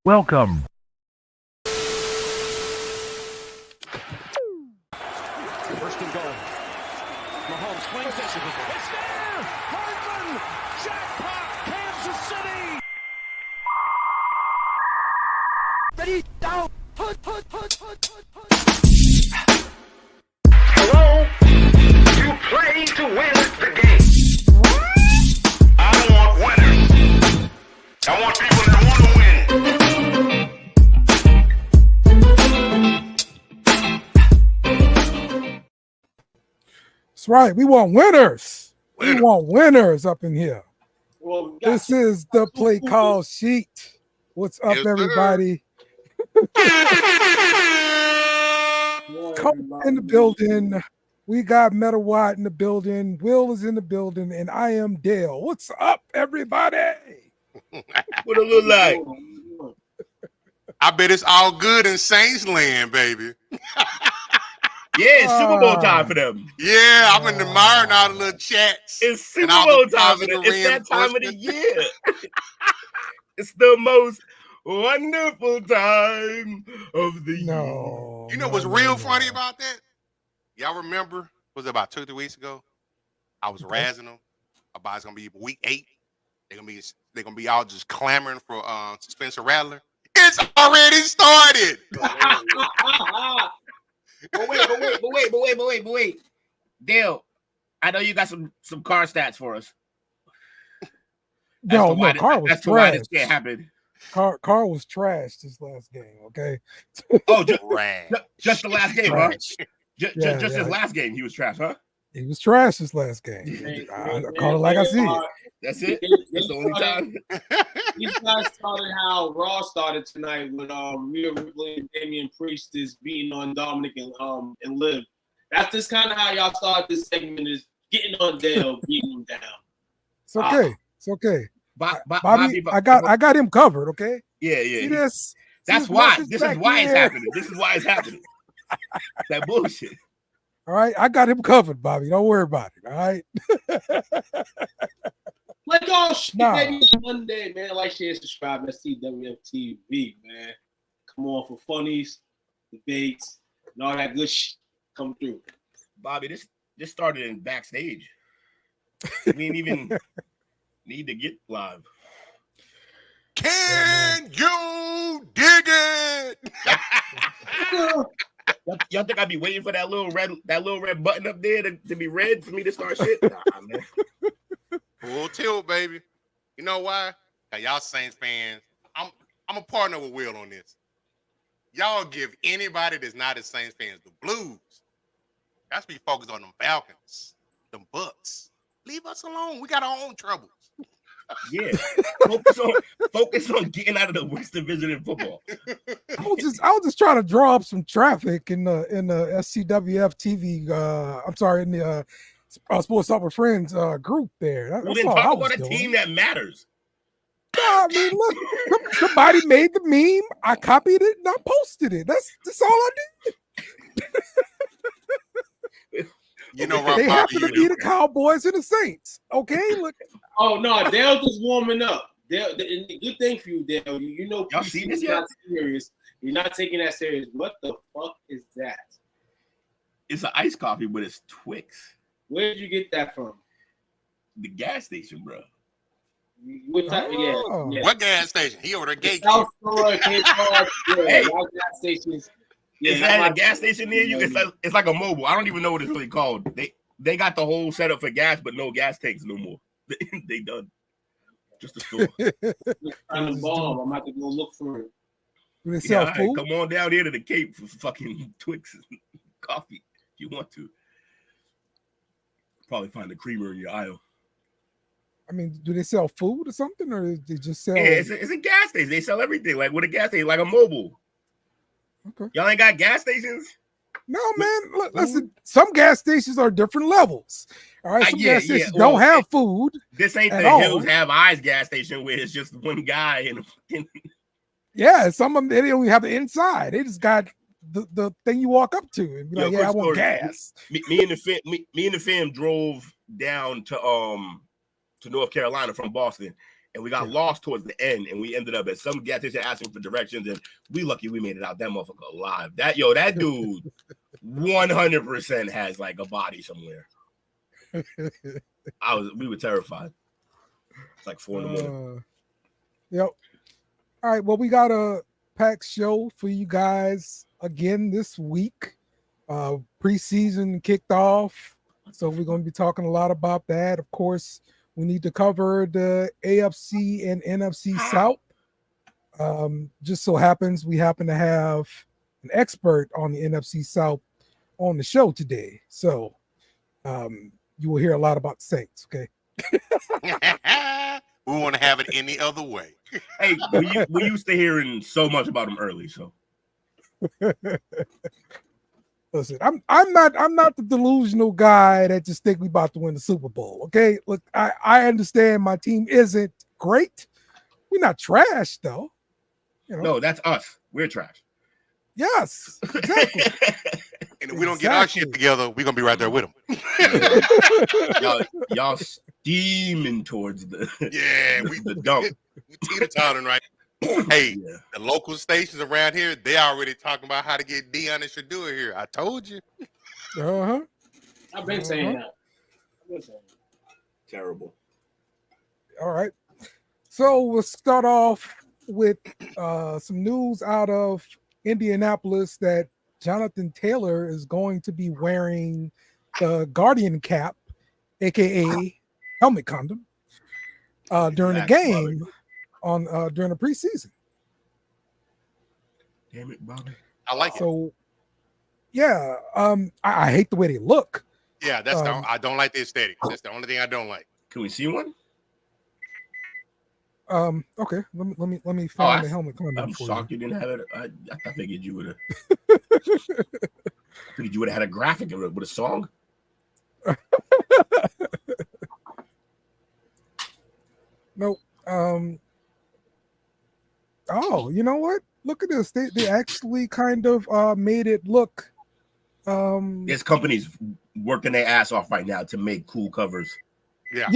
Welcome. First and goal. Mahomes flings it. It's there! Hardman! Jackpot! Kansas City! Ready, down! Put. Hello? You play to win the game. I don't want winners. I want people that want to win. That's right. We want winners. We want winners up in here. Well, This is the play call sheet. What's up, Yes, everybody? Come in the building. We got Meta Watt in the building. Will is in the building, and I am Dale. What's up, everybody? What it look like? I bet it's all good in Saints land, baby. Yeah, it's Super Bowl time for them. Yeah, I'm in admiring all the little chats. It's Super Bowl time for them. It's that time of the year. It's the most wonderful time of the year. You know what's real funny about that? Y'all remember, was it about 2 or 3 weeks ago? I was razzing them about it's gonna be week 8. They're gonna be all just clamoring for Spencer Rattler. It's already started. But wait. Dale, I know you got some car stats for us. No, Carr was that's why trash. this can't happen. Carr was trash this last game, okay? Oh, just the last game, huh? Just his last game, he was trash, huh? He was trash this last game. I call it like I see it. That's it? That's the only time? These guys started how Raw started tonight when Rhea Ripley and Damian Priest is beating on Dominic and Liv. That's just kind of how y'all started this segment, is getting on Dale, beating him down. It's okay. It's okay. Bobby, I got him covered, okay? Yeah. See this? That's why. This is why it's happening. This is why it's happening. That bullshit. All right, I got him covered, Bobby. Don't worry about it. All right. Like, oh shit, baby, it's Monday, man. Like, share, subscribe, STWF TV, man. Come on for funnies, debates, and all that good shit come through. Bobby, this started in backstage. We didn't even need to get live. Can you dig it? Y'all think I'd be waiting for that little red button up there to be red for me to start shit? Nah, man. Full tilt, baby. You know why? Cause y'all Saints fans, I'm a partner with Will on this. Y'all give anybody that's not a Saints fans the blues. That's be focused on them Falcons, them Bucks. Leave us alone. We got our own troubles. Yeah, focus on getting out of the West Division in football. I was just trying to draw up some traffic in the STWF TV. I'm sorry, in the Sports Talk with Friends group there. We didn't talk about a team that matters. I mean, look, somebody made the meme. I copied it and I posted it. That's all I did. You know, they happen to be the Cowboys and the Saints. Okay, look. Oh no, Dale's just warming up. Dale, the good thing for you, Dale. You know, y'all see this not serious. You're not taking that serious. What the fuck is that? It's an iced coffee, but it's Twix. Where did you get that from? The gas station, bro. What type? Oh. Yeah. What gas station? He over the gate. South Florida, Cape Cod. Hey. Gas stations. Is that a gas station near you? It's like a mobile. I don't even know what it's really called. They got the whole setup for gas, but no gas tanks no more. They done. Just a store. I'm about to go look for it. Do they sell food? Come on down here to the Cape for fucking Twix and coffee if you want to. Probably find a creamer in your aisle. I mean, do they sell food or something, or they just sell? Yeah, it's a gas station. They sell everything like with a gas station, like a mobile. Okay. Y'all ain't got gas stations? No, man. Look, listen, some gas stations are different levels. All right, some gas stations don't have food. This ain't the Hills Have Eyes gas station where it's just one guy and yeah, some of them they don't even have the inside. They just got the thing you walk up to and be like, yeah, I want gas. Me and the fam drove down to North Carolina from Boston, and we got lost towards the end, and we ended up at some gas station asking for directions, and we lucky we made it out that motherfucker alive. That dude 100% has like a body somewhere. We were terrified. It's like 4 in the morning. Yep. All right. Well, we got a packed show for you guys again this week. Preseason kicked off, so we're going to be talking a lot about that. Of course, we need to cover the AFC and NFC South. Just so happens we happen to have an expert on the NFC South on the show today, so you will hear a lot about the Saints. Okay. We want to have it any other way. Hey, we used to hearing so much about them early, so. Listen, I'm not the delusional guy that just think we about to win the Super Bowl. Okay, look, I understand my team isn't great. We're not trash though. You know? No, that's us. We're trash. Yes, exactly. And if we don't get our shit together, we're gonna be right there with them. y'all steaming towards the we dump. We teeter-tottering right. Hey, the local stations around here, they already talking about how to get Dion and Shadua here. I told you. I've been saying that. Terrible. All right. So we'll start off with some news out of Indianapolis that Jonathan Taylor is going to be wearing the Guardian cap, aka helmet condom, during the game during the preseason. Damn it, Bobby. I like it. So yeah, I hate the way they look. Yeah, that's I don't like the aesthetic. That's the only thing I don't like. Can we see one? Okay, let me find the helmet condom. I'm for shocked you didn't have it. I figured you would have. Figured you would have had a graphic with a song. Nope. Oh, you know what? Look at this. They actually kind of made it look. There's companies working their ass off right now to make cool covers. Yeah.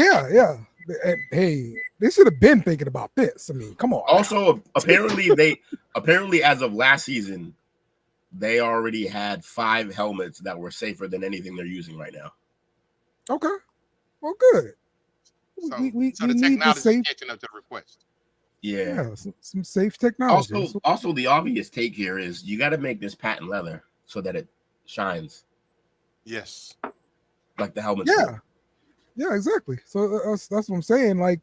Hey, they should have been thinking about this. I mean, come on. Also, apparently as of last season, they already had 5 helmets that were safer than anything they're using right now. Okay. Well, good. So we the need technology is catching up to the request. Yeah. Some safe technology. Also, the obvious take here is you got to make this patent leather so that it shines. Yes. Like the helmet. Yeah, exactly. So that's what I'm saying. Like,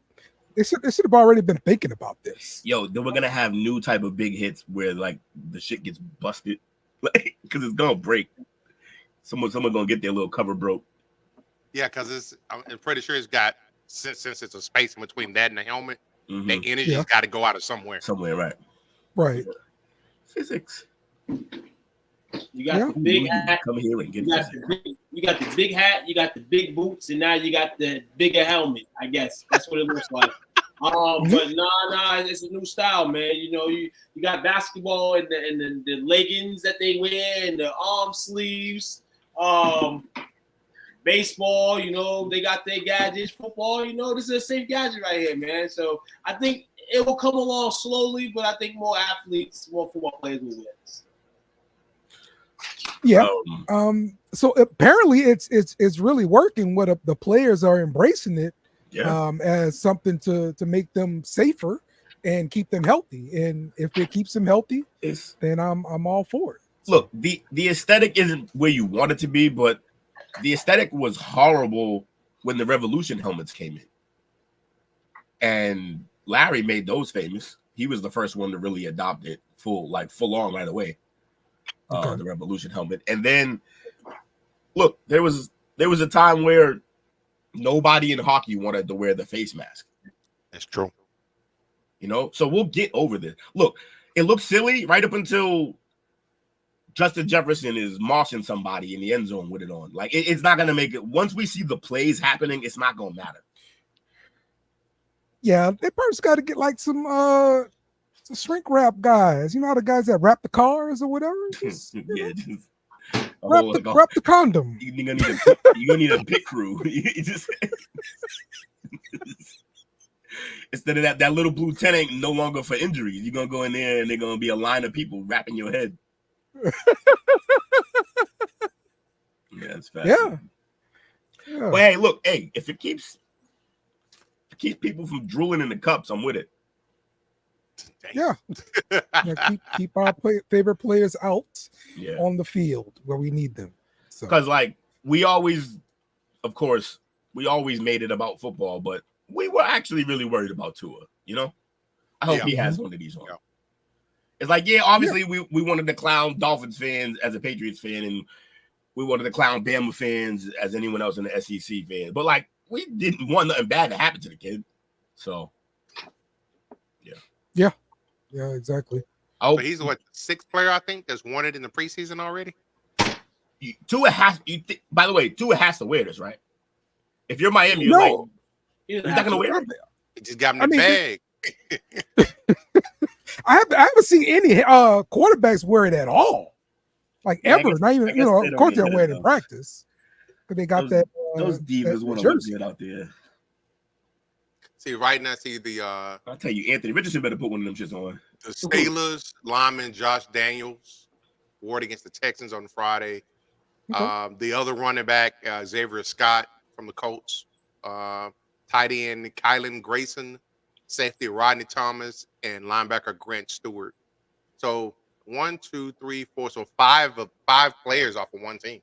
they should have already been thinking about this. Yo, then we're gonna have new type of big hits where like the shit gets busted, like because it's gonna break. Someone gonna get their little cover broke. Yeah, because I'm pretty sure it's got since it's a space in between that and the helmet, the energy's got to go out of somewhere. Somewhere, right? Right. Physics. You got the big hat. Come here and get you got the big hat. You got the big boots, and now you got the bigger helmet. I guess that's what it looks like. But nah, it's a new style, man. You know, you got basketball and the leggings that they wear and the arm sleeves. Baseball, you know, they got their gadgets. Football, you know, this is a safe gadget right here, man. So I think it will come along slowly, but I think more athletes, more football players will win this. Yeah. So apparently it's really working. What the players are embracing it as something to make them safer and keep them healthy. And if it keeps them healthy, then I'm all for it. Look, the aesthetic isn't where you want it to be, but the aesthetic was horrible when the Revolution helmets came in. And Larry made those famous. He was the first one to really adopt it full on right away. The Revolution helmet. And then look, there was a time where nobody in hockey wanted to wear the face mask. That's true. You know, so we'll get over this. Look, it looks silly right up until Justin Jefferson is moshing somebody in the end zone with it on. Like it's not gonna make it. Once we see the plays happening, it's not gonna matter. Yeah, they probably got to get like some shrink wrap guys. You know how the guys that wrap the cars or whatever? Wrap the condom. You're gonna need a pit crew. Instead of that little blue tent ain't no longer for injuries. You're gonna go in there and they're gonna be a line of people wrapping your head. Yeah, it's fast. Yeah. But hey, look, if it keeps people from drooling in the cups, I'm with it. Yeah. Keep our favorite players out on the field where we need them. Because like we always made it about football, but we were actually really worried about Tua. You know, I hope he has one of these on. Yeah. It's like, obviously we wanted to clown Dolphins fans as a Patriots fan, and we wanted to clown Bama fans as anyone else in the SEC fan. But like, we didn't want nothing bad to happen to the kid. So, yeah, exactly. Oh, but he's the sixth player I think that's wanted in the preseason already. Tua has. By the way, Tua has to wear this, right? If you're Miami, you're like, he's not gonna wear it. He just got him the bag. I haven't seen any quarterbacks wear it at all, like ever. Not even of course they'll wear it in practice because they got those divas want to look good out there. See right now, I'll tell you, Anthony Richardson better put one of them shits on. The Steelers lineman Josh Daniels wore it against the Texans on Friday. Okay. The other running back Xavier Scott from the Colts, tight end Kylan Grayson, safety Rodney Thomas, and linebacker Grant Stewart. So 1, 2, 3, 4. So five players off of one team.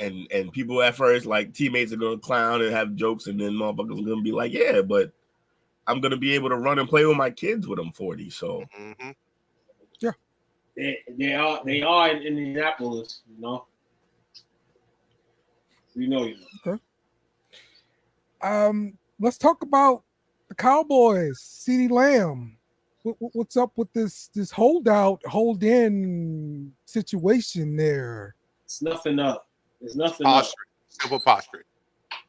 And people at first, like, teammates are gonna clown and have jokes, and then motherfuckers are gonna be like, yeah, but I'm gonna be able to run and play with my kids when I'm 40. So yeah, they are in Indianapolis, you know. We know you. Okay. Let's talk about the Cowboys. CeeDee Lamb. What's up with this hold-in situation there? It's nothing up. It's nothing posturing. Up. Simple posturing.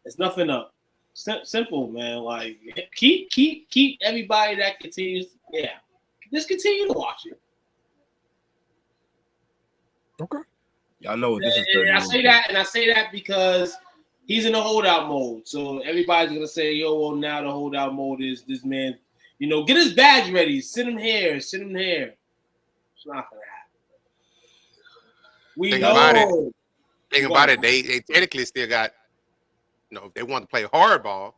It's nothing up. Simple, man. Like keep everybody that continues. Yeah, just continue to watch it. Okay. Y'all know what this is. And I say that because he's in a holdout mode. So everybody's gonna say, "Yo, well, now the holdout mode is this man." You know, get his badge ready. Send him here. It's not gonna happen. Think about it. They technically still got, if they want to play hardball,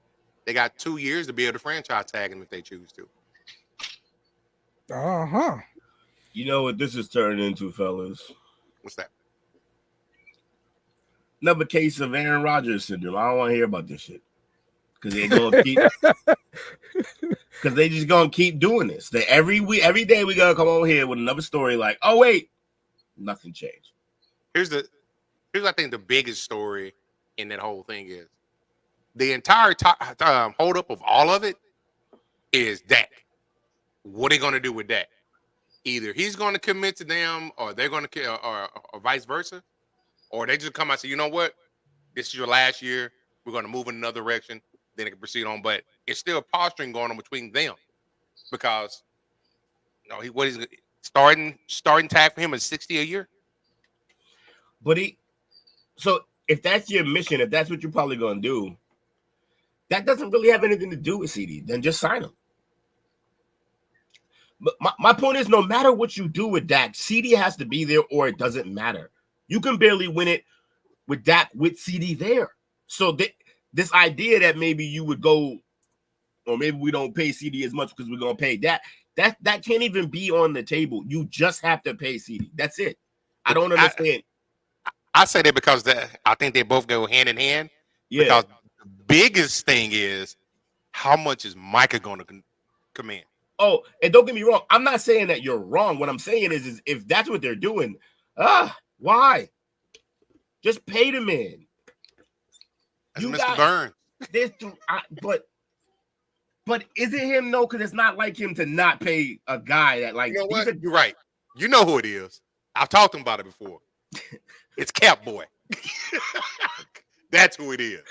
they got 2 years to be able to franchise tag him if they choose to. You know what this is turning into, fellas? What's that? Another case of Aaron Rodgers syndrome. I don't want to hear about this shit because they're gonna keep. Because they just gonna keep doing this. Every day we gotta come over here with another story like, oh wait, nothing changed. Here's I think the biggest story in that whole thing is the entire hold up of all of it is Dak. What are they gonna do with Dak? Either he's gonna commit to them, or they're gonna or vice versa, or they just come out and say, you know what, this is your last year. We're gonna move in another direction. Then they can proceed on, but it's still posturing going on between them because what is starting tag for him is $60 a year. But so if that's your mission, if that's what you're probably gonna do, that doesn't really have anything to do with CD. Then just sign him. But my point is, no matter what you do with Dak, CD has to be there, or it doesn't matter. You can barely win it with Dak with CD there. So this idea that maybe you would go, or maybe we don't pay CD as much because we're gonna pay that can't even be on the table. You just have to pay CD. That's it. I don't understand. I say that because I think they both go hand in hand. Yeah. Because the biggest thing is how much is Micah going to command? Oh, and don't get me wrong. I'm not saying that you're wrong. What I'm saying is if that's what they're doing, why? Just pay the man. You Mr. Burns. But is it him? No, because it's not like him to not pay a guy that like. You know what? You're right. You know who it is. I've talked to him about it before. It's Cap Boy. That's who it is.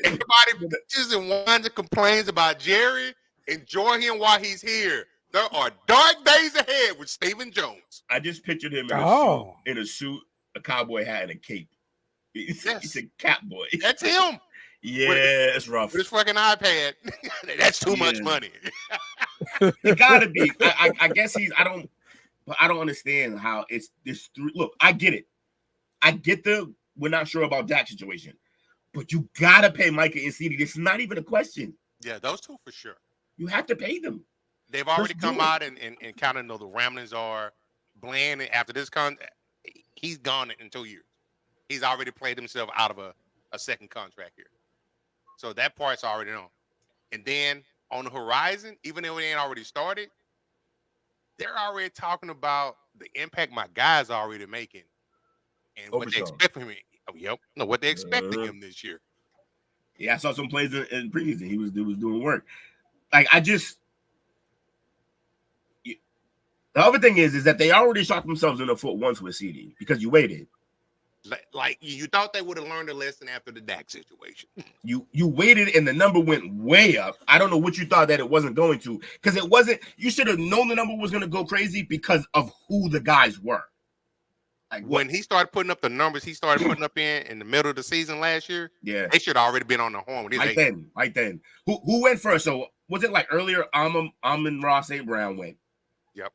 Everybody bitches and whines and complains about Jerry. Enjoy him while he's here. There are dark days ahead with Stephen Jones. I just pictured him in a suit, a cowboy hat, and a cape. He's a Cap Boy. That's him. Yeah, it's rough. With his fucking iPad. That's too much money. It gotta be. I guess I don't understand how it's this. Look, I get it. I get we're not sure about that situation, but you gotta pay Micah and CeeDee. This is not even a question. Yeah, those two for sure. You have to pay them. They've already come out and kind of know the ramblings are Bland. After this he's gone in 2 years. He's already played himself out of a second contract here. So that part's already on. And then on the horizon, even though it ain't already started, they're already talking about the impact my guys are already making and what they expect from him. Oh, yep. No, what they expect of him this year. Yeah, I saw some plays in preseason. He was doing work. Like, the other thing is that they already shot themselves in the foot once with CeeDee because you waited. Like you thought they would have learned a lesson after the Dak situation. You waited and the number went way up. I don't know what you thought that it wasn't going to, because it wasn't. You should have known the number was going to go crazy because of who the guys were. Like when he started putting up the numbers he started putting up in the middle of the season last year, yeah, they should have already been on the horn. Right then. Who went first? So was it like earlier? Amon-Ra St. Brown went. Yep.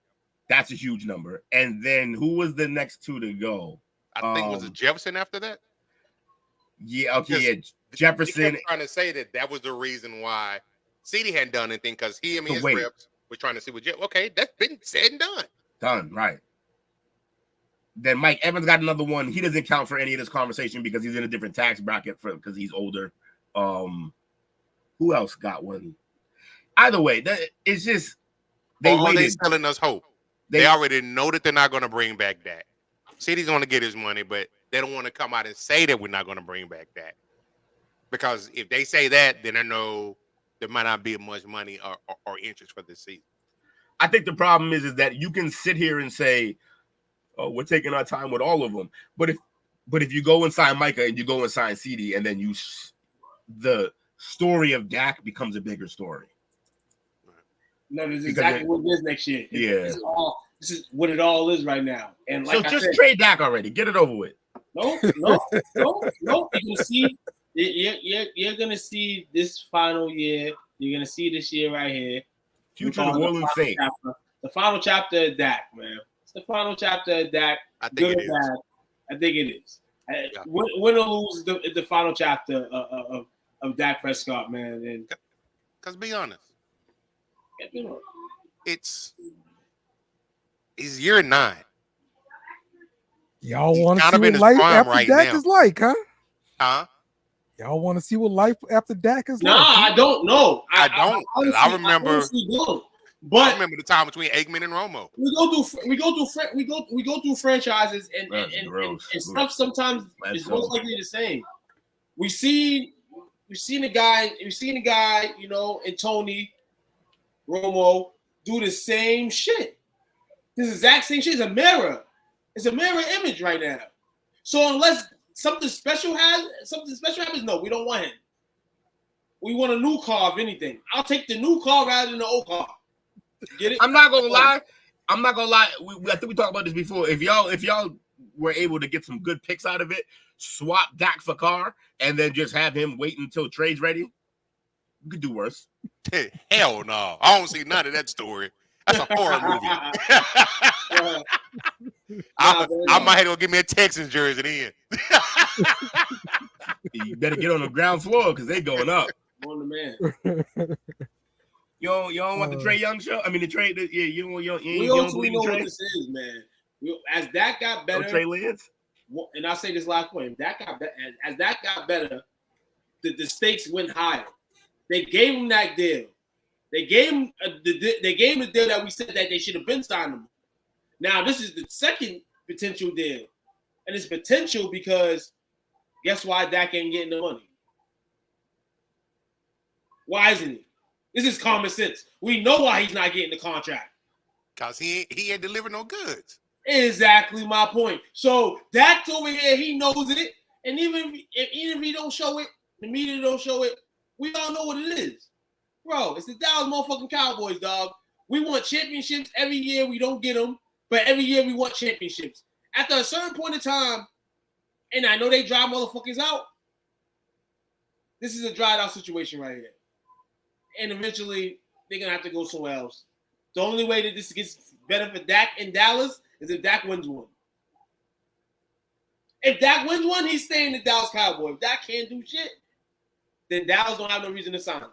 That's a huge number. And then who was the next two to go? I think was it Jefferson after that? Yeah, okay, yeah. Jefferson. Kept trying to say that was the reason why CeeDee hadn't done anything because he and his reps were trying to see what okay, that's been said and done. Done, right. Then Mike Evans got another one. He doesn't count for any of this conversation because he's in a different tax bracket because he's older. Who else got one? Either way, it's just they waited. They selling us hope. They already know that they're not going to bring back Dak. CeeDee's going to get his money, but they don't want to come out and say that we're not going to bring back Dak. Because if they say that, then I know there might not be much money or interest for this season. I think the problem is that you can sit here and say, "Oh, we're taking our time with all of them," but if you go and sign Micah and you go and sign CeeDee, and then the story of Dak becomes a bigger story. No, this is exactly what it is next year. This is what it all is right now. And like so, just trade Dak already. Get it over with. No. You're gonna see. You're gonna see this final year. You're gonna see this year right here. Future of New Orleans Saints. The final chapter of Dak, man. It's the final chapter of Dak. I think it is. I think it is. Win or lose the final chapter of Dak Prescott, man. And because be honest, he's year 9. Y'all want to see what life after Dak is like, huh? Huh? Y'all want to see what life after Dak is like? Nah, I don't know. I don't. Honestly, I remember. But I remember the time between Aikman and Romo. We go through franchises and stuff. Sometimes is most likely the same. We've seen a guy, you know, and Tony Romo do the same shit. This exact same shit is a mirror. It's a mirror image right now. So unless something special happens, no, we don't want him. We want a new car, if anything. I'll take the new car rather than the old car. Get it? I'm not gonna lie. I think we talked about this before. If y'all were able to get some good picks out of it, swap Dak for Carr, and then just have him wait until trade's ready, you could do worse. Hell no. I don't see none of that story. That's a horror movie. I might have to go get me a Texans jersey then. You better get on the ground floor because they going up. On the man. You don't want the Trae Young show? I mean, the trade. Yeah, you don't believe know in what Trae? this is, man. As Dak got better, Trae Lance. And I'll say this last point: as Dak got better, the stakes went higher. They gave him that deal. They gave him the deal that we said that they should have been signing him. Now this is the second potential deal, and it's potential because guess why Dak ain't getting the money? Why isn't he? This is common sense. We know why he's not getting the contract. Because he ain't delivered no goods. Exactly my point. So Dak's over here, he knows it. And even if he don't show it, the media don't show it, we all know what it is. Bro, it's the Dallas motherfucking Cowboys, dog. We want championships every year. We don't get them. But every year we want championships. After a certain point in time, and I know they drive motherfuckers out, this is a dried out situation right here. And eventually, they're going to have to go somewhere else. The only way that this gets better for Dak in Dallas is if Dak wins one. If Dak wins one, he's staying the Dallas Cowboys. If Dak can't do shit, then Dallas don't have no reason to sign him.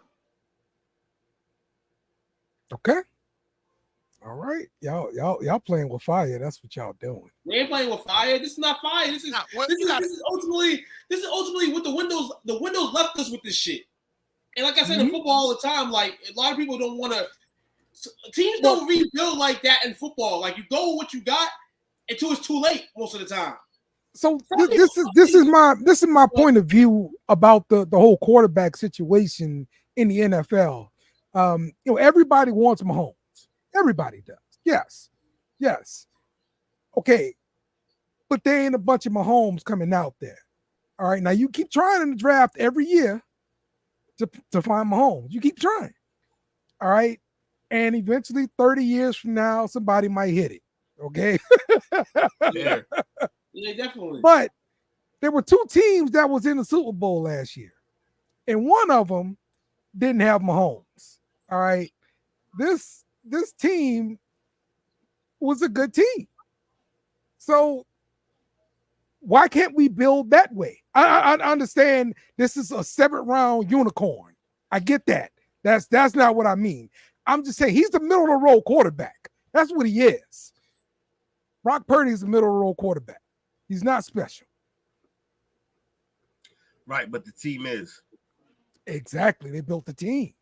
Okay. All right. Y'all playing with fire. That's what y'all doing. We ain't playing with fire. This is not fire. This is ultimately what the windows left us with this shit. And like I said in football all the time, like a lot of people don't want to. Teams don't rebuild like that in football. Like you go with what you got until it's too late most of the time. So this is my point of view about the whole quarterback situation in the NFL. Everybody wants Mahomes. Everybody does. Yes. Okay, but there ain't a bunch of Mahomes coming out there. All right, now you keep trying in the draft every year to find Mahomes. You keep trying. All right, and eventually, 30 years from now, somebody might hit it. Okay. Yeah, definitely. But there were two teams that was in the Super Bowl last year, and one of them didn't have Mahomes. All right, this team was a good team. So why can't we build that way? I understand this is a 7th round unicorn. I get that. That's not what I mean. I'm just saying he's the middle of the road quarterback. That's what he is. Brock Purdy's the middle of the road quarterback. He's not special. Right, but the team is. Exactly. They built the team.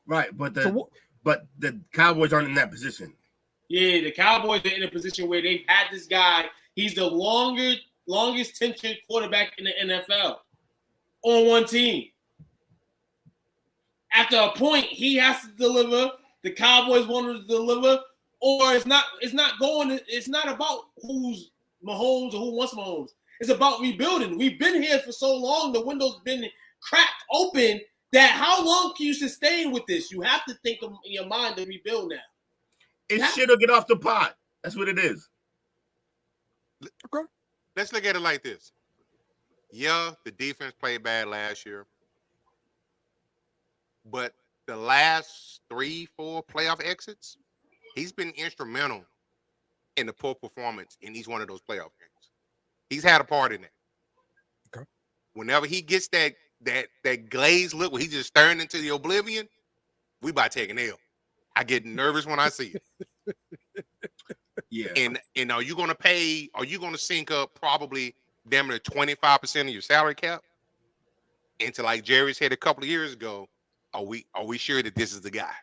Right, but the Cowboys aren't in that position. Yeah, the Cowboys are in a position where they've had this guy. He's the longest tenured quarterback in the NFL on one team. After a point, he has to deliver. The Cowboys want him to deliver, or it's not about who's Mahomes or who wants Mahomes. It's about rebuilding. We've been here for so long. The window's been cracked open. That how long can you sustain with this? You have to think in your mind to rebuild now. It's shit or get off the pot. That's what it is. Okay. Let's look at it like this. Yeah, the defense played bad last year. But the last 3-4 playoff exits, he's been instrumental in the poor performance in each one of those playoff games. He's had a part in that. Okay. Whenever he gets that glazed look where he just staring into the oblivion, we about to take an L. I get nervous when I see it. Yeah. And are you gonna sync up probably damn near 25% of your salary cap? Into like Jerry said a couple of years ago, are we sure that this is the guy?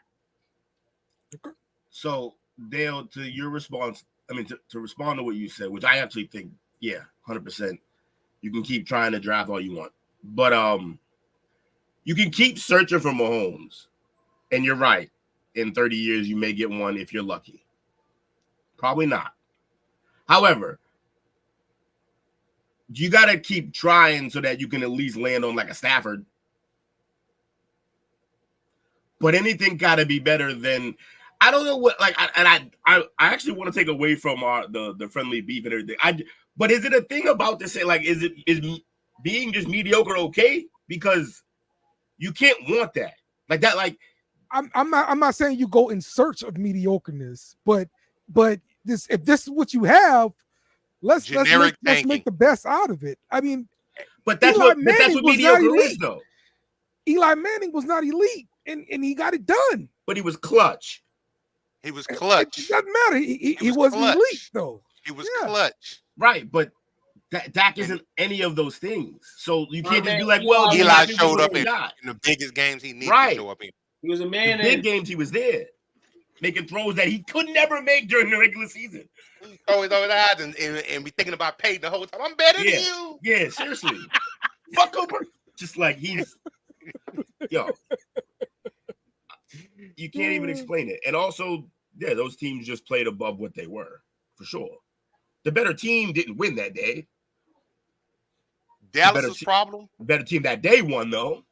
Okay. So Dale, to your response, to respond to what you said, which I actually think, 100%. You can keep trying to draft all you want. But you can keep searching for Mahomes. And you're right. In 30 years, you may get one if you're lucky. Probably not. However, you got to keep trying so that you can at least land on like a Stafford. But anything got to be better than, I don't know what, like, I actually want to take away from the friendly beef and everything. But is it a thing about this? Say, like, is being just mediocre okay? Because you can't want that. Like that, like, I'm not saying you go in search of mediocreness, but this, if this is what you have, let's make the best out of it. I mean, but that's what mediocre is, though. Eli Manning was not elite, and he got it done. But he was clutch. He was clutch. It doesn't matter. He wasn't elite, though. He was clutch. Right, but Dak isn't any of those things. So you can't just be like, well, Eli showed up in the biggest games he needed to show up in. He was a man. In big games, he was there, making throws that he could never make during the regular season. Always eyes and be thinking about Peyton the whole time. I'm better than you. Yeah, seriously. Fuck Cooper. Just like he's, yo. You can't even explain it. And also, those teams just played above what they were, for sure. The better team didn't win that day. Dallas's problem? The better team that day won, though.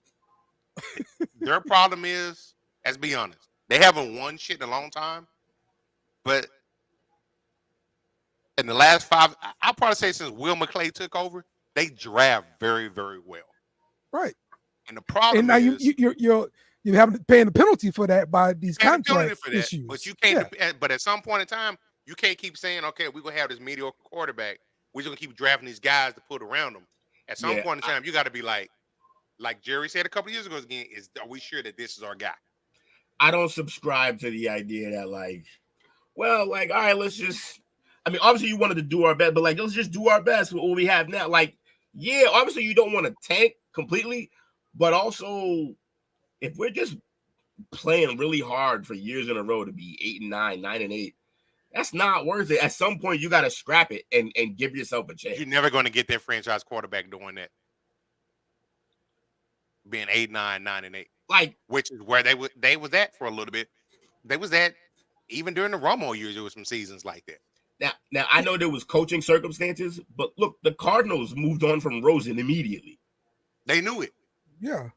Their problem is, let's be honest, they haven't won shit in a long time. But in the last 5, I'll probably say since Will McClay took over, they draft very, very well. Right. And the problem and now is you're having to pay the penalty for that by these paying the penalty contract for that, issues. but you can't. But at some point in time, you can't keep saying, "Okay, we're gonna have this mediocre quarterback. We're just gonna keep drafting these guys to put around them." At some point in time, you got to be like Jerry said a couple of years ago again, are we sure that this is our guy? I don't subscribe to the idea that all right, let's just. I mean, obviously you wanted to do our best, but let's just do our best with what we have now. Obviously you don't want to tank completely, but also if we're just playing really hard for years in a row to be 8-9, 9-8, that's not worth it. At some point, you got to scrap it and give yourself a chance. You're never going to get that franchise quarterback doing that. Being 8-9, 9-8, which is where they was at for a little bit. They was at even during the Romo years. There was some seasons like that. Now I know there was coaching circumstances, but look, the Cardinals moved on from Rosen immediately. They knew it. Yeah.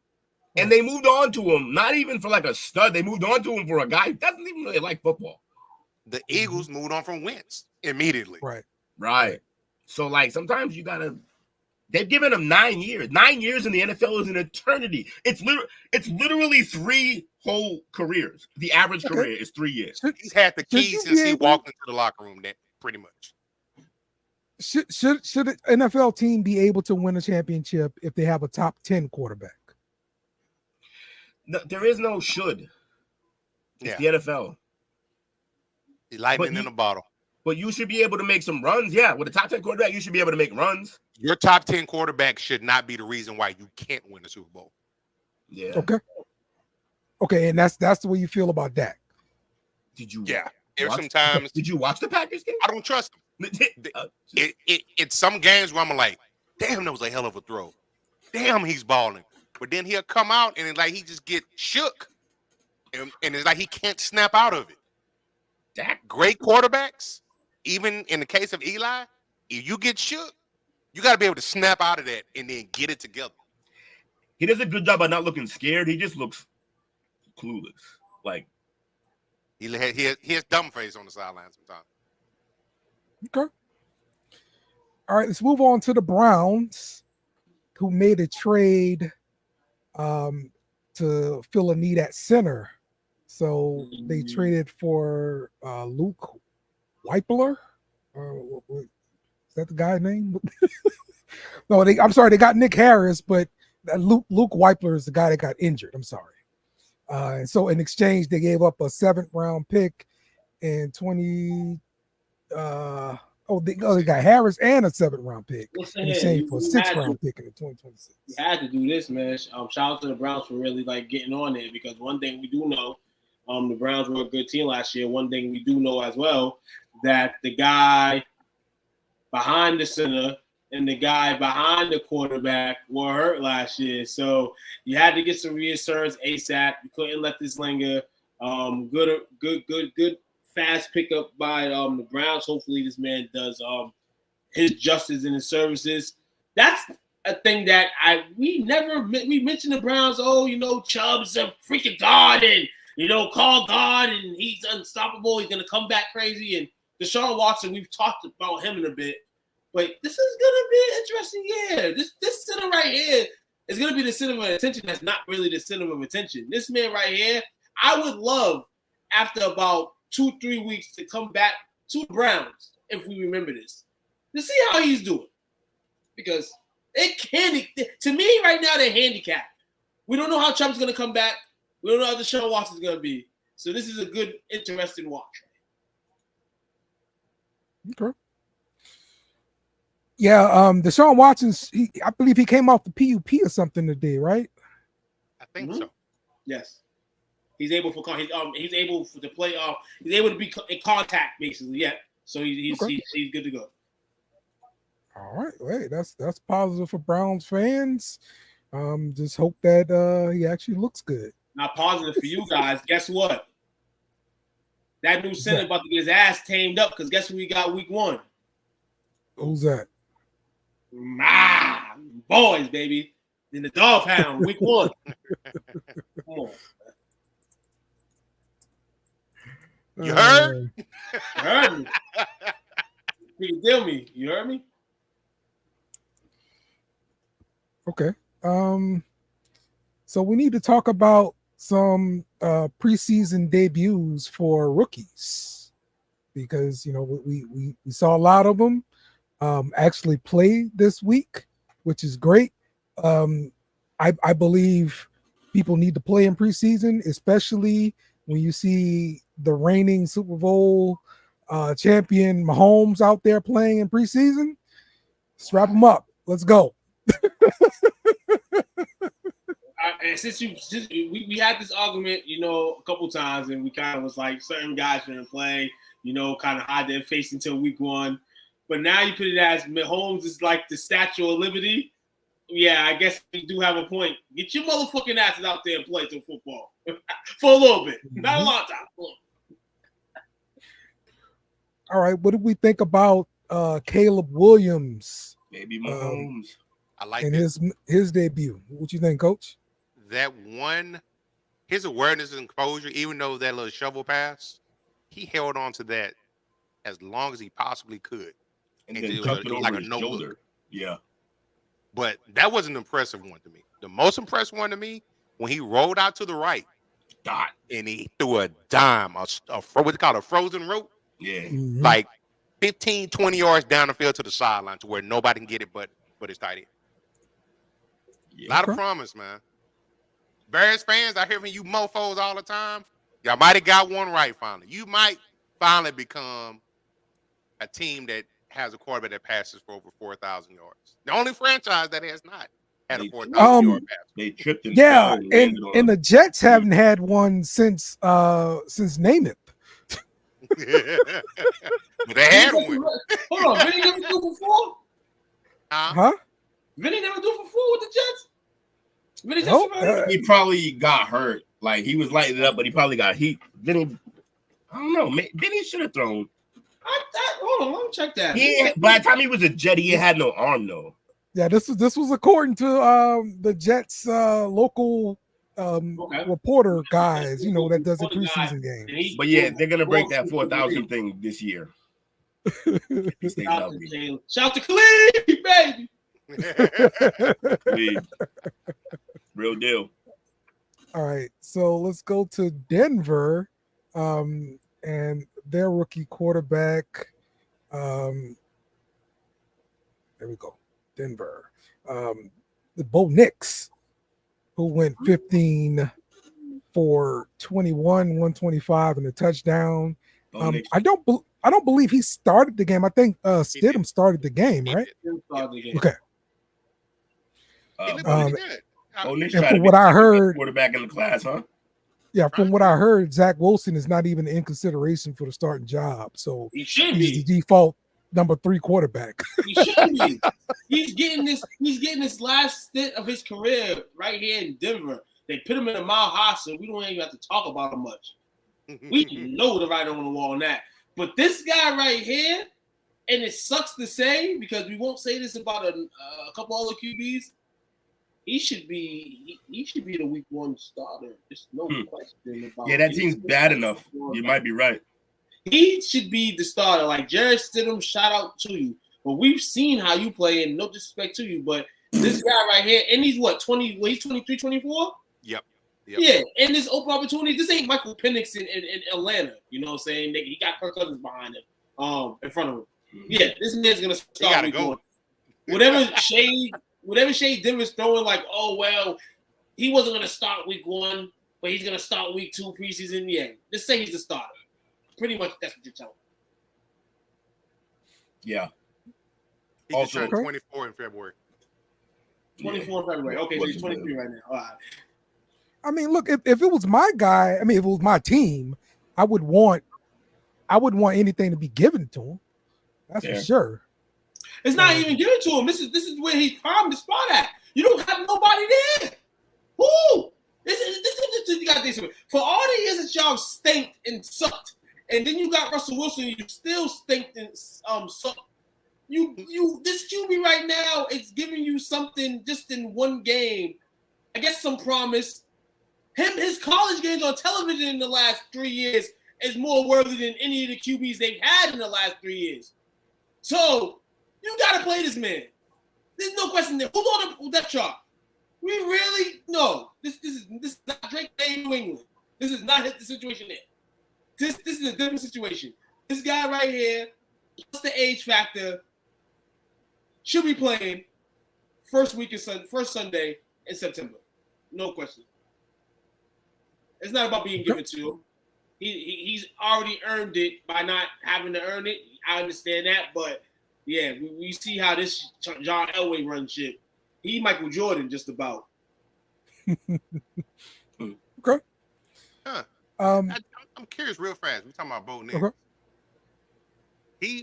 And they moved on to him, not even for a stud. They moved on to him for a guy who doesn't even really like football. The Eagles moved on from Wentz immediately. Right. So sometimes you gotta. They've given him 9 years. 9 years in the NFL is an eternity. It's literally 3 whole careers. The average career is 3 years. He's had the keys since he walked into the locker room. That pretty much. Should an NFL team be able to win a championship if they have a top 10 quarterback? No, there is no should. It's the NFL. He's lightning in a bottle. But you should be able to make some runs. Yeah, with a top 10 quarterback, you should be able to make runs. Your top 10 quarterback should not be the reason why you can't win a Super Bowl. Yeah. Okay, and that's the way you feel about Dak. Did you? Yeah. There's sometimes. Did you watch the Packers game? I don't trust him. It's some games where I'm like, damn, that was a hell of a throw. Damn, he's balling. But then he'll come out and he just get shook. And it's like he can't snap out of it. Dak, great quarterbacks, even in the case of Eli, if you get shook, you got to be able to snap out of that and then get it together. He does a good job of not looking scared. He just looks clueless. He has dumb face on the sideline sometimes. Okay. All right, let's move on to the Browns, who made a trade to fill a need at center. So they traded for Luke Weipler. Is that the guy's name? No, I'm sorry. They got Nick Harris, but Luke Weipler is the guy that got injured. I'm sorry. And so in exchange, they gave up a 7th round pick and 20. They got Harris and a 7th round pick in exchange for a 6th round pick in the 2026. You had to do this, man. Shout out to the Browns for really getting on it, because one thing we do know, the Browns were a good team last year. One thing we do know as well, that the guy behind the center and the guy behind the quarterback were hurt last year. So you had to get some reassurance ASAP. You couldn't let this linger. Good fast pickup by the Browns. Hopefully this man does his justice in his services. That's a thing that we mentioned the Browns. Chubb's a freaking god, and call God, and he's unstoppable. He's gonna come back crazy. And Deshaun Watson, we've talked about him in a bit, but this is gonna be an interesting year. This center right here is gonna be the center of attention. That's not really the center of attention. This man right here, I would love after about 2-3 weeks to come back to the Browns, if we remember this, to see how he's doing, because to me right now they're handicapped. We don't know how Chubb's gonna come back. We don't know how Deshaun Watson's going to be. So this is a good, interesting watch. Okay. Yeah, Deshaun Watson, I believe he came off the PUP or something today, right? I think so. Yes. He's able to play. He's able to be in contact basically. Yeah. So he's good to go. All right. Hey, that's positive for Browns fans. Just hope that he actually looks good. Not positive for you guys. Guess what? That new center about to get his ass tamed up, because guess who we got week 1? Who's that? Boys, baby. In the dog pound, week 1. Come on. You heard? You heard me. You can deal me. You heard me? Okay. So we need to talk about some preseason debuts for rookies because we saw a lot of them actually play this week, which is great. I believe people need to play in preseason, especially when you see the reigning Super Bowl champion Mahomes out there playing in preseason. Strap them up. Let's go. And since we had this argument, a couple times, and we kind of was like certain guys shouldn't play, kind of hide their face until week 1. But now you put it as Mahomes is like the Statue of Liberty. Yeah, I guess you do have a point. Get your motherfucking asses out there and play some football for a little bit, not a long time. All right, what do we think about Caleb Williams? Baby Mahomes. I like and this. his debut. What you think, Coach? That one, his awareness and composure, even though that little shovel pass, he held on to that as long as he possibly could. And then jumped it over his shoulder. Yeah. But that was an impressive one to me. The most impressive one to me, when he rolled out to the right, and he threw a dime, what they call a frozen rope. Yeah. Like 15, 20 yards down the field to the sideline to where nobody can get it but his tight end. Yeah. A lot of promise, man. Bears fans, I hear from you mofos all the time. Y'all might have got one right finally. You might finally become a team that has a quarterback that passes for over 4,000 yards. The only franchise that has not had a 4,000 yard pass. They tripped and yeah, and the Jets haven't had one since Namath. But they had one. Hold on, Vinny never do before? Huh? Vinny never do before with the Jets? Vinny he probably got hurt. Like, he was lighting it up, but he probably got heat. Vinny, I don't know. Vinny should have thrown. Hold on, let me check that. By the time he was a Jet, he had no arm, though. Yeah, this was according to the Jets local reporter guys, that does the preseason games. But yeah, they're gonna break that 4,000 thing this year. Shout to Cleve, baby. Real deal. All right, so let's go to Denver, and their rookie quarterback. There we go, Denver. The Bo Nix, who went 15 for 21, 125 and a touchdown. I don't believe he started the game. I think Stidham started the game, right? Okay. And from what I heard, quarterback in the class, huh? Yeah, from what I heard, Zach Wilson is not even in consideration for the starting job. So he's the default number 3 quarterback. He should be. He's getting this last stint of his career right here in Denver. They put him in a mile high, so we don't even have to talk about him much. We know the writing on the wall on that. But this guy right here, and it sucks to say because we won't say this about a couple other QBs. He should be the week 1 starter. There's no question about. Yeah, that team's bad enough. You might be right. He should be the starter. Like Jarrett Stidham, shout out to you. But we've seen how you play, and no disrespect to you, but this guy right here, and he's what, 20? Well, he's 23, 24? Yep. Yeah, and this open opportunity. This ain't Michael Penix in Atlanta. You know what I'm saying? He got Kirk Cousins behind him, in front of him. Yeah, this man's gonna start week 1. Whatever shade Denver's throwing, like, oh well, he wasn't gonna start week 1, but he's gonna start week 2 preseason. Yeah, just say he's the starter. Pretty much that's what you're telling me. Yeah. He just turned 24 in February. 24 in February. Okay, so he's 23 right now. All right. I mean, look, if it was my guy, if it was my team, I would want anything to be given to him. That's for sure. It's not even given to him. This is where he's primed the spot at. You don't have nobody there. Who? This is you got this. For all the years that y'all stinked and sucked, and then you got Russell Wilson, you still stinked and sucked. This QB right now is giving you something just in one game. I guess some promise. His college games on television in the last 3 years is more worthy than any of the QBs they've had in the last 3 years. So you gotta play this man. There's no question there. Who's on the depth chart? We really no. This is not Drake Day in New England. This is not the situation there. This is a different situation. This guy right here, plus the age factor, should be playing first Sunday in September. No question. It's not about being given to him. He's already earned it by not having to earn it. I understand that, but yeah, we see how this John Elway runs shit. He Michael Jordan just about. Okay. Huh. I'm curious real fast. We're talking about Bo Nix. Okay.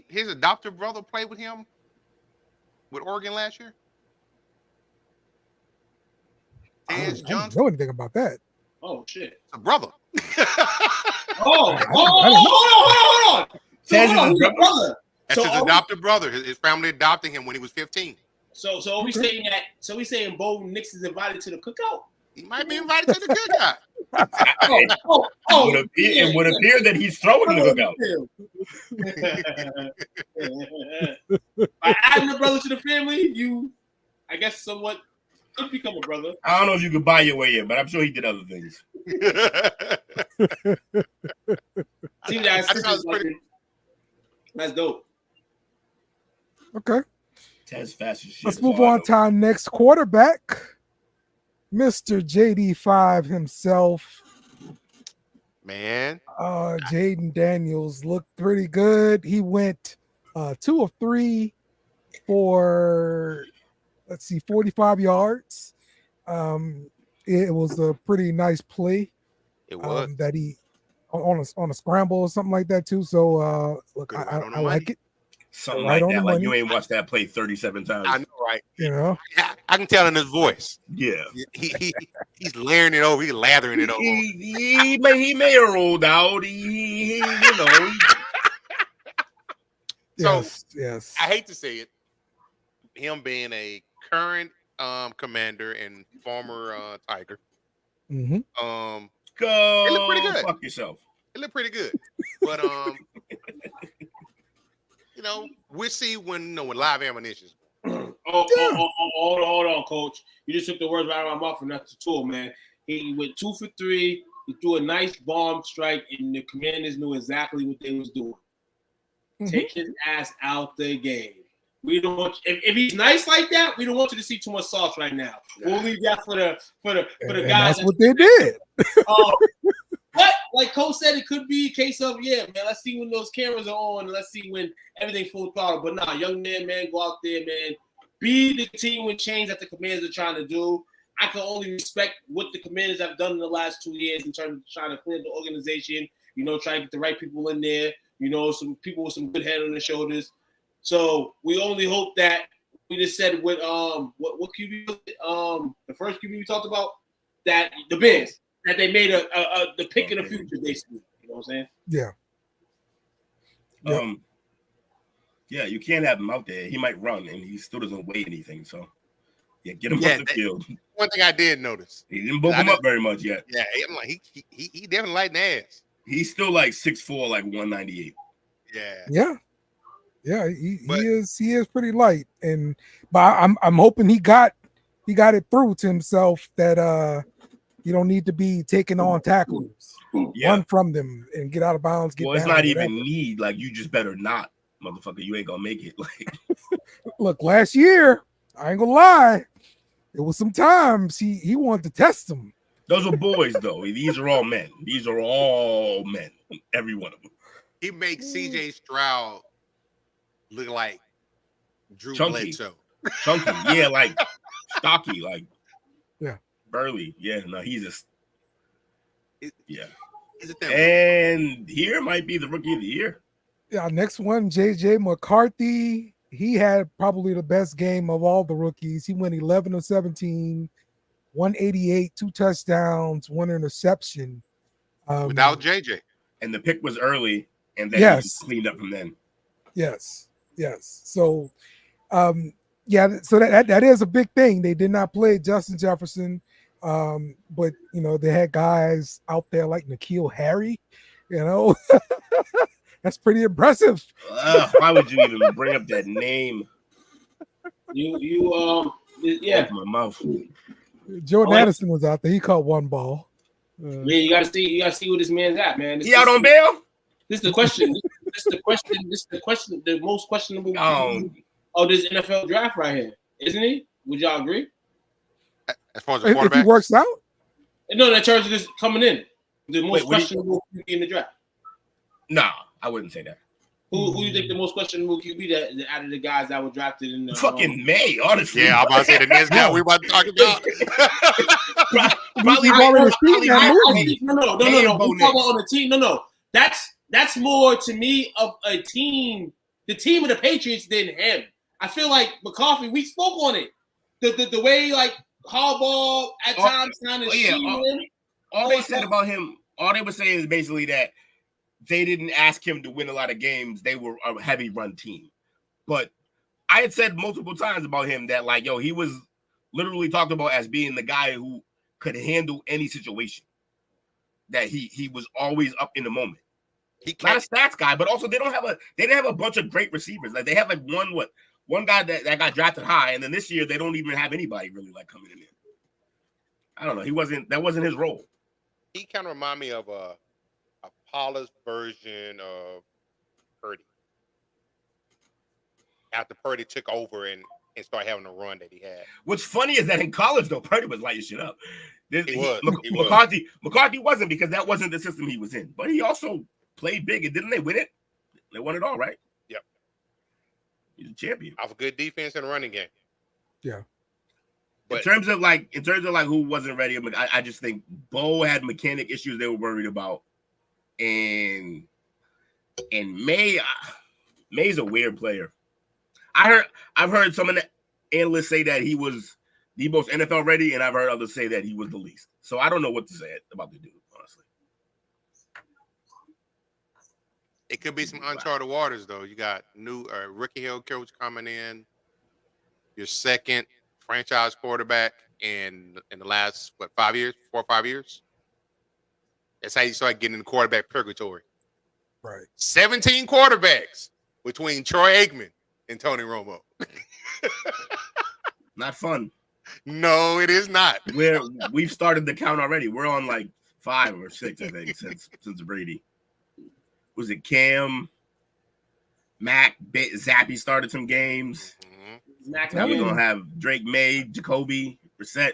His adopted brother played with him with Oregon last year. I don't know anything about that. Oh shit. It's a brother. Hold on. Ted's Hold on. his Brother. That's his adopted brother. His family adopted him when he was 15. So are we saying that? So we saying Bo Nix is invited to the cookout? He might be invited to the cookout. It would appear that he's throwing the cookout. By adding a brother to the family, you, I guess, somewhat could become a brother. I don't know if you could buy your way in, but I'm sure he did other things. That's dope. Okay. Ted's fast as shit. Let's move on to our next quarterback, Mr. JD5 himself. Man. Jaden Daniels looked pretty good. He went 2 of 3 for 45 yards. It was a pretty nice play. It was that he on a scramble or something like that too. So look, I like it. Something right like that. Like money. you ain't watched that play 37 times. I know, right? You know, I can tell in his voice. Yeah, he's layering it over. He's lathering it over. He may have rolled out. So yes. I hate to say it. Him being a current commander and former Tiger. Mm-hmm. Go. It looked pretty good. Fuck yourself. It looked pretty good, but we'll see when live ammunition. Hold on, Coach. You just took the words right out of my mouth, and that's the tool, man. He went 2 for 3. He threw a nice bomb strike, and the Commanders knew exactly what they was doing. Mm-hmm. Take his ass out the game. We don't want if he's nice like that. We don't want you to see too much sauce right now. We'll leave that for the guys. That's what they did. But like Coach said, it could be a case of man. Let's see when those cameras are on. Let's see when everything's full throttle. But nah, young man, go out there, man. Be the team with change that the Commanders are trying to do. I can only respect what the Commanders have done in the last 2 years in terms of trying to clean the organization. Try to get the right people in there. Some people with some good head on their shoulders. So we only hope that we just said with what QB the first QB we talked about, that the Bears, that they made the pick in the future, basically. You know what I'm saying? Yeah. Yeah, you can't have him out there. He might run, and he still doesn't weigh anything. So, get him off the field. One thing I did notice, he didn't bulk him up very much yet. Yeah, I'm like he definitely lighting ass. He's still like 6'4", like 198. Yeah. Yeah, he is pretty light, but I'm hoping he got it through to himself that you don't need to be taking on tackles, run from them and get out of bounds. It's not even need. Like, you just better not, motherfucker. You ain't gonna make it. Like, look, last year, I ain't gonna lie, it was some times he wanted to test them. Those are boys, though. These are all men. These are all men. Every one of them. He makes CJ Stroud look like Drew Chunky. Bledsoe. Chunky, yeah, like stocky, like burly. Yeah, no, he's just And here might be the rookie of the year. Yeah, next one, JJ McCarthy. He had probably the best game of all the rookies. He went 11 of 17, 188, 2 touchdowns, 1 interception. Without JJ. And the pick was early, and then he cleaned up from then. Yes. So, so that is a big thing. They did not play Justin Jefferson, but they had guys out there like N'Keal Harry. That's pretty impressive. Why would you even bring up that name? My mouth. Jordan Addison was out there. He caught one ball. Man, you gotta see where this man's at, man. He out on bail? This is the question. This is the question. The most questionable of this NFL draft right here, isn't he? Would y'all agree? As far as the quarterback, if he works out. No, that charge is coming in. The most questionable QB in the draft. Nah, I wouldn't say that. Who do you think the most questionable QB that out of the guys that were drafted in the fucking May, honestly? Yeah, I'm about to say the next guy we about to talk about. Probably already seen that movie. No. We talk about on the team. No. That's more to me of a team. The team of the Patriots than him. I feel like McCarthy. We spoke on it. The way like Harbaugh at times kind of all they said about him, all they were saying is basically that they didn't ask him to win a lot of games. They were a heavy run team. But I had said multiple times about him that, like, yo, he was literally talked about as being the guy who could handle any situation. That he was always up in the moment. Not a stats guy, but also they didn't have a bunch of great receivers. Like they have like one guy that got drafted high, and then this year they don't even have anybody really like coming in there. I don't know. That wasn't his role. He kind of remind me of a polished version of Purdy. After Purdy took over and started having the run that he had. What's funny is that in college, though, Purdy was lighting shit up. McCarthy wasn't, because that wasn't the system he was in. But he also played big, and didn't they win it? They won it all, right? Yep. He's a champion. Off a good defense and running game. Yeah. But in terms of like who wasn't ready, I just think Bo had mechanic issues they were worried about, and May's a weird player. I've heard some of the analysts say that he was the most NFL ready, and I've heard others say that he was the least. So I don't know what to say about the dude, honestly. It could be some uncharted waters, though. You got new rookie head coach coming in, your second franchise quarterback in the last 4 or 5 years. That's how you start getting in quarterback purgatory. Right. 17 quarterbacks between Troy Aikman and Tony Romo. Not fun. No, it is not. We've started the count already. We're on like 5 or 6, I think, since Brady. Was it Cam, Mac, Zappy started some games. Mm-hmm. Now we're gonna have Drake, May, Jacoby, Brissett.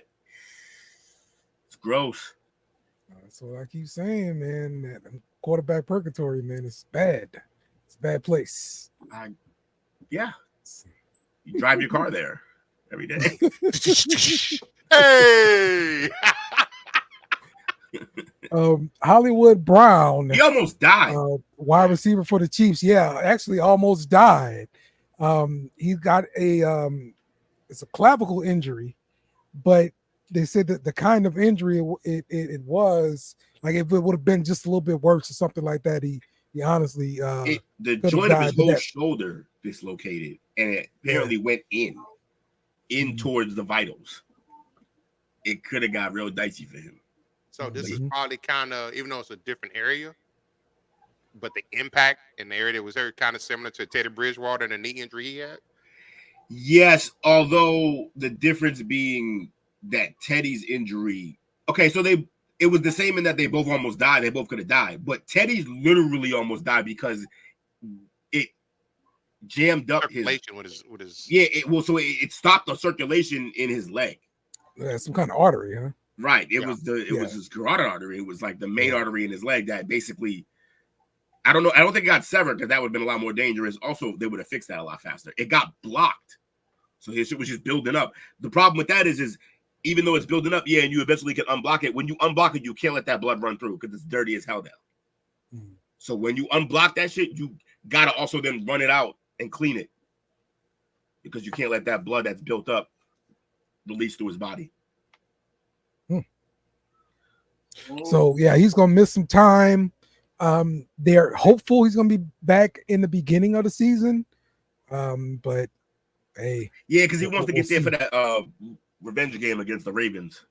It's gross. That's what I keep saying, man. That quarterback purgatory, man, it's bad. It's a bad place. Yeah. You drive your car there every day. Hey. Hollywood Brown. He almost died. Wide receiver for the Chiefs. Yeah, actually almost died. He got it's a clavicle injury, but they said that the kind of injury it was, like if it would have been just a little bit worse or something like that, he honestly the joint of his whole shoulder dislocated, and it apparently went in towards the vitals. It could have got real dicey for him. So this is probably kind of, even though it's a different area, but the impact in the area that was there kind of similar to Teddy Bridgewater and the knee injury he had. Yes, although the difference being that Teddy's injury. Okay, so it was the same in that they both almost died. They both could have died, but Teddy's literally almost died because it jammed up his it stopped the circulation in his leg. Yeah, some kind of artery, huh? Right. It was his carotid artery. It was like the main artery in his leg that basically, I don't know. I don't think it got severed because that would have been a lot more dangerous. Also, they would have fixed that a lot faster. It got blocked. So his shit was just building up. The problem with that is even though it's building up, and you eventually can unblock it. When you unblock it, you can't let that blood run through because it's dirty as hell now. So when you unblock that shit, you got to also then run it out and clean it because you can't let that blood that's built up release through his body. So yeah, he's gonna miss some time. They're hopeful he's gonna be back in the beginning of the season. But hey, because he wants to get there for that revenge game against the Ravens.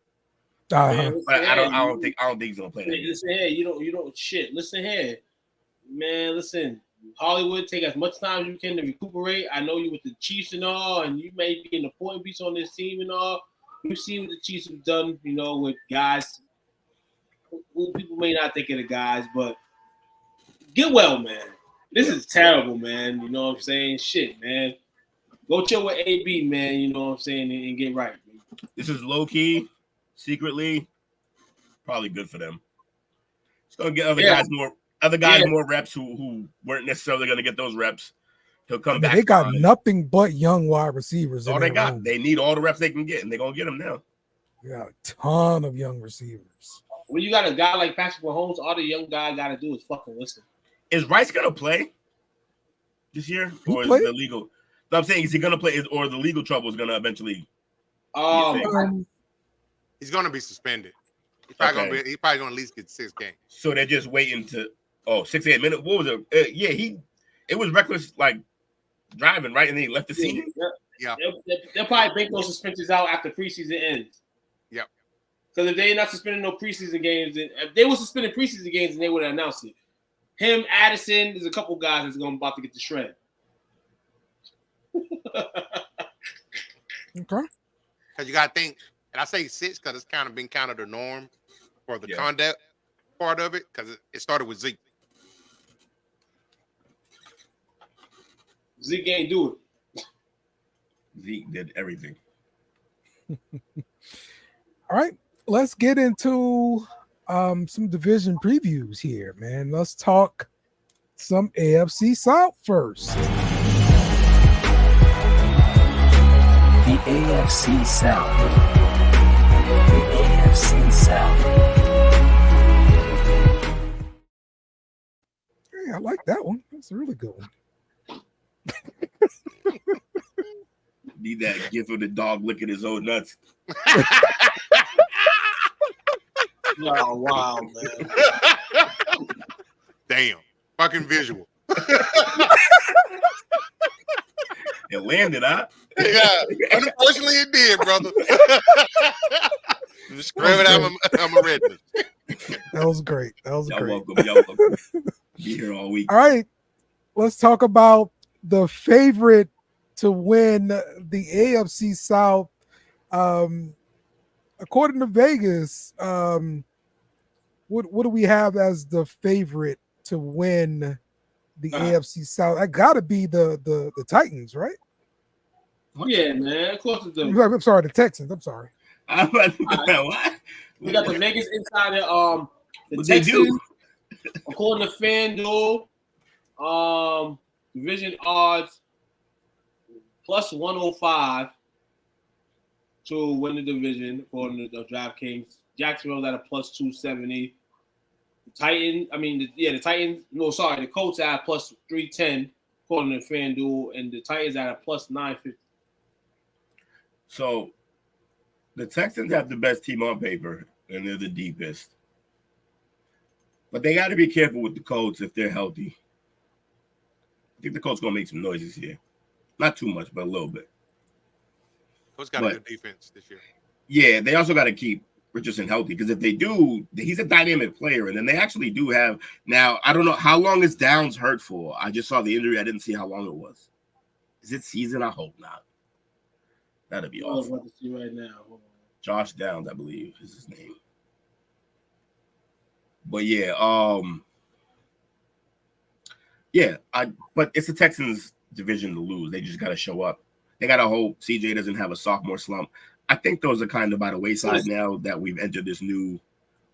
But I don't think he's gonna play that. Listen here, you don't shit. Listen here, man. Listen, Hollywood, take as much time as you can to recuperate. I know you with the Chiefs and all, and you may be an important piece on this team and all. We've seen what the Chiefs have done, you know, with guys who people may not think of the guys, but get well, man. This is terrible, man. You know what I'm saying? Shit, man. Go chill with AB, man. You know what I'm saying? And get right. Man. This is low key, secretly, probably good for them. It's gonna get other guys more reps who weren't necessarily gonna get those reps. He'll come back. They got nothing but young wide receivers. All they got. They need all the reps they can get, and they're gonna get them now. Yeah, a ton of young receivers. When you got a guy like Patrick Mahomes, all the young guy got to do is fucking listen. Is Rice gonna play this year, or is the legal? So I'm saying, is he gonna play, or the legal trouble is gonna eventually? He's gonna be suspended. He's probably gonna at least get 6 games. So they're just waiting to 68 minutes. What was it? It was reckless, like driving, right, and then he left the scene. Yeah. They'll probably break those suspensions out after preseason ends. Yep. Because if they're not suspending no preseason games, if they were suspending preseason games, then they would have announced it. Him, Addison, there's a couple guys that's about to get the shred. Okay. Because you got to think, and I say 6 because it's kind of been kind of the norm for the conduct part of it, because it started with Zeke. Zeke ain't do it. Zeke did everything. All right, let's get into some division previews here, man. Let's talk some AFC South first. The AFC South. The AFC South. Hey, I like that one. That's a really good one. Need that gif of the dog licking his own nuts. Oh, wow, man. Damn. Fucking visual. It landed, huh? Yeah. Unfortunately, it did, brother. Scream it out. I'm a redneck. That was great. Y'all welcome. Be here all week. All right. Let's talk about the favorite to win the AFC South. According to Vegas, what do we have as the favorite to win the AFC South? I gotta be the Titans, right? Yeah, man. Of course it's them. I'm sorry, the Texans. I'm sorry. What? We got the Vegas Insider. The What Texans, they do? according to FanDuel, division odds plus 105 to win the division, according to the DraftKings. Jacksonville's at a plus 270. The Colts at plus 310, according to FanDuel, and the Titans at a plus 950. So the Texans have the best team on paper, and they're the deepest. But they got to be careful with the Colts if they're healthy. I think the Colts going to make some noises here. Not too much, but a little bit. Colts got a good defense this year. Yeah, they also got to keep Richardson healthy, because if they do, he's a dynamic player. And then they actually do have – now, I don't know how long is Downs hurt for. I just saw the injury. I didn't see how long it was. Is it season? I hope not. That'd be awesome. I'm about to see right now. Hold on. Josh Downs, I believe, is his name. But yeah, but it's the Texans' division to lose. They just got to show up. They got to hope CJ doesn't have a sophomore slump. I think those are kind of by the wayside now that we've entered this new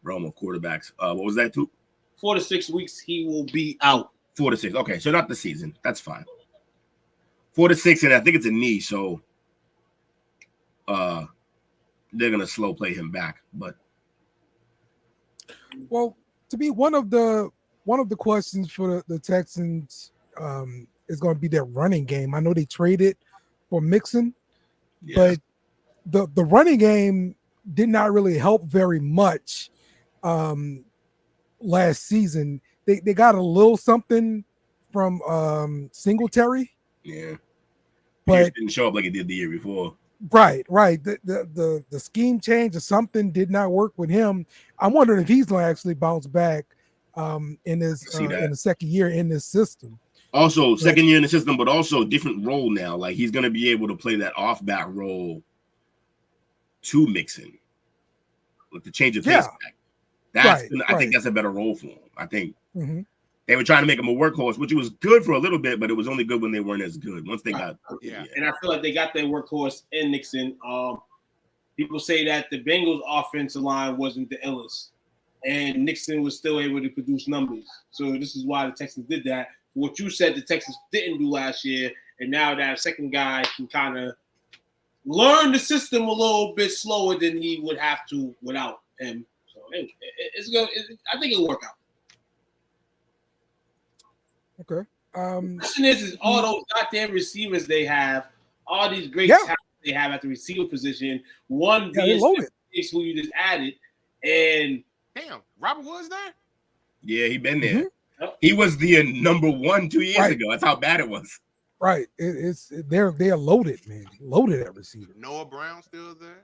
realm of quarterbacks. What was that, too? 4 to 6 weeks, he will be out. 4 to 6. Okay, so not the season. That's fine. 4 to 6, and I think it's a knee, so they're going to slow play him back. But well, to me, one of the questions for the Texans is going to be their running game. I know they traded for Mixon, but the running game did not really help very much last season. They got a little something from Singletary. Yeah. But it didn't show up like it did the year before. Right. The scheme change or something did not work with him. I'm wondering if he's going to actually bounce back in the second year in this system. Also, second year in the system, but also different role now. Like, he's going to be able to play that off-back role to Mixon with the change of pace back. I think that's a better role for him. I think they were trying to make him a workhorse, which was good for a little bit, but it was only good when they weren't as good. Once they got, and I feel like they got their workhorse in Nixon. People say that the Bengals' offensive line wasn't the illest, and Nixon was still able to produce numbers. So this is why the Texans did that. What you said the Texans didn't do last year, and now that second guy can kind of learn the system a little bit slower than he would have to without him. So it's good. I think it'll work out. Okay. The question is all those goddamn receivers they have, all these great talents they have at the receiver position. One being who you just added, and damn, Robert Woods there. Yeah, he been there. He was the number 1 2 years ago. That's how bad it was. Right. They're loaded, man. Loaded at receiver. Noah Brown still there.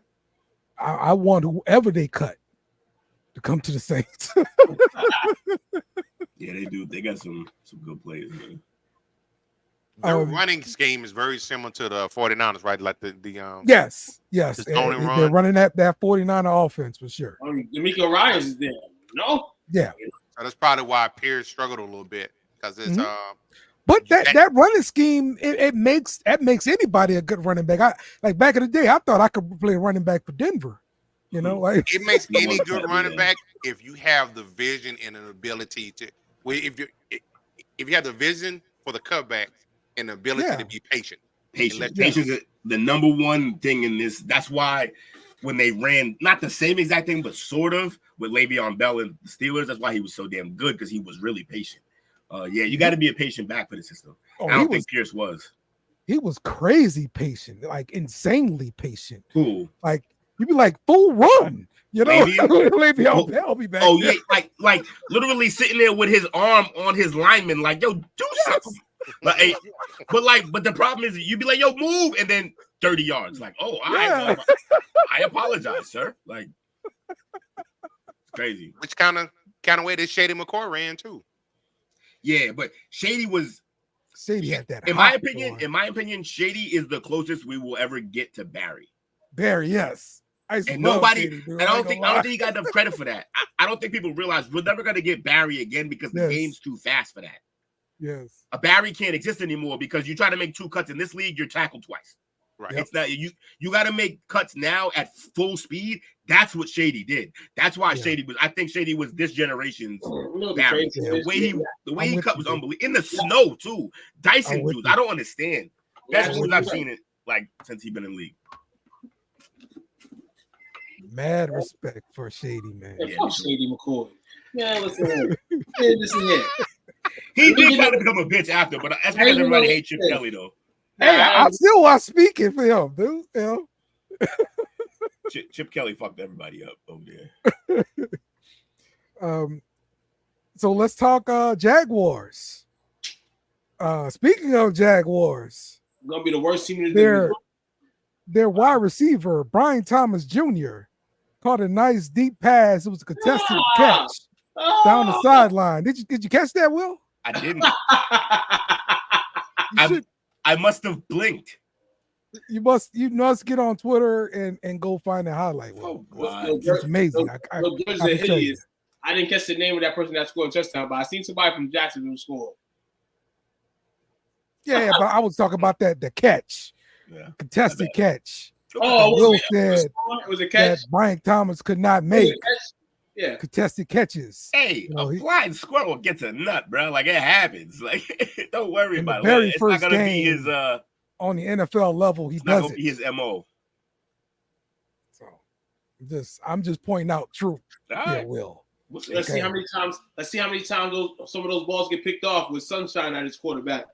I want whoever they cut to come to the Saints. Yeah, they do. They got some good players, man. Their running scheme is very similar to the 49ers, right? Like the yes. They're running that 49er offense for sure. D'Amico Ryans is there. No? Yeah. So that's probably why Pierce struggled a little bit because it's But that running scheme it makes anybody a good running back. Like back in the day, I thought I could play running back for Denver. You know, like it makes any good running back if you have the vision and an ability to. If you have the vision for the cutbacks and the ability to be patient. Patience is the number one thing in this. That's why when they ran not the same exact thing, but sort of with Le'Veon Bell and the Steelers, that's why he was so damn good because he was really patient. You got to be a patient back for the system. I don't think Pierce was. He was crazy patient, like insanely patient. Cool. Like you'd be like full run. You know, Le'Veon Bell be back. Oh yeah, like literally sitting there with his arm on his lineman, like yo, do something. But the problem is you'd be like, yo, move, and then 30 yards. Like, I apologize, sir. Like, it's crazy. Which kind of way that Shady McCoy ran too. Yeah, but Shady had that. In my opinion, Shady is the closest we will ever get to Barry. Barry, yes. And nobody, Shady, I don't think he got enough credit for that. I don't think people realize we're never gonna get Barry again because the game's too fast for that. Yes. A Barry can't exist anymore because you try to make 2 cuts in this league, you're tackled twice. Right. It's not you got to make cuts now at full speed. That's what Shady did. That's why Shady was. I think Shady was this generation's Barry. The way he cut was unbelievable. In the snow too. Dyson dudes. I don't understand. That's what I've seen it like since he's been in the league. Mad respect for Shady, man. Shady McCoy. Yeah, listen here. He did try to become a bitch after, but that's because everybody hates Chip Kelly, though. Hey, I still was speaking for him, dude. You know? Chip Kelly fucked everybody up over there. So let's talk Jaguars. Speaking of Jaguars, gonna be the worst team in the division. Their wide receiver, Brian Thomas Jr., caught a nice deep pass. It was a contested catch down the sideline. Did you catch that, Will? I didn't. I must have blinked. You must get on Twitter and go find the highlight. Oh, God. It's amazing. I didn't catch the name of that person that scored a touchdown, but I seen somebody from Jacksonville score. Yeah, but I was talking about the catch. Yeah. Contested catch. Will said it was a catch that Brian Thomas could not make. Contested catches. Hey, a blind squirrel gets a nut, bro. Like it happens. Like don't worry about it. Very it's first not gonna game be his on the NFL level. He does it. Be his MO. So I'm just pointing out truth. Right. Yeah, Will. Let's see how many times. Some of those balls get picked off with sunshine at his quarterback.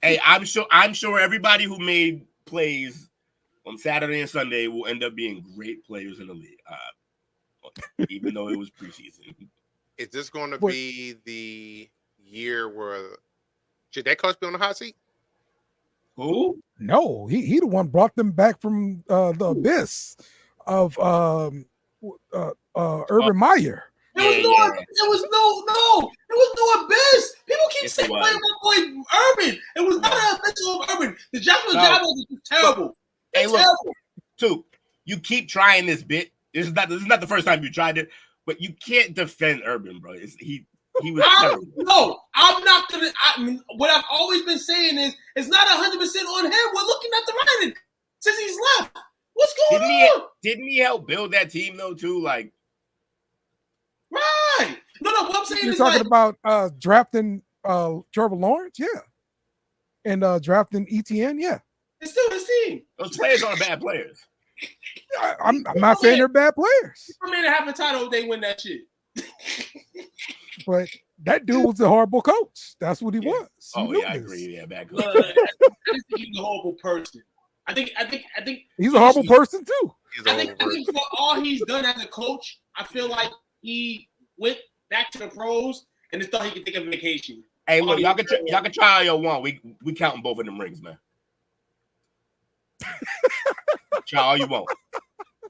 Hey, I'm sure everybody who made plays on Saturday and Sunday will end up being great players in the league. Even though it was preseason. Is this going to be the year where should that coach be on the hot seat? Who? No, he the one brought them back from the abyss of Urban Meyer. There was no abyss. People keep saying my boy Urban. It was not an abyss of Urban. The Jacksonville Jaguars is terrible. Hey, look, keep trying this bit. This is not the first time you tried it, but you can't defend Urban, bro. He was terrible. No, I'm not gonna. What I've always been saying is it's not 100% on him. We're looking at the writing since he's left. What's going on? Didn't he help build that team though too? Like, right? No. What I'm saying You're is talking like, about drafting Trevor Lawrence, yeah, and drafting ETN, yeah. it's still his team. those players aren't bad players. I'm not saying they're bad players, I mean, to have a title, they win that shit. but that dude was a horrible coach. That's what he was. Oh He yeah, I knew this. agree. Yeah, bad I coach. just think he's a horrible person. I think He's a horrible person too. I think for all he's done as a coach, I feel like he went back to the pros and just thought he could take a vacation. Hey, look, y'all can try all y'all want. We counting both of them rings, man. Try all you want.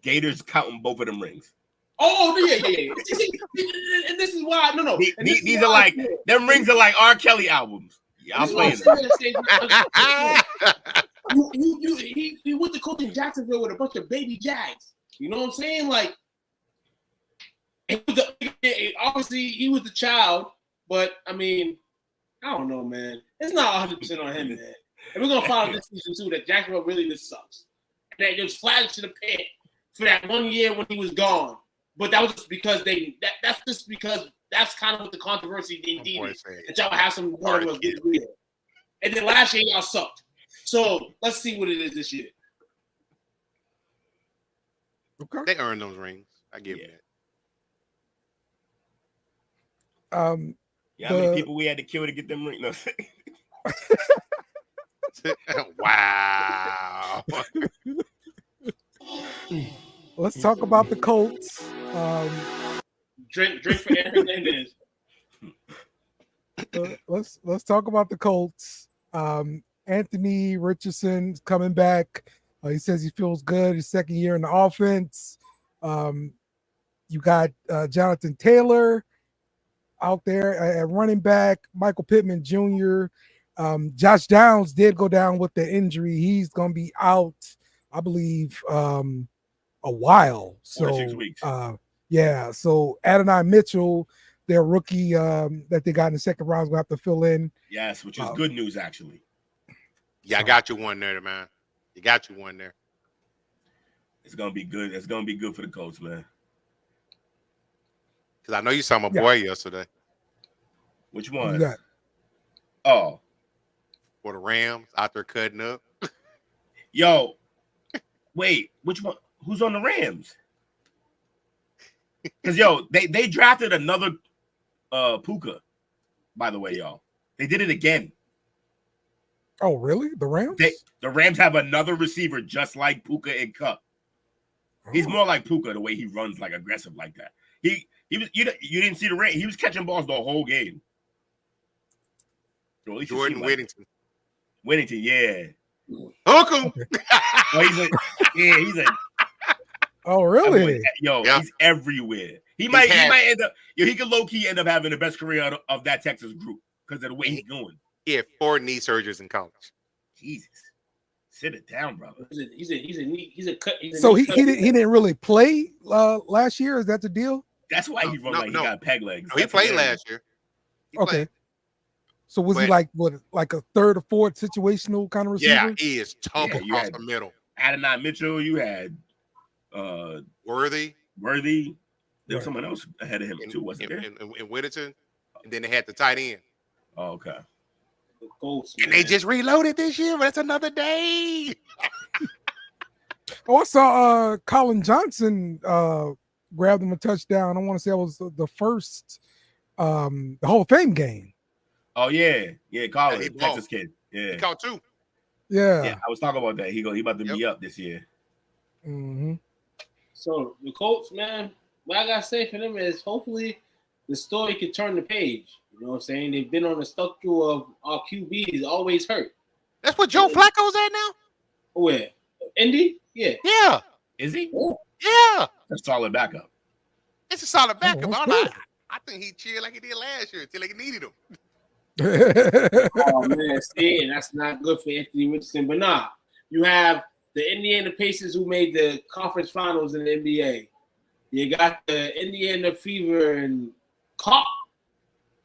Gators counting both of them rings. Oh yeah. And this is why These are like them rings are like R. Kelly albums. Y'all playing them. He went to coach in Jacksonville with a bunch of baby Jags. You know what I'm saying? Like, obviously he was the child, but I mean, I don't know, man. It's not 100% on him, man. And we're gonna find out this season too that Jacksonville really just sucks. And that just flagged to the pit for that 1 year when he was gone. But that was just because that's just because that's kind of what the controversy they needed. That y'all have some water with good real. And then last year y'all sucked. So let's see what it is this year. Okay. They earned those rings. I give you that. How many people we had to kill to get them rings? No. Wow. Let's talk about the Colts. Drink for Aaron Hernandez. Let's talk about the Colts. Anthony Richardson coming back. He says he feels good. His second year in the offense. You got Jonathan Taylor out there at running back. Michael Pittman Jr. Josh Downs did go down with the injury. He's going to be out, I believe, a while. 4 to So 6 weeks. yeah. So Adonai Mitchell, their rookie that they got in the second round, is going to have to fill in. Yes, which is good news actually. Yeah, I got you one there, man. You got you one there. It's gonna be good. It's gonna be good for the Colts, man. Because I know you saw my boy yesterday. Which Who one? you got? Oh, For the Rams out there cutting up. yo, wait, which one? Who's on the Rams? Because they drafted another Puka. By the way, y'all, they did it again. Oh, really? The Rams? The Rams have another receiver just like Puka and Cup. He's more like Puka the way he runs, like aggressive like that. He was you didn't see the Rams. He was catching balls the whole game. So Jordan Whittington. Whittington, yeah. Hook him. Oh, he's a Oh, really? He's everywhere. He might end up. He could low key end up having the best career of that Texas group because of the way he's going. He had 4 knee surgeries in college. Jesus, sit it down, brother. So he didn't really play last year. Is that the deal? That's why he he got peg legs. No, he played last year. Okay. So was he like a third or fourth situational kind of receiver? Yeah, he is tough across the middle. Adonai Mitchell, you had Worthy. There was someone else ahead of him too, wasn't there? And Whittington, and then they had the tight end. Oh, okay. The Colts, and they just reloaded this year, but that's another day. Oh, I saw Colin Johnson grabbed him a touchdown. I want to say it was the first the Hall of Fame game. Oh yeah, Colin, Texas kid. Yeah, he caught 2. Yeah, I was talking about that. He about to be up this year. Mm-hmm. So the Colts, man, what I gotta say for them is hopefully the story can turn the page. You know what I'm saying? They've been on the structure of our QBs always hurt. That's what Joe Flacco's at now? Where? Indy? Yeah. Yeah. Is he? Yeah. That's a solid backup. It's a solid backup. Oh, I think he chilled like he did last year until they needed him. Oh man, see, and that's not good for Anthony Richardson. But nah, you have the Indiana Pacers who made the conference finals in the NBA. You got the Indiana Fever and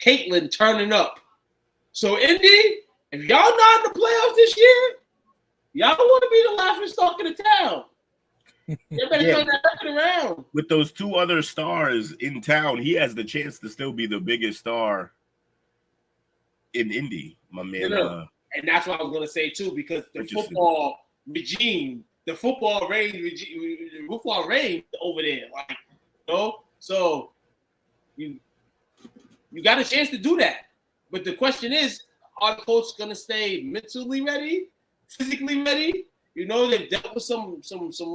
Caitlin turning up. So, Indy, if y'all not in the playoffs this year, y'all want to be the laughing stock of the town. You better turn that record around. With those two other stars in town, he has the chance to still be the biggest star in Indy, my man. And that's what I was going to say, too, because the football regime, the football reign over there. Like, you know? So, you got a chance to do that. But the question is, are the Colts going to stay mentally ready, physically ready? You know, they've dealt with some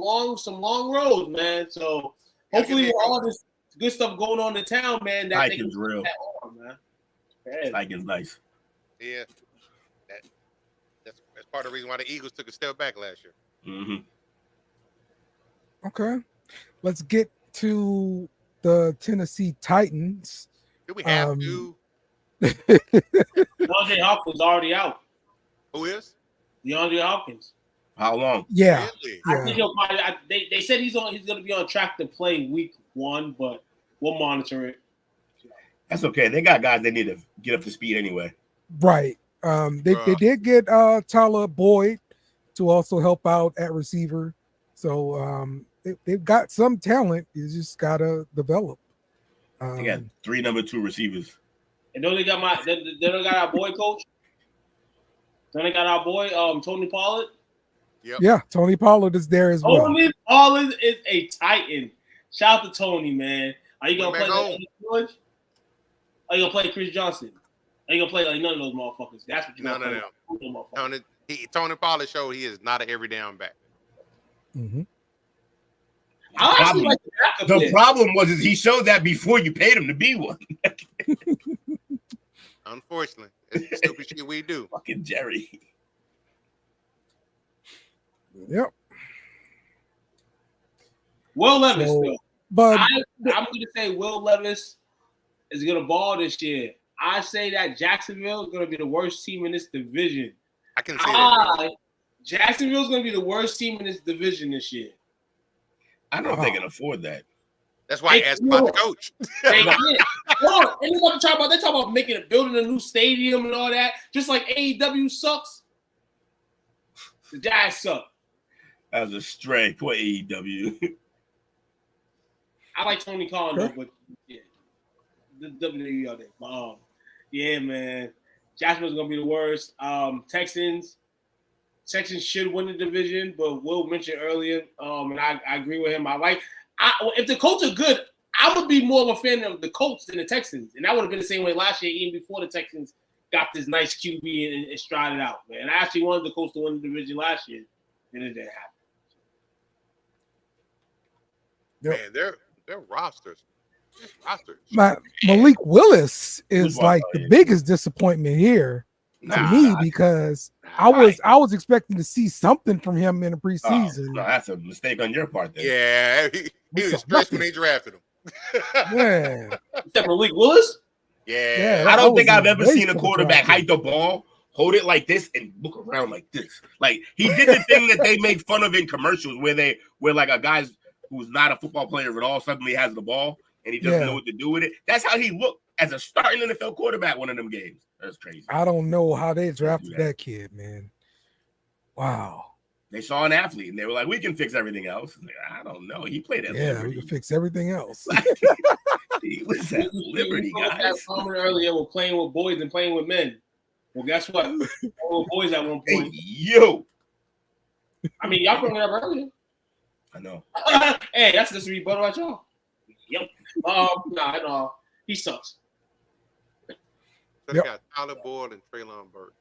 long roads, man. So hopefully with all this good stuff going on in town, man, that they can real. That on, man. Steigen's nice. Yeah. That's part of the reason why the Eagles took a step back last year. Mm-hmm. Okay. Let's get to the Tennessee Titans. Do we have to? DeAndre Hopkins already out. Who is? DeAndre Hopkins. How long? Yeah. Really? I think he'll probably. They said he's going to be on track to play week 1, but we'll monitor it. That's okay. They got guys they need to get up to speed anyway. Right. They did get Tyler Boyd to also help out at receiver. So they've got some talent. You just gotta develop. They got 3 number 2 receivers. And don't they got our boy coach? Don't they got our boy Tony Pollard? Yep. Yeah, Tony Pollard is there as well. Tony Pollard is a Titan. Shout out to Tony, man. Are you gonna play George? Are you gonna play Chris Johnson? Are you gonna play like none of those motherfuckers? That's what you're gonna play. Tony Pollard showed he is not an every down back. Mm-hmm. The problem was he showed that before you paid him to be one. Unfortunately, it's the stupid shit we do. Fucking Jerry. Yep. Will Levis, though. But I'm going to say Will Levis is going to ball this year. I say that Jacksonville is going to be the worst team in this division. I can see that. Jacksonville is going to be the worst team in this division this year. I don't think they can afford that. That's why I asked about the coach. They can't. And they're talking about building a new stadium and all that. Just like AEW sucks, the Giants suck. As a stray, poor AEW. I like Tony Khan though, but yeah, the WWE all that. Yeah, man, Jacksonville's gonna be the worst. Texans should win the division, but Will mentioned earlier, and I agree with him. If the Colts are good, I would be more of a fan of the Colts than the Texans, and that would have been the same way last year, even before the Texans got this nice QB and strided out. Man, I actually wanted the Colts to win the division last year, and it didn't happen. Man, their rosters. Malik Willis is like the biggest disappointment here to me because I was expecting to see something from him in the preseason. No, that's a mistake on your part. Then. Yeah, he was stressed when they drafted him. Yeah, is that Malik Willis? Yeah, I don't think I've ever seen a quarterback hike the ball, hold it like this, and look around like this. Like he did the thing that they make fun of in commercials, where like a guy's who's not a football player at all suddenly has the ball and he doesn't know what to do with it. That's how he looked as a starting NFL quarterback one of them games. That's crazy. I don't know how they drafted that kid, man. Wow. They saw an athlete and they were like, we can fix everything else. Like, I don't know. He played at Liberty. We can fix everything else. He was at Liberty, guys. Earlier, we're playing with boys and playing with men. Well, guess what? We're boys at one point. Hey, yo. I mean, y'all brought it up earlier. I know. Hey, that's just a rebuttal at y'all. Yep. No, he sucks. So they got Tyler Boyd and Treylon Burks.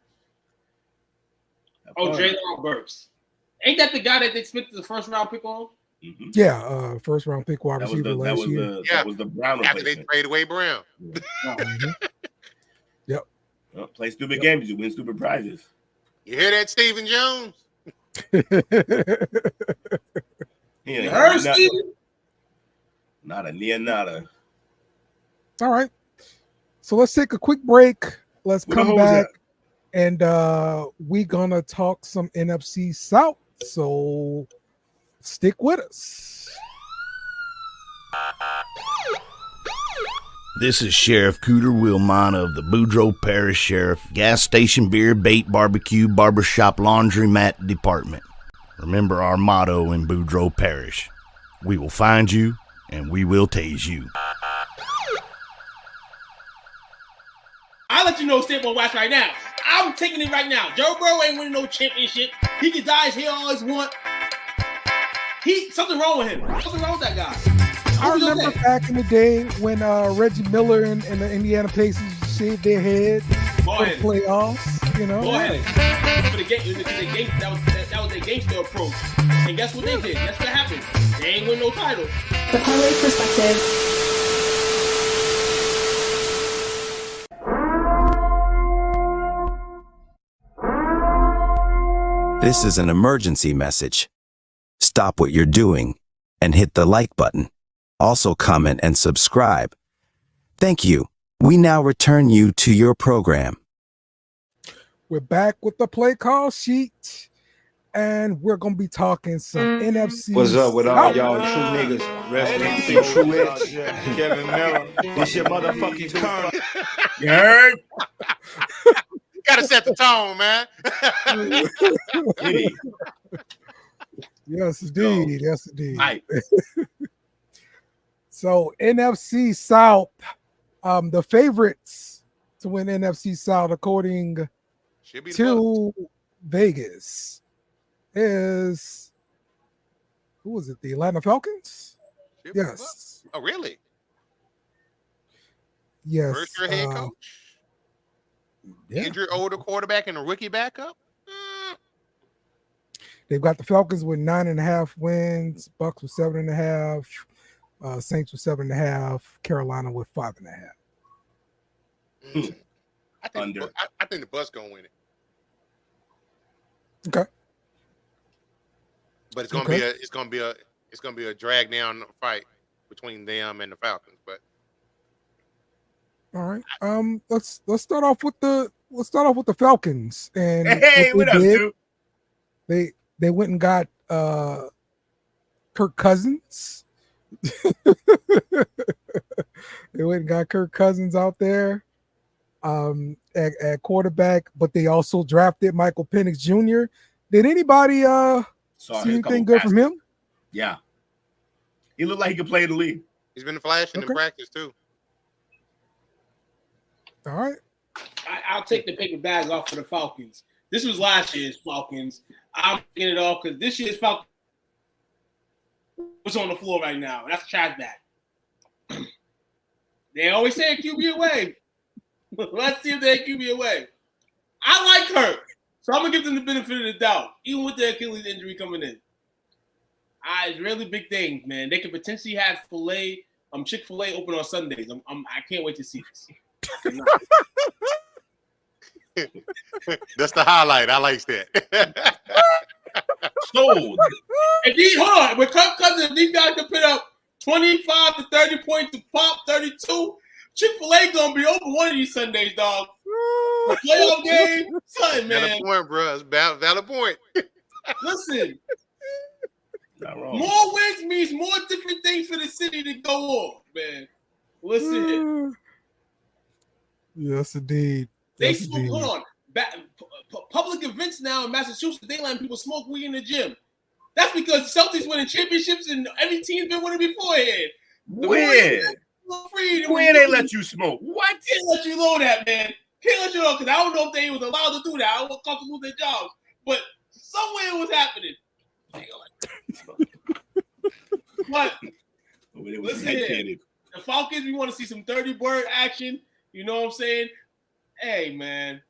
Treylon Burks. Ain't that the guy that they spent the first round pick on? Mm-hmm. Yeah, first round pick wide receiver last year. That was the Brown after they traded away Brown. Mm-hmm. Yep. Well, play stupid games, you win stupid prizes. You hear that, Stephen Jones? You heard, Steven? Nada, near nada. All right. So let's take a quick break. Let's come back and we're gonna talk some NFC South So stick with us. This is Sheriff Cooter Wilmot of the Boudreaux Parish Sheriff Gas Station Beer Bait Barbecue Barbershop Laundromat Department. Remember our motto in Boudreaux Parish: we will find you and we will tase you. I'll let you know Stamp on Wax right now. I'm taking it right now. Joe Burrow ain't winning no championship. He can dye his hair all he want. Something wrong with him. Something wrong with that guy. I remember back in the day when Reggie Miller and the Indiana Pacers shaved their head for the playoffs. You know, go ahead. For the game, that was their gangster approach. And guess what they did? Guess what happened? They ain't win no title. The parlay perspective. This is an emergency message. Stop what you're doing and hit the like button. Also comment and subscribe. Thank you. We now return you to your program. We're back with the play call sheet, and we're going to be talking some NFC. What's up with all y'all true niggas? Rest in peace, True Edge, Kevin Miller. This your motherfucking turn. Yeah. Gotta set the tone, man. Yes, indeed. Yes, indeed. Right. So NFC South, the favorites to win NFC South, according to Vegas, is who was it? The Atlanta Falcons? Yes. Oh, really? Yes. First year head coach? Injured older quarterback and a rookie backup? They've got the Falcons with 9.5 wins, Bucks with 7.5, Saints with 7.5, Carolina with 5.5. I think the Bucks gonna win it. Okay. But it's gonna be a drag down fight between them and the Falcons. But all right. Let's start off with the Falcons. And hey, what up, dude? They went and got Kirk Cousins. They went and got Kirk Cousins out there at quarterback, but they also drafted Michael Penix Jr. Did anybody see anything good from him? Yeah. He looked like he could play in the league. He's been flashing in practice too. All right. I'll take the paper bag off for the Falcons. This was last year's Falcons. I'm taking it off because this year's Falcons was on the floor right now. That's a trash bag. They always say QB away. Let's see if they QB away. I like Kirk, so I'm going to give them the benefit of the doubt, even with the Achilles injury coming in. It's really big things, man. They could potentially have Chick-fil-A open on Sundays. I can't wait to see this. That's the highlight. I like that. Sold. When Kirk Cousins, these guys can put up 25 to 30 points to pop 32, Chick-fil-A gonna be open one of these Sundays, dog. The playoff game, son, man. Valid point, bro. It's valid point. Listen, Not wrong. more wins means more different things for the city to go on, man. Listen. Yes, indeed. Hold on. Public events now in Massachusetts, they letting people smoke weed in the gym. That's because the Celtics winning championships and every team's been winning beforehand. When they let you smoke? What? Can't let you know that, man. Can't let you know because I don't know if they was allowed to do that. I don't want to lose their jobs. But somewhere it was happening. But listen here. The Falcons, we want to see some 30-bird action. You know what I'm saying? Hey, man.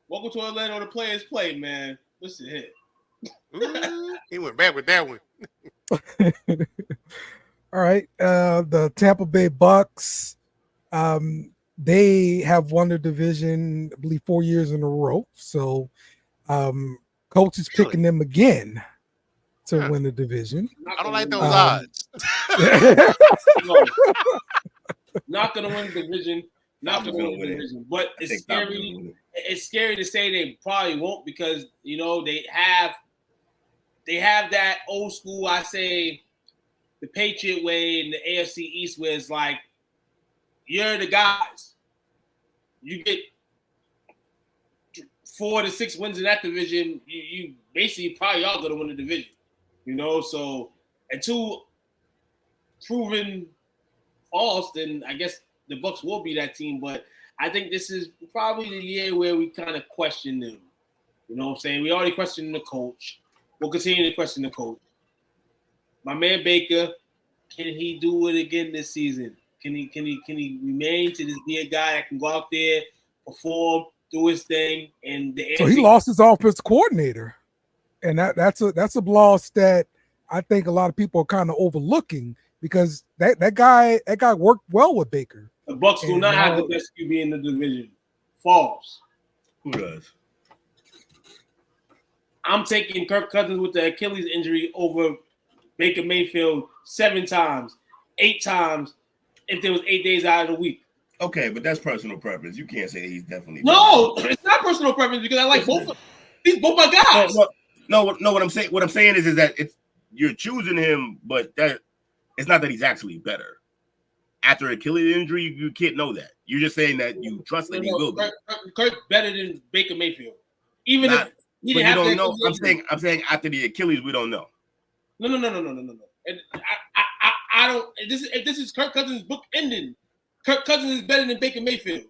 Welcome to Orlando. The players play, man. Listen here. He went back with that one. All right. The Tampa Bay Bucks, they have won the division, I believe, 4 years in a row. So Colts is picking them again to win the division. I don't like those odds. Not going to win the division. Not going to win the division. But it's scary. It's scary to say they probably won't because, you know, they have they have that old school, I say, the Patriot way in the AFC East, where it's like, you're the guys. You get 4 to 6 wins in that division, you basically probably are going to win the division. You know, so until proven false, then I guess the Bucs will be that team. But I think this is probably the year where we kind of question them. You know what I'm saying? We already questioned the coach. We'll continue to question the coach. My man Baker, can he do it again this season? Can he remain to just be a guy that can go out there, perform, do his thing? And so he lost his offensive coordinator, and that's a loss that I think a lot of people are kind of overlooking because that guy worked well with Baker. The Bucs do not have the best QB in the division. False. Who does? I'm taking Kirk Cousins with the Achilles injury over Baker Mayfield 7 times, 8 times, if there was 8 days out of the week. Okay, but that's personal preference. You can't say he's definitely. No, it's not personal preference because I like both. These both my guys. No. What I'm saying is that you're choosing him, but that it's not that he's actually better. After Achilles injury, you can't know that. You're just saying that you trust that he will be. Kirk better than Baker Mayfield, even if he didn't have to. Know. I'm saying after the Achilles, we don't know. No. And I don't. If this is Kirk Cousins' book ending, Kirk Cousins is better than Baker Mayfield.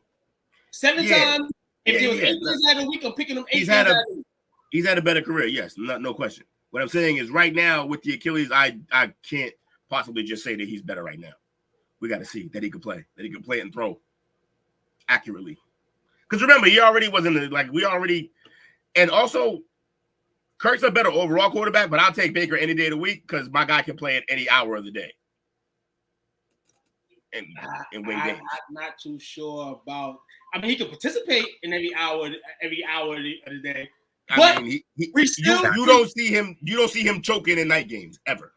7 times. If there was 8 days out of the week, I'm picking him 8 days out of the week. He's had a better career, yes, no question. What I'm saying is right now with the Achilles, I can't possibly just say that he's better right now. We got to see that he can play and throw accurately. Because remember, he already wasn't and also Kirk's a better overall quarterback, but I'll take Baker any day of the week because my guy can play at any hour of the day. And win games. I'm not too sure about. I mean, he can participate in every hour of the day. But you don't see him choking in night games ever.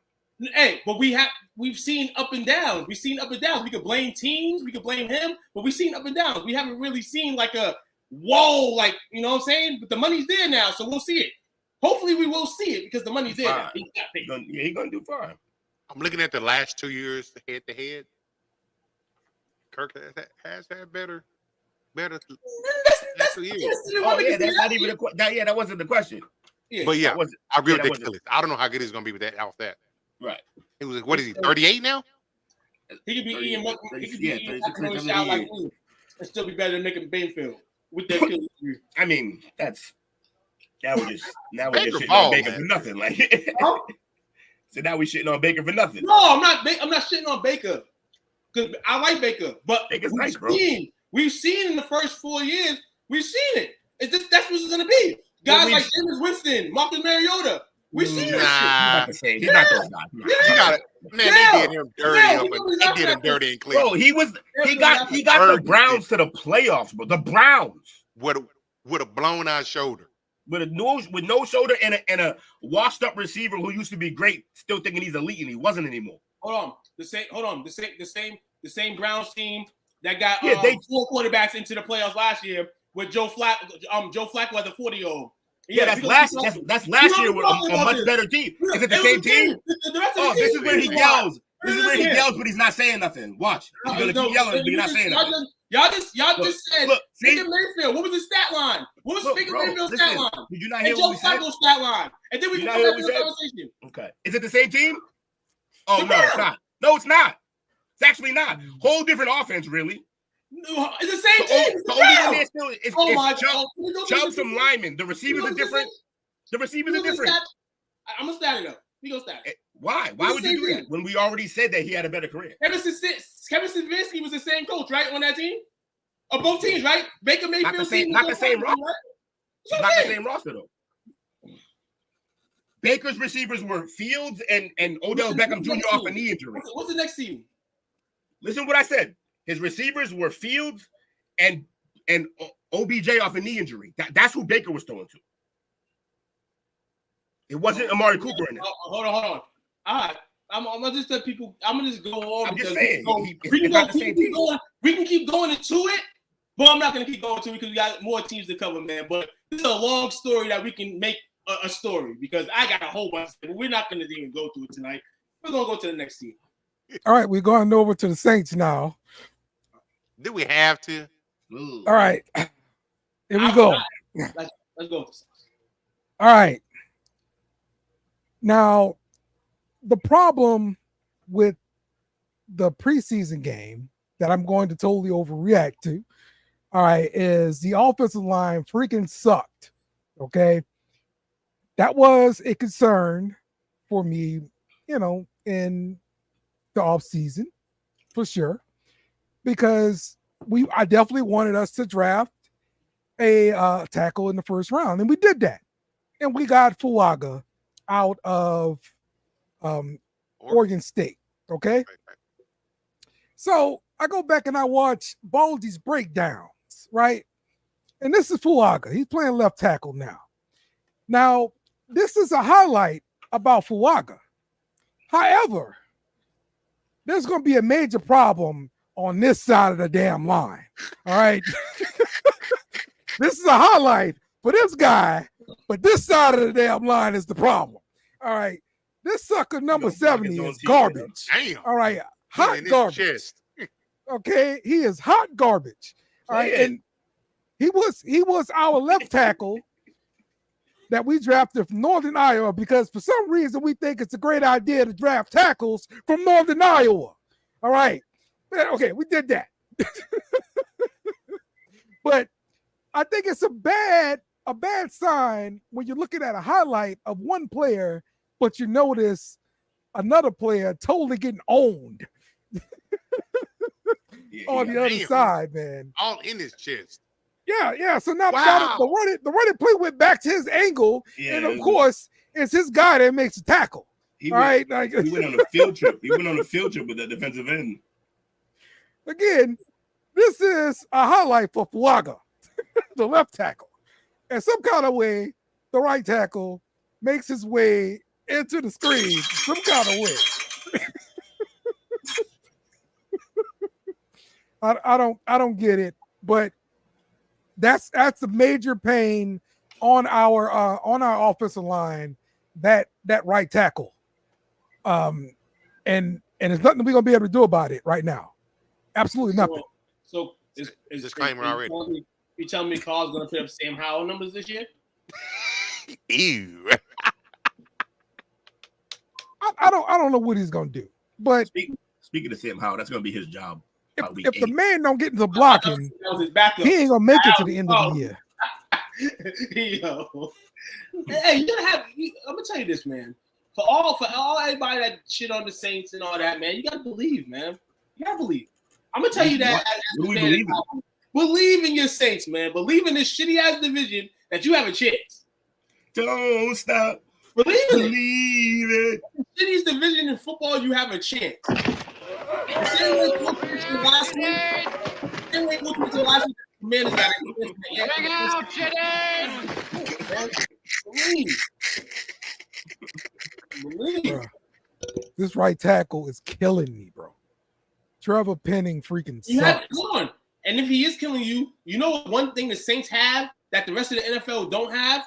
Hey, but we've seen up and downs. We've seen up and downs. We could blame teams, we could blame him, but we've seen up and downs. We haven't really seen like a whoa, like you know what I'm saying. But the money's there now, so we'll see it. Hopefully, we will see it because the money's there. He's gonna do fine. I'm looking at the last 2 years head to head. Kirk has had better. That's 2 years. Oh yeah, that's not even that wasn't the question. Yeah. But yeah, I agree with the Achilles. I don't know how good he's gonna be with that off that. Right. It was what is he? 38 now? He could be Ian. He could be Ian shout like me and still be better than making Mayfield with that Achilles. I mean, now we're just shitting on Baker for nothing. Like, so now we shitting on Baker for nothing. No, I'm not shitting on Baker because I like Baker, but Baker's nice, bro. We've seen in the first 4 years, we've seen it. That's what it's gonna be. Guys like Jameis Winston, Marcus Mariota. We've seen this shit. He's not those guys. You got it, man. They did him dirty. They did him dirty in Cleveland. Bro, he got the Browns to the playoffs, bro. The Browns with a blown out shoulder. With no shoulder and a washed up receiver who used to be great, still thinking he's elite and he wasn't anymore. The same Browns team that got 4 quarterbacks into the playoffs last year with Joe Flacco. Joe Flacco as a 40-year-old. Yeah, that's last year with a much better team. Is it the same team? This is where he yells. This is where he yells, but he's not saying nothing. Watch. He's gonna keep yelling, but he's not saying nothing. Y'all just said Baker Mayfield. What was his stat line? What was Baker Mayfield's stat line? Did you not hear what we said? Joe Flacco's stat line. And then we can come back to the conversation. Okay. Is it the same team? Oh, no, it's not. No, it's not. It's actually not. Whole different offense, really. No, it's the same team. The only one there still is Chubb, some linemen. The receivers are different. I'm gonna stat it up. We gonna stat it. Why? Why would you do that when we already said that he had a better career? Kevin Stefanski was the same coach, right, on that team? Of both teams, right? Baker Mayfield. Not the same roster. Right? Not the same roster though. Baker's receivers were Fields and Odell Beckham Jr. off a knee injury. What's the next team? Listen to what I said. His receivers were Fields and OBJ off a knee injury. That's who Baker was throwing to. It wasn't Amari Cooper in it. Hold on. All right. I'm gonna just let people. I'm gonna just go on. I'm just saying. We can keep going into it, but I'm not gonna keep going to it because we got more teams to cover, man. But this is a long story that we can make a story because I got a whole bunch, but we're not going to even go through it tonight. We're going to go to the next team. All right, we're going over to the Saints now. Do we have to? All right, here we go. Let's go. All right. Now, the problem with the preseason game that I'm going to totally overreact to, all right, is the offensive line freaking sucked. Okay. That was a concern for me, in the offseason for sure, because I definitely wanted us to draft a tackle in the first round, and we did that. And we got Fuaga out of Oregon State. Okay. So I go back and I watch Baldy's breakdowns, right? And this is Fuaga. He's playing left tackle now. Now, this is a highlight about Fuaga. However, there's going to be a major problem on this side of the damn line. All right. This is a highlight for this guy, but this side of the damn line is the problem. All right. This sucker number 70 is garbage. Damn. All right. Hot garbage. Okay. He is hot garbage. All right. And he was our left tackle that we drafted from Northern Iowa because for some reason we think it's a great idea to draft tackles from Northern Iowa. All right. Okay, we did that. But I think it's a bad sign when you're looking at a highlight of one player, but you notice another player totally getting owned on the other side, man. All in his chest. Yeah. So now the running play went back to his angle, and of course, it's his guy that makes the tackle. He went on a field trip. He went on a field trip with that defensive end. Again, this is a highlight for Fuaga, the left tackle. And some kind of way, the right tackle makes his way into the screen some kind of way. I don't get it, but that's a major pain on our offensive line, that right tackle. And there's nothing we're gonna be able to do about it right now. Absolutely nothing. So is disclaimer already. You telling me Carl's gonna put up Sam Howell numbers this year? Ew. I don't know what he's gonna do. But speaking of Sam Howell, that's gonna be his job. If the man don't get into blocking, he ain't gonna make it to the end of the year. Yo. Hey, you gotta have. I'm gonna tell you this, man. For all everybody that shit on the Saints and all that, man, you gotta believe, man. You gotta believe. I'm gonna tell you that. Believe in your Saints, man. Believe in this shitty ass division that you have a chance. Don't stop. Believe it. Shittiest division in football, you have a chance. Bro, this right tackle is killing me, bro. Trevor Penning freaking sucks. And if he is killing you, you know one thing the Saints have that the rest of the NFL don't have?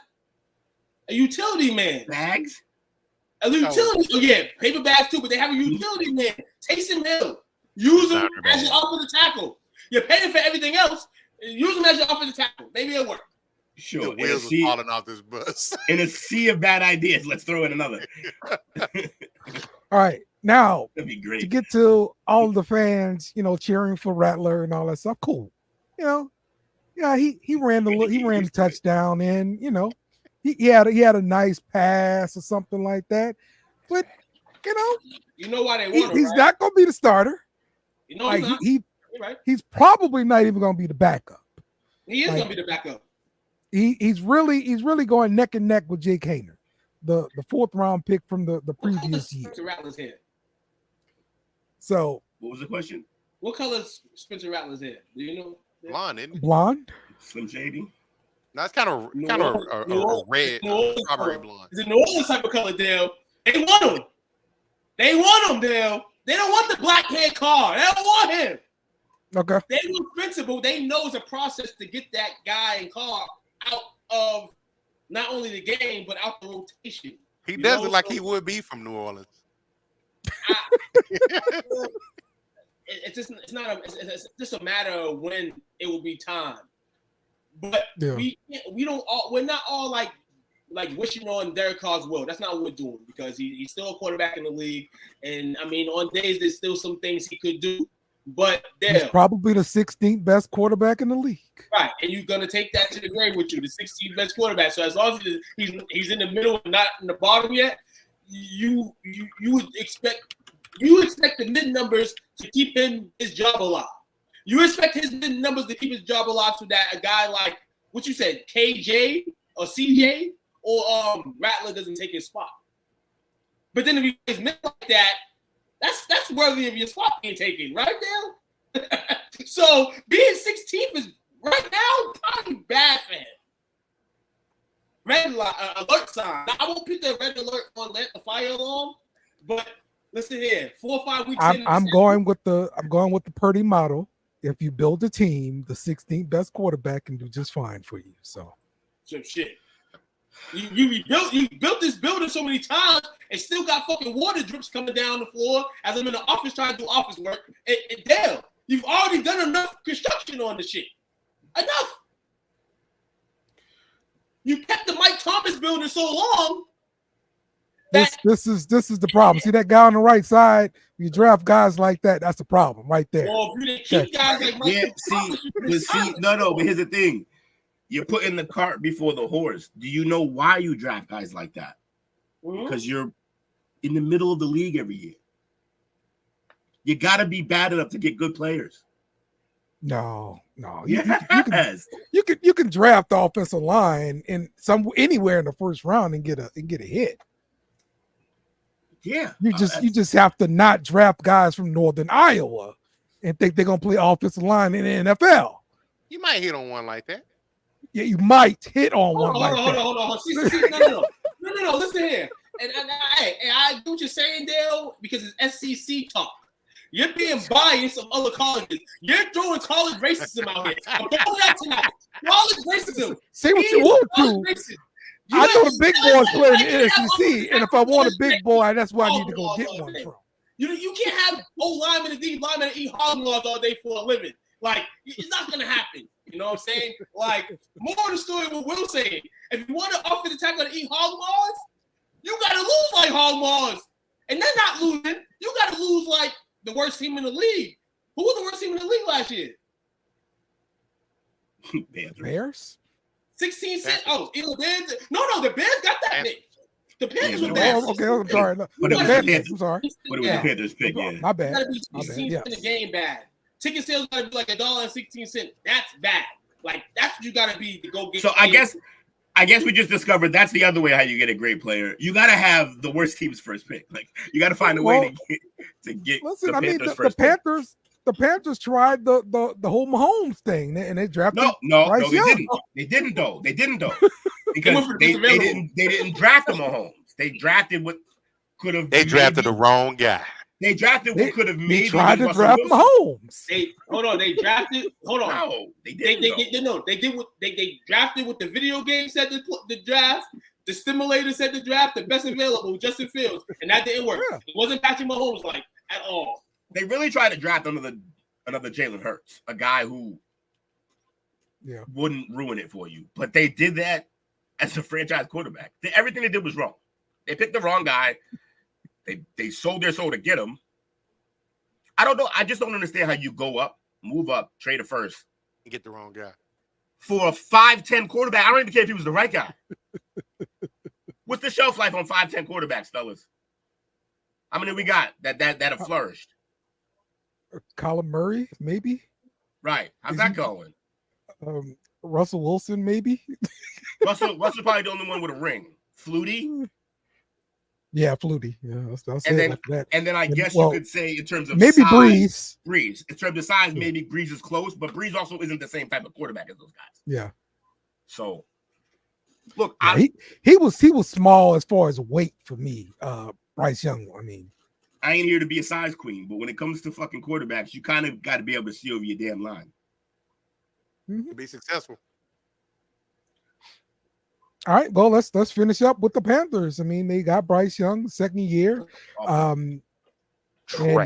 A utility man. Bags? A utility. Oh, yeah, paper bags too, but they have a utility man. Taysom Hill. Use him as your offensive tackle. You're paying for everything else. Use him as your offensive tackle. Maybe it'll work. Sure. The wheels are falling off this bus. In a sea of bad ideas, let's throw in another. All right. Now, that'd be great. To get to all of the fans, cheering for Rattler and all that stuff, cool. He ran the touchdown, and he had a nice pass or something like that. But you know why they want him, he's not going to be the starter. He's probably not even going to be the backup. He is going to be the backup. He's really going neck and neck with Jake Haener, the fourth round pick from the previous year. Spencer Rattler's hair. So what was the question? What color is Spencer Rattler's hair? Do you know? Blonde, isn't it? Blonde? Slim shady. No, it's kind of a red, strawberry blonde. It's a New Orleans type of color, Dale. They want him. Dale. They don't want the black hair car. They don't want him. Okay. They want Spencer, but they know it's a process to get that guy and car out of not only the game but out the rotation. He does look like he would be from New Orleans. It's just a matter of when it will be time. But we're not all like wishing on Derek Carr's will. That's not what we're doing because he's still a quarterback in the league. And I mean, on days there's still some things he could do. But he's probably the 16th best quarterback in the league. Right, and you're gonna take that to the grave with you, the 16th best quarterback. So as long as he's in the middle and not in the bottom yet, you would expect the mid numbers to keep his job alive. You expect his mid numbers to keep his job alive so that a guy like what you said, KJ or CJ or Rattler doesn't take his spot. But then if he plays mid like that, that's worthy of your spot being taken, right now. So being 16th is right now probably bad for him. Red alert sign. Now, I won't put the red alert on the fire alarm, but listen here, 4 or 5 weeks. I'm going with the Purdy model. If you build a team, the 16th best quarterback can do just fine for you. So shit. You built this building so many times and still got fucking water drips coming down the floor as I'm in the office trying to do office work. And damn, you've already done enough construction on the shit. Enough. You kept the Mike Thomas building so long. This is the problem. See that guy on the right side? You draft guys like that, that's the problem right there. Well, if you didn't keep guys like Mike Thomas, but here's the thing. You're putting the cart before the horse. Do you know why you draft guys like that? Because you're in the middle of the league every year. You got to be bad enough to get good players. No. Yes. You can draft the offensive line anywhere in the first round and get a hit. Yeah. You just have to not draft guys from Northern Iowa and think they're gonna play offensive line in the NFL. You might hit on one like that. Yeah, you might hit on one like that. Hold on. See, no. Listen here. And I do what you're saying, Dale, because it's SEC talk. You're being biased of other colleges. You're throwing college racism out here. I'm throwing that tonight. College racism. Say what you want to. I know the big boys play in the SEC, and if I want a big boy, that's where I need to go get one from. You can't have linemen and D linemen and eat hog maws all day for a living. Like, it's not gonna happen. You know what I'm saying? Like, more of the story what Will saying. If you want to offensive tackle to eat hog maws, you gotta lose like hog maws. And they're not losing. You gotta lose like the worst team in the league. Who was the worst team in the league last year? Bears? 16 cents. Oh, the Bears. No, the Bears got that pick. The Panthers were bad. Okay, I'm sorry. But it was the Panthers. I'm sorry. But it was the Panthers pick, yeah. My bad. Gotta be 16 cents in the game bad. Ticket sales gotta be like $1.16. That's bad. Like that's what you gotta be to go get. So I guess we just discovered that's the other way how you get a great player. You gotta have the worst team's first pick. Like you gotta find a way to get. Listen, the Panthers first the Panthers. The Panthers tried the whole Mahomes thing, and they drafted. No, they didn't though. Because they didn't draft the Mahomes. They drafted what could have. They drafted the wrong guy. They drafted what could have maybe. They tried to draft Mahomes. Hold on. They drafted. Hold on. No, they didn't. They drafted what the video game said the draft. The stimulator said the draft. The best available, Justin Fields, and that didn't work. Yeah. It wasn't Patrick Mahomes like at all. They really tried to draft another Jalen Hurts, a guy who wouldn't ruin it for you. But they did that as a franchise quarterback. Everything they did was wrong. They picked the wrong guy. They sold their soul to get him. I don't know. I just don't understand how you go up, move up, trade a first. And get the wrong guy. For a 5'10 quarterback. I don't even care if he was the right guy. What's the shelf life on 5'10 quarterbacks, fellas? How many we got that have flourished? Colin Murray, maybe. Right. How's that going? Russell Wilson, maybe. Russell probably the only one with a ring. Flutie. Yeah, Flutie. Yeah, I'll say that. And then I guess you could say in terms of maybe size, Breeze. In terms of size, maybe Breeze is close, but Breeze also isn't the same type of quarterback as those guys. Yeah. So, look, he was small as far as weight for me. Bryce Young. I mean, I ain't here to be a size queen, but when it comes to fucking quarterbacks, you kind of got to be able to see over your damn line to be successful. All right, well, let's finish up with the Panthers. I mean, they got Bryce Young, second year. And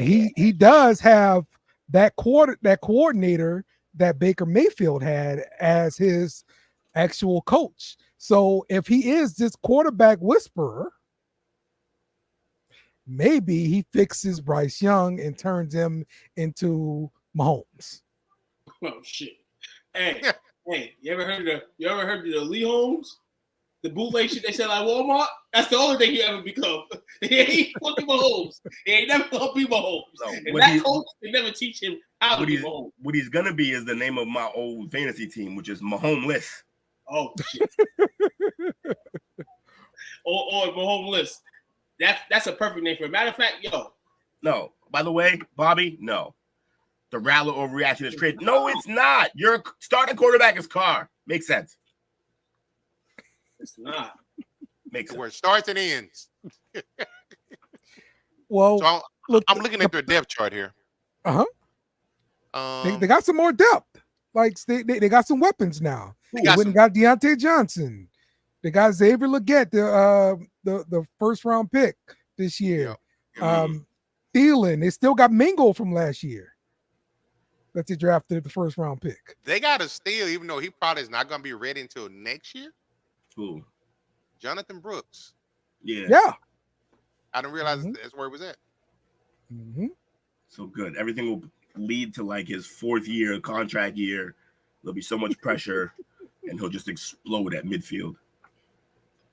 he does have that coordinator that Baker Mayfield had as his actual coach. So if he is this quarterback whisperer, maybe he fixes Bryce Young and turns him into Mahomes. Oh shit! Hey, you ever heard of the Lee Holmes? The bootleg shit they sell at Walmart? That's the only thing he ever become. He ain't fucking Mahomes. He ain't never gonna be Mahomes. No, and that coach can never teach him how to be Mahomes. What he's gonna be is the name of my old fantasy team, which is Mahomeless. Oh shit. or Mahomeless. That's a perfect name for it. Matter of fact, yo. No, by the way, Bobby, no. The Rattler overreaction is crazy. No, it's not. Your starting quarterback is Carr. Makes sense. It's not. Makes sense. Where it starts and ends. Well, so I'm looking at their depth chart here. They got some more depth. Like they got some weapons now. They went and got Deontay Johnson. They got Xavier Legette, the first round pick this year. Thielen. They still got Mingo from last year. That they drafted the first round pick. They got to steal, even though he probably is not going to be ready until next year. Who? Jonathan Brooks. Yeah. I didn't realize that's where it was at. So good. Everything will lead to like his fourth year contract year. There'll be so much pressure, and he'll just explode at midfield.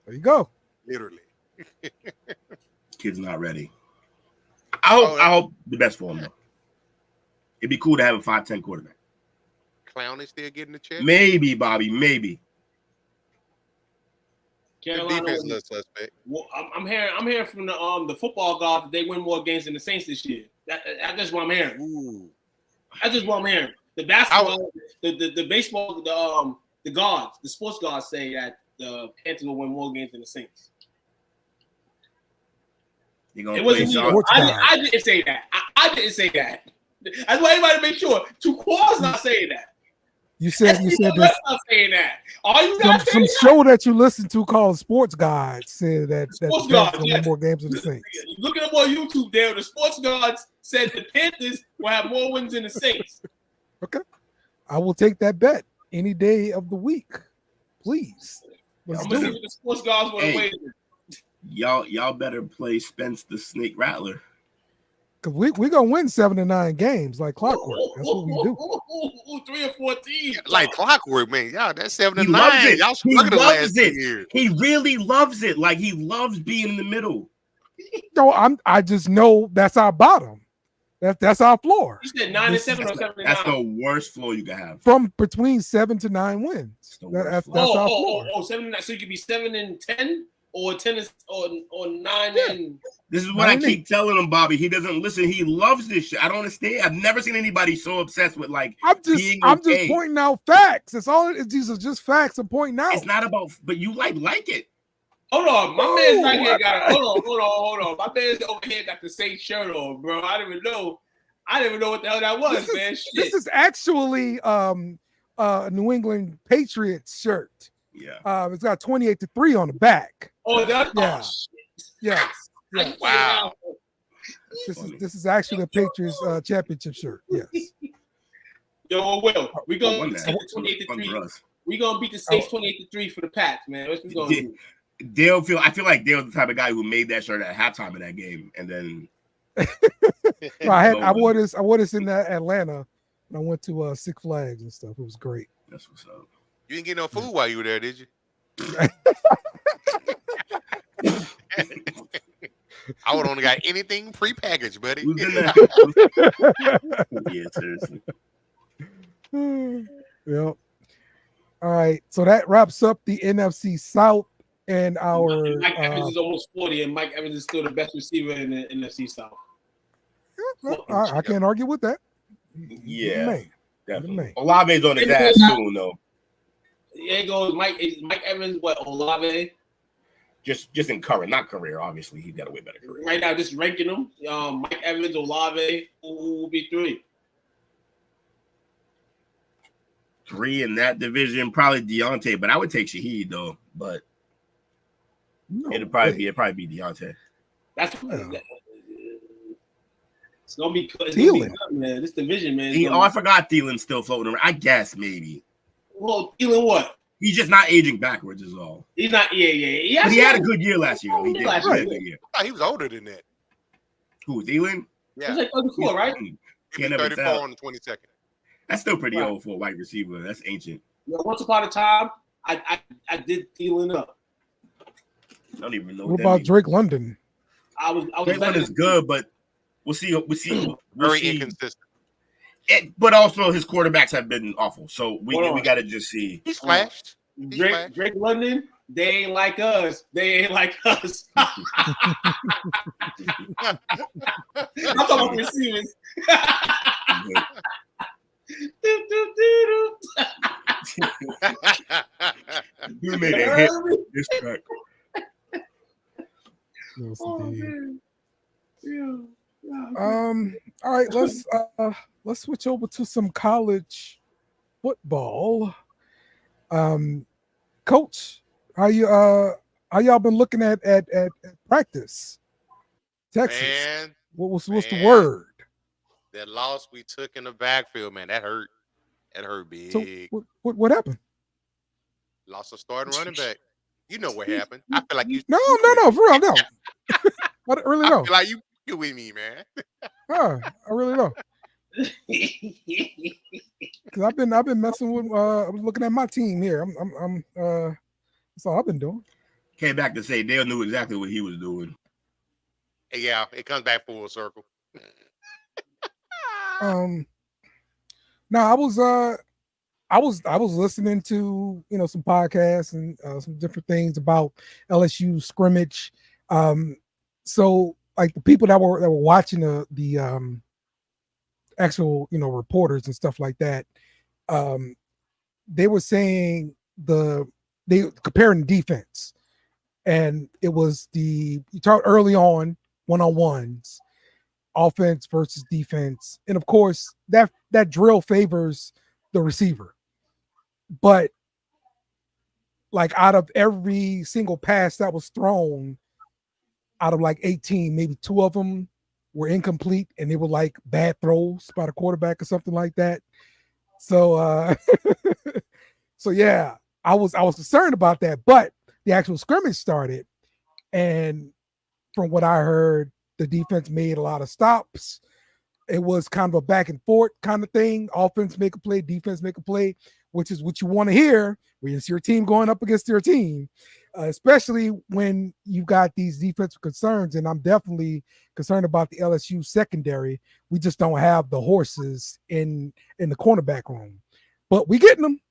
There you go. Literally. Kid's not ready. I hope the best for him though. It'd be cool to have a 5'10" quarterback. Clown is still getting the check. Maybe, Bobby. Maybe. Carolina, defense is a suspect. Well, I'm hearing from the football gods that they win more games than the Saints this year. That's just what I'm hearing. Ooh. That's just what I'm hearing. The basketball, the baseball, the gods, the sports gods say that the Panthers will win more games than the Saints. It wasn't me. I didn't say that. I didn't say that. That's why everybody make sure. Tuqua's not saying that. You said this. Not saying that. Are you not some show that you listen to called Sports Gods said that Sports Gods win more games than the Saints. Look at them on YouTube there. The Sports Gods said the Panthers will have more wins than the Saints. Okay. I will take that bet any day of the week. Please. I'm gonna see what the Sports Gods want to win. Y'all better play Spence the Snake Rattler. Cause we're gonna win 7 to 9 games like clockwork. That's what we do. 3 or 14. Like clockwork, man. Y'all, that's 7 to 9. Y'all struggled the last 2 years. He really loves it. Like he loves being in the middle. No, I just know that's our bottom. That's our floor. You said 9 to 7 or 7 to 9. That's the worst floor you can have. From between 7 to 9 wins. That's our floor. 7 to 9. So you could be 7 and 10. Or 10 or 9 and this is what I keep telling him, Bobby. He doesn't listen. He loves this shit. I don't understand. I've never seen anybody so obsessed with like I'm just pointing out facts. That's all. These are just facts I'm pointing out. It's not about, but you like it. Hold on, my man's right here got hold on. My man's over here got the same shirt on, bro. I didn't even know what the hell that was, man. This is actually New England Patriots shirt. Yeah. It's got 28-3 on the back. Oh, that's yes. Wow. This is actually a Patriots championship shirt. Yes. Yo, Will, we gonna beat the Saints 28-3. We gonna beat the Saints 28-3 for the Pats, man. What's we gonna do? I feel like Dale's the type of guy who made that shirt at halftime of that game, and then I wore this in Atlanta when I went to Six Flags and stuff. It was great. That's what's up. You didn't get no food while you were there, did you? I would only got anything prepackaged, buddy. Yeah, seriously. Yep. All right. So that wraps up the NFC South and our. Mike Evans is almost 40, and Mike Evans is still the best receiver in the NFC South. I can't argue with that. Yeah, definitely. Olave's on his ass soon, though. Yeah, it goes Mike Evans, Olave? Just in current, not career. Obviously, he's got a way better career. Right now, just ranking them. Mike Evans, Olave, who will be 3? 3 in that division, probably Deontay, but I would take Shaheed though. But No, It'd probably be Deontay. That's it's gonna be good, man. This division, man. I forgot Thielen's still floating around. I guess maybe. Well, Thielen what? He's just not aging backwards, is all. He's not. Yeah. But he had a good year last year. He did. I thought he was older than that. Who, Thielen? Yeah. He's like 34, right? He's 34 on the 22nd. That's still pretty old for a wide receiver. That's ancient. Once upon a time, I did Thielen up. I don't even know. What about Drake London? Drake London's good, but we'll see. Very inconsistent. But also his quarterbacks have been awful, so we got to just see. He's flashed. Drake London, they ain't like us. I'm talking about receivers. You made a hit. This track. All right, let's switch over to some college football. Coach, how y'all been looking at practice? Texas. Man, what's the word? That loss we took in the backfield, man, that hurt. That hurt big. So what happened? Lost a starting running back. You know what happened. I feel like you. No, for real, no. I really don't. I feel like you with me, man. I really don't. Because I've been messing with looking at my team here. I'm that's all I've been doing. Came back to say Dale knew exactly what he was doing. Yeah, it comes back full circle. Now I was listening to some podcasts and some different things about LSU scrimmage. So like the people that were watching the actual reporters and stuff like that, they were saying they comparing defense, and it was you talked early on one-on-ones, offense versus defense, and of course that drill favors the receiver, but like out of every single pass that was thrown, out of like 18, maybe 2 of them were incomplete, and they were like bad throws by the quarterback or something like that. So so yeah, I was concerned about that, but the actual scrimmage started, and from what I heard, the defense made a lot of stops. It was kind of a back and forth kind of thing. Offense make a play, defense make a play, which is what you want to hear when it's your team going up against your team, especially when you've got these defensive concerns. And I'm definitely concerned about the LSU secondary. We just don't have the horses in the cornerback room, but we getting them.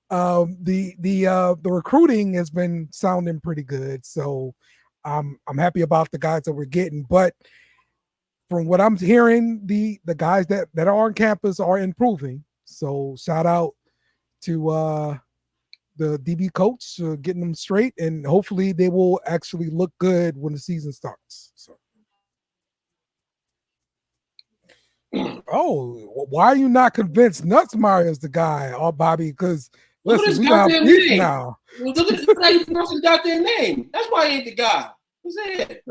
The recruiting has been sounding pretty good, so I'm happy about the guys that we're getting. But from what I'm hearing, the guys that are on campus are improving. So shout out to the DB coach getting them straight, and hopefully they will actually look good when the season starts. So. Oh, why are you not convinced Nutsmeyer is the guy? Oh, Bobby, because listen, we got beef now. Well, look at how you pronounce his goddamn name. That's why he ain't the guy. Who's that?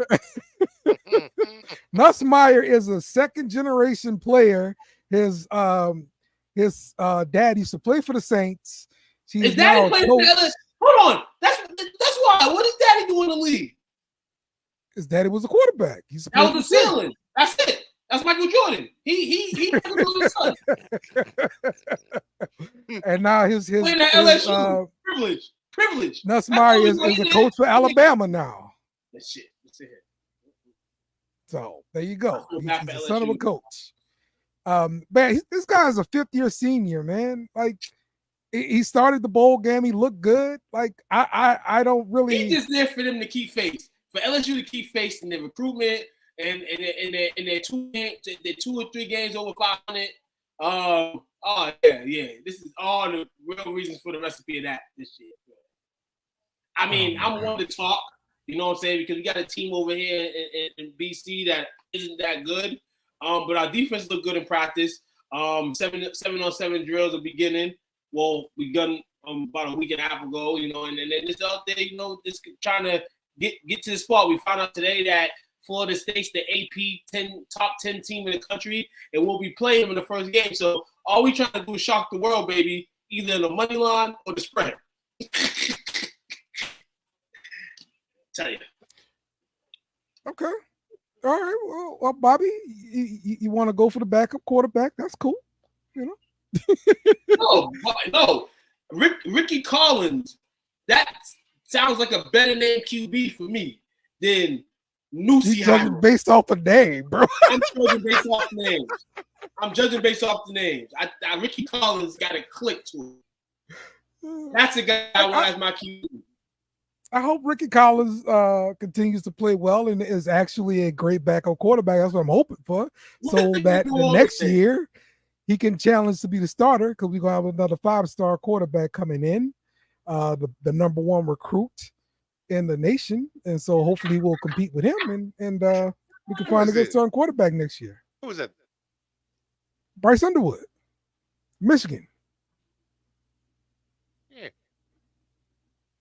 Nutsmeyer is a second-generation player. His dad used to play for the Saints. His daddy played for the LSU. Hold on. That's why. What did daddy do in the league? His daddy was a quarterback. That was the ceiling. That's it. That's Michael Jordan. He his son. And now his playing at LSU. Privilege. Nutsmeyer is a coach for Alabama now. That's it. So there you go. He's the son of a coach. Man, this guy's a 5th-year senior, man. Like he started the bowl game. He looked good. Like I don't really. He's just there for them to keep face. For LSU to keep face in their recruitment and their 2 or 3 games over 500. Yeah. This is all the real reasons for the recipe of that this year. I mean, I'm one to talk. You know what I'm saying? Because we got a team over here in BC that isn't that good. But our defense looked good in practice. 7-on-7 drills are beginning. Well, we done about a week and a half ago, and then it's out there, just trying to get to the spot. We found out today that Florida State's the AP top 10 team in the country, and we'll be playing them in the first game. So all we trying to do is shock the world, baby, either in the money line or the spread. Tell you. Okay. All right. Well, Bobby, you want to go for the backup quarterback? That's cool. You know. No. Ricky Collins. That sounds like a better name QB for me than Nusi. Judging based off the name, bro. I'm judging based off the names. Ricky Collins got a click to it. That's a guy I want as my QB. I hope Ricky Collins continues to play well and is actually a great backup quarterback. That's what I'm hoping for. So that the next year he can challenge to be the starter, because we're going to have another 5-star quarterback coming in, the number 1 recruit in the nation. And so hopefully we'll compete with him and we can find a good starting quarterback next year. Who was that? Bryce Underwood, Michigan. Yeah.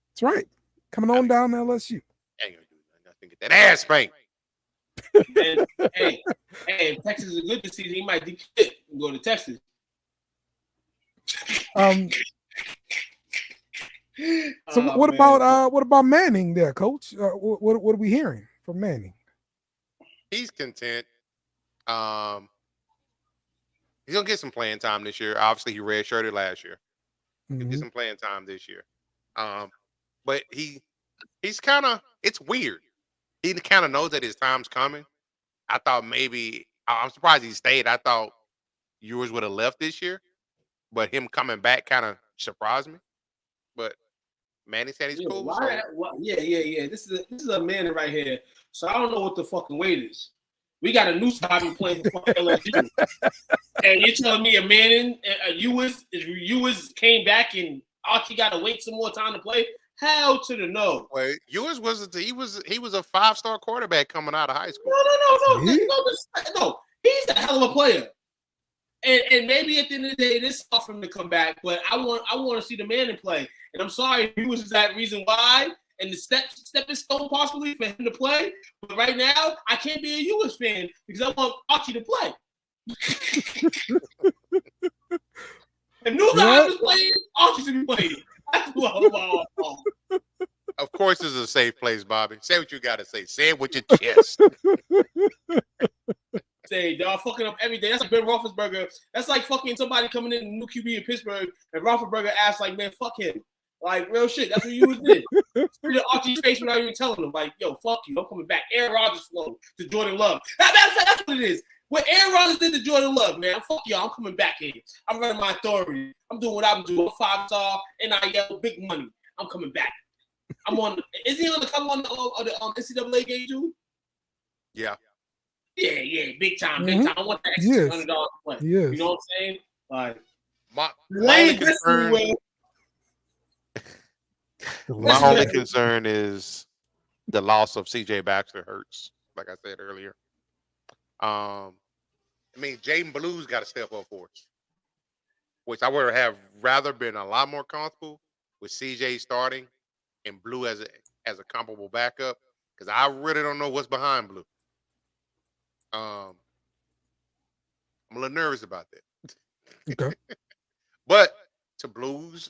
That's right. Coming on down to LSU. Ain't gonna do nothing. Get that ass spanked. Hey, if Texas is good this season, he might decomit and go to Texas. So what about Manning there, Coach? What are we hearing from Manning? He's content. He's gonna get some playing time this year. Obviously, he redshirted last year. He'll get some playing time this year. But he's kind of, it's weird. He kind of knows that his time's coming. I thought maybe, I'm surprised he stayed. I thought Ewers would have left this year, but him coming back kind of surprised me. But Manny said he's cool. Yeah. This is a man right here. So I don't know what the fucking weight is. We got a new side playing for LSU. And you're telling me a Manning, Ewers came back and Archie got to wait some more time to play? Hell to the no. Wait, Ewers was a 5-star quarterback coming out of high school. No. He's a hell of a player. And maybe at the end of the day, this is tough for him to come back. But I want to see the Manning play. And I'm sorry, Ewers is that reason why. And the stepping stone possibly for him to play. But right now, I can't be a Ewers fan because I want Archie to play. If Newside was playing, Archie should be playing. That's what I'm all. Of course, this is a safe place, Bobby. Say what you got to say. Say it with your chest. Say, y'all fucking up everything. That's like Ben Roethlisberger. That's like fucking somebody coming in, new QB in Pittsburgh, and Roethlisberger asks like, man, fuck him. Like, real shit. That's what you was did. Spit in Archie's face without even telling him. Like, yo, fuck you. I'm coming back. Aaron Rodgers flow to Jordan Love. That's what it is. What Aaron Rodgers did to Jordan Love, man. Fuck y'all. I'm coming back here. I'm running my authority. I'm doing what I'm doing. 5-star, NIL, big money. I'm coming back. I'm on. Is he on the cover on the NCAA game too? Yeah. Yeah. Big time. I want that extra $100 to play. Yes. You know what I'm saying? Like, my only concern is the loss of CJ Baxter hurts, like I said earlier. I mean, Jaden Blue's got to step up for us, which I would have rather been a lot more comfortable with CJ starting and Blue as a comparable backup, because I really don't know what's behind Blue. I'm a little nervous about that. Okay. But to Blues,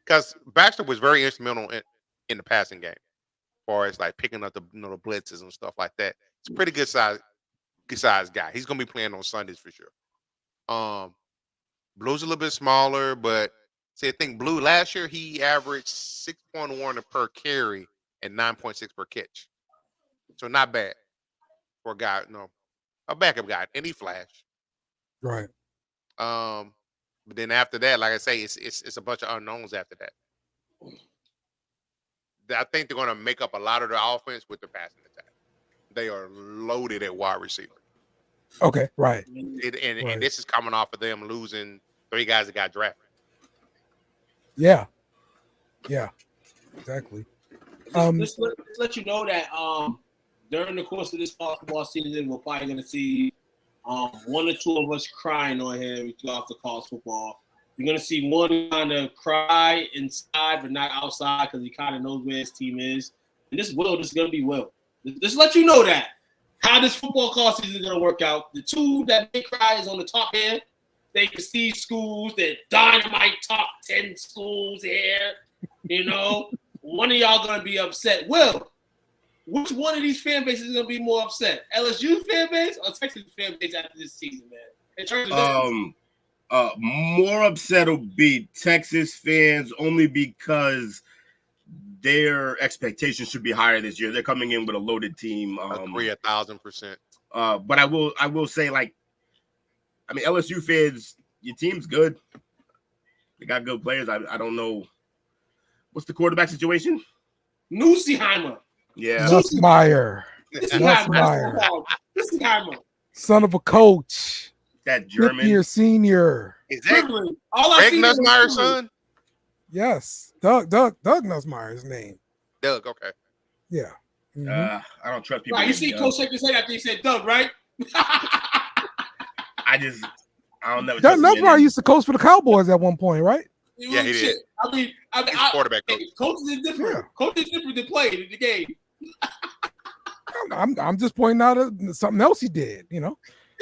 because Baxter was very instrumental in the passing game, as far as like picking up the the blitzes and stuff like that. It's a pretty good size guy. He's gonna be playing on Sundays for sure. Blue's a little bit smaller, but see, I think Blue last year he averaged 6.1 per carry and 9.6 per catch. So not bad for a guy, a backup guy, and he flashed. Right. But then after that, like I say, it's a bunch of unknowns after that. I think they're gonna make up a lot of the offense with the passing attack. They are loaded at wide receiver. Okay, right. And this is coming off of them losing 3 guys that got drafted. Yeah, exactly. Let's let you know that during the course of this basketball season, we're probably going to see 1 or 2 of us crying on here throughout the college football. You're going to see one kind of cry inside but not outside because he kind of knows where his team is. and this is going to be Will. Just let you know that how this football call season is going to work out. The two that may cry is on the top end. They prestige schools, that dynamite top 10 schools here. You know, one of y'all going to be upset. Will, which one of these fan bases is going to be more upset? LSU fan base or Texas fan base after this season, man? In terms of more upset will be Texas fans only because their expectations should be higher this year. They're coming in with a loaded team. Agree 1,000%. But I will say, like, I mean, LSU fans, your team's good. They got good players. I don't know. What's the quarterback situation? Nussiheimer. Yeah. Nussmeier. Son of a coach. That German. Year senior. Is that Greg Nussmeier's son? Yes. Doug Nussmeier's name. Doug, okay. Yeah. I don't trust people. Right, you see Coach shake his head after he said Doug, right? I don't know. Doug Nussmeier used to coach for the Cowboys at one point, right? Yeah, he did. I mean, quarterback coach. Coaches is different. Yeah. Coaches is different than playing in the game. I'm just pointing out something else he did, you know.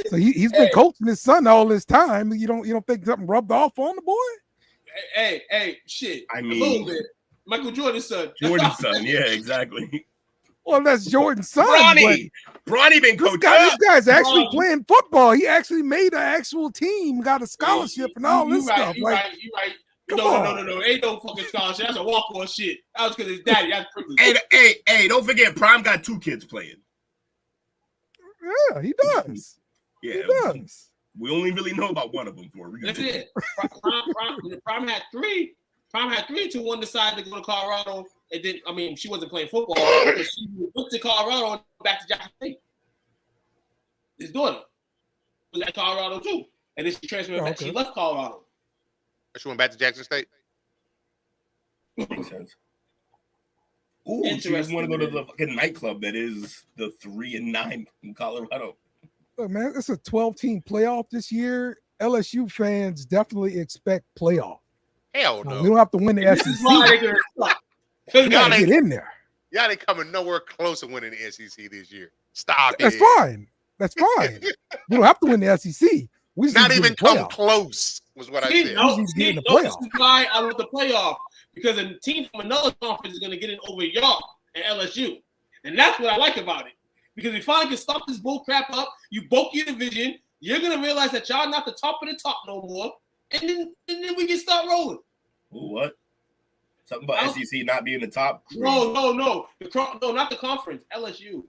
So he's been coaching his son all this time. You don't think something rubbed off on the boy? Hey, shit. I mean, a little bit. Michael Jordan's son. Jordan's son, yeah, exactly. Well, that's Jordan's son. Bronny been coaching. This guy's actually playing football. He actually made an actual team, got a scholarship and all this stuff. You right. No. Ain't no fucking scholarship. That's a walk-on shit. That was because his daddy. That's privilege. Hey, don't forget, Prime got 2 kids playing. Yeah, he does. Yeah, he does. We only really know about one of them for a reason. That's it. Prime had 3. Prime had 3 till one decided to go to Colorado. And then, I mean, she wasn't playing football. But she went to Colorado and back to Jackson State. His daughter was at Colorado too. And then she transferred back. She left Colorado. She went back to Jackson State. Makes sense. Ooh, she just want to go to the fucking nightclub that is the 3-9 in Colorado. Look, man, it's a 12-team playoff this year. LSU fans definitely expect playoff. Hell no. We don't have to win the SEC. We gotta get in there. Y'all ain't coming nowhere close to winning the SEC this year. Stop That's it. fine. That's fine. We don't have to win the SEC. We just not even come close was what I said. This is why I want the playoff, because a team from another conference is going to get in over y'all and LSU. And that's what I like about it. Because we finally can stop this bull crap up. You bulk your division. You're going to realize that y'all not the top of the top no more. And then we can start rolling. What? Something about SEC not being the top? No. No, not the conference. LSU.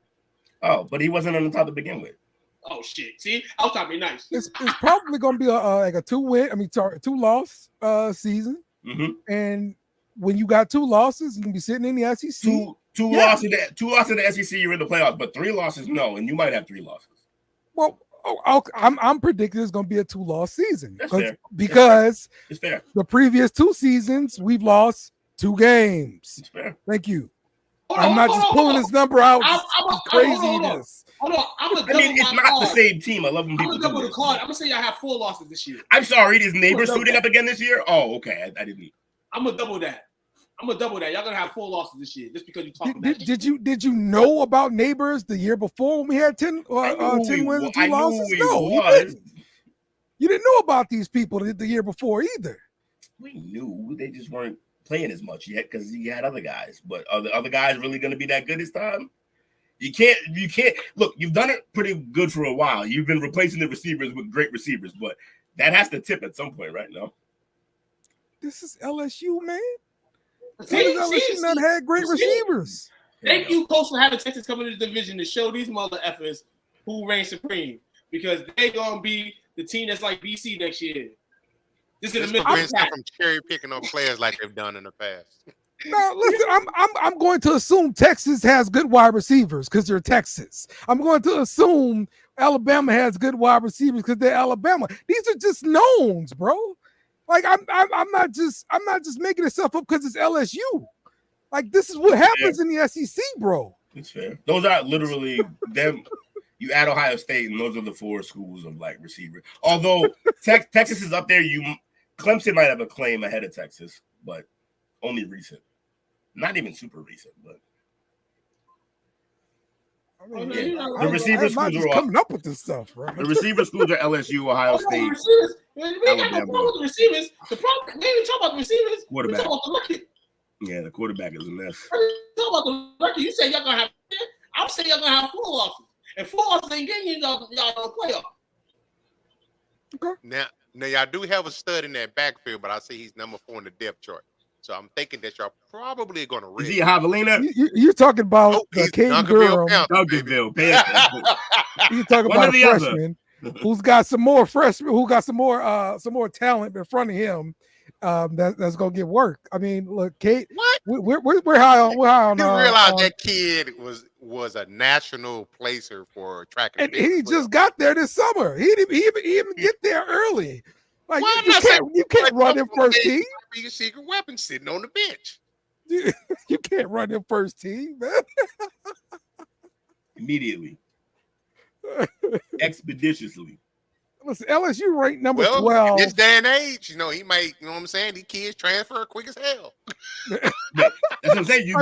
Oh, but he wasn't on the top to begin with. Oh shit! See, I was trying to be nice. It's probably going to be like a 2-loss season. Mm-hmm. And when you got 2 losses, you can be sitting in the SEC. Two losses in the SEC, you're in the playoffs. But 3 losses, no, and you might have 3 losses. Well, I'm predicting it's going to be a 2-loss season. That's fair. Because it's fair. The previous 2 seasons we've lost 2 games. It's fair. Thank you. I'm not just pulling this number out. Craziness. Hold on. It's not the same team. I love when people. I'm gonna double the card. I'm gonna say I have 4 losses this year. I'm sorry, these neighbors suiting up again this year. Oh, okay. I didn't. I'm gonna double that. Y'all gonna have 4 losses this year just because you talk about it. Did you know about neighbors the year before when we had 10 wins and 2 losses? No, you didn't. You didn't know about these people the year before either. We knew they just weren't playing as much yet because you had other guys. But are the other guys really going to be that good this time? You can't look. You've done it pretty good for a while. You've been replacing the receivers with great receivers, but that has to tip at some point, right? No. This is LSU, man. LSU not had great receivers. Thank you, Coach, for having Texas come into the division to show these mother effers who reign supreme, because they're gonna be the team that's like BC next year. This is the from cherry picking on players like they've done in the past. No, listen, I'm going to assume Texas has good wide receivers because they're Texas. I'm going to assume Alabama has good wide receivers because they're Alabama. These are just knowns, bro. Like I'm not just making this stuff up because it's LSU. Like this is what happens in the SEC, bro. It's fair. Those are literally them. You add Ohio State, and those are the 4 schools of like receiver. Although Texas is up there, Clemson might have a claim ahead of Texas, but only recent. Not even super recent, but I mean, The receiver I'm not schools just are coming up with this stuff, bro. the receiver schools are LSU, Ohio State, We ain't got no problem with the receivers. The problem, we ain't talking about the receivers. We quarterback. talking about the record. Yeah, the quarterback is a mess. We talking about the record. You say y'all gonna have. I'm saying y'all gonna have 4 losses, and 4 losses ain't getting y'all no playoff. Now y'all do have a stud in that backfield, but I see he's number 4 in the depth chart. So I'm thinking that y'all probably going to Is he a Javelina? You're talking about Caden Durham. Duncanville. You're talking about a freshman who's got some more talent in front of him. That's gonna get work. I mean, look, Kate, we're high on. You realize that kid was a national placer for track and field. He just got there this summer. He didn't even get there early. Like you can't run him first team. Be a secret weapon sitting on the bench. You can't run him first team, man. Immediately, expeditiously. Listen, LSU ranked number 12. In this day and age, he might, you know what I'm saying? These kids transfer quick as hell. That's what I'm saying. You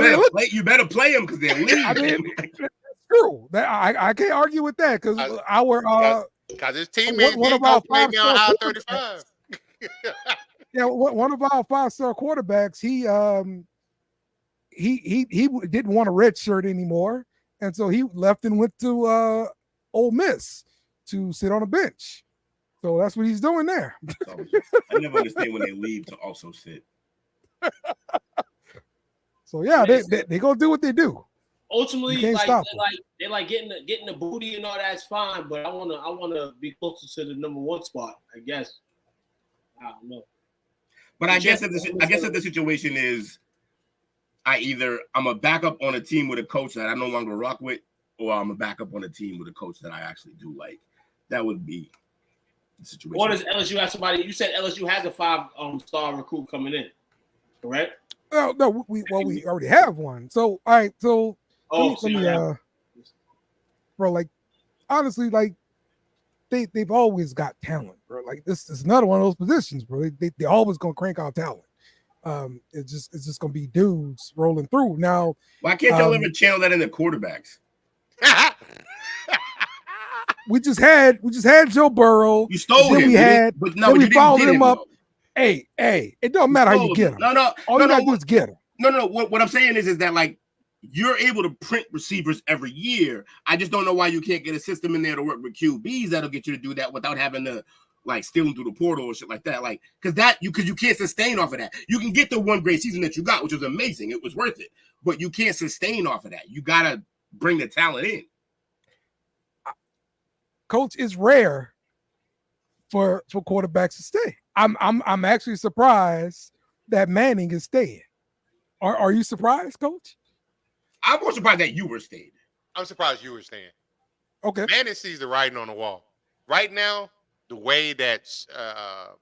better play them because they're leaving. I mean, that's true. I can't argue with that because because his teammates one of our play me on I-35. Yeah, one of our 5-star quarterbacks, he didn't want a red shirt anymore, and so he left and went to Ole Miss to sit on a bench. So that's what he's doing there. I never understand when they leave to also sit. So yeah, they gonna do what they do. Ultimately, they like getting the booty and all that's fine, but I wanna be closer to the number 1 spot. I guess. I don't know. But I guess if the situation is, I'm a backup on a team with a coach that I no longer rock with, or I'm a backup on a team with a coach that I actually do like. That would be the situation. What does LSU have somebody? You said LSU has a 5-star recruit coming in, correct? Oh no, we already have one. So all right, so let me bro, like honestly, like they've always got talent, bro. Like this is another one of those positions, bro. They always gonna crank out talent. It's just gonna be dudes rolling through. Now, why can't y'all ever channel that in the quarterbacks? we just had Joe Burrow. You stole him. We followed him up. Hey, it don't matter how you get him. All you gotta do is get him. No. What I'm saying is that like you're able to print receivers every year. I just don't know why you can't get a system in there to work with QBs that'll get you to do that without having to like steal them through the portal or shit like that. Like because you can't sustain off of that. You can get the one great season that you got, which was amazing. It was worth it, but you can't sustain off of that. You gotta bring the talent in. Coach, it's rare for quarterbacks to stay. I'm actually surprised that Manning is staying. Are you surprised, Coach? I'm more surprised that you were staying. I'm surprised you were staying. Okay. Manning sees the writing on the wall. Right now, the way that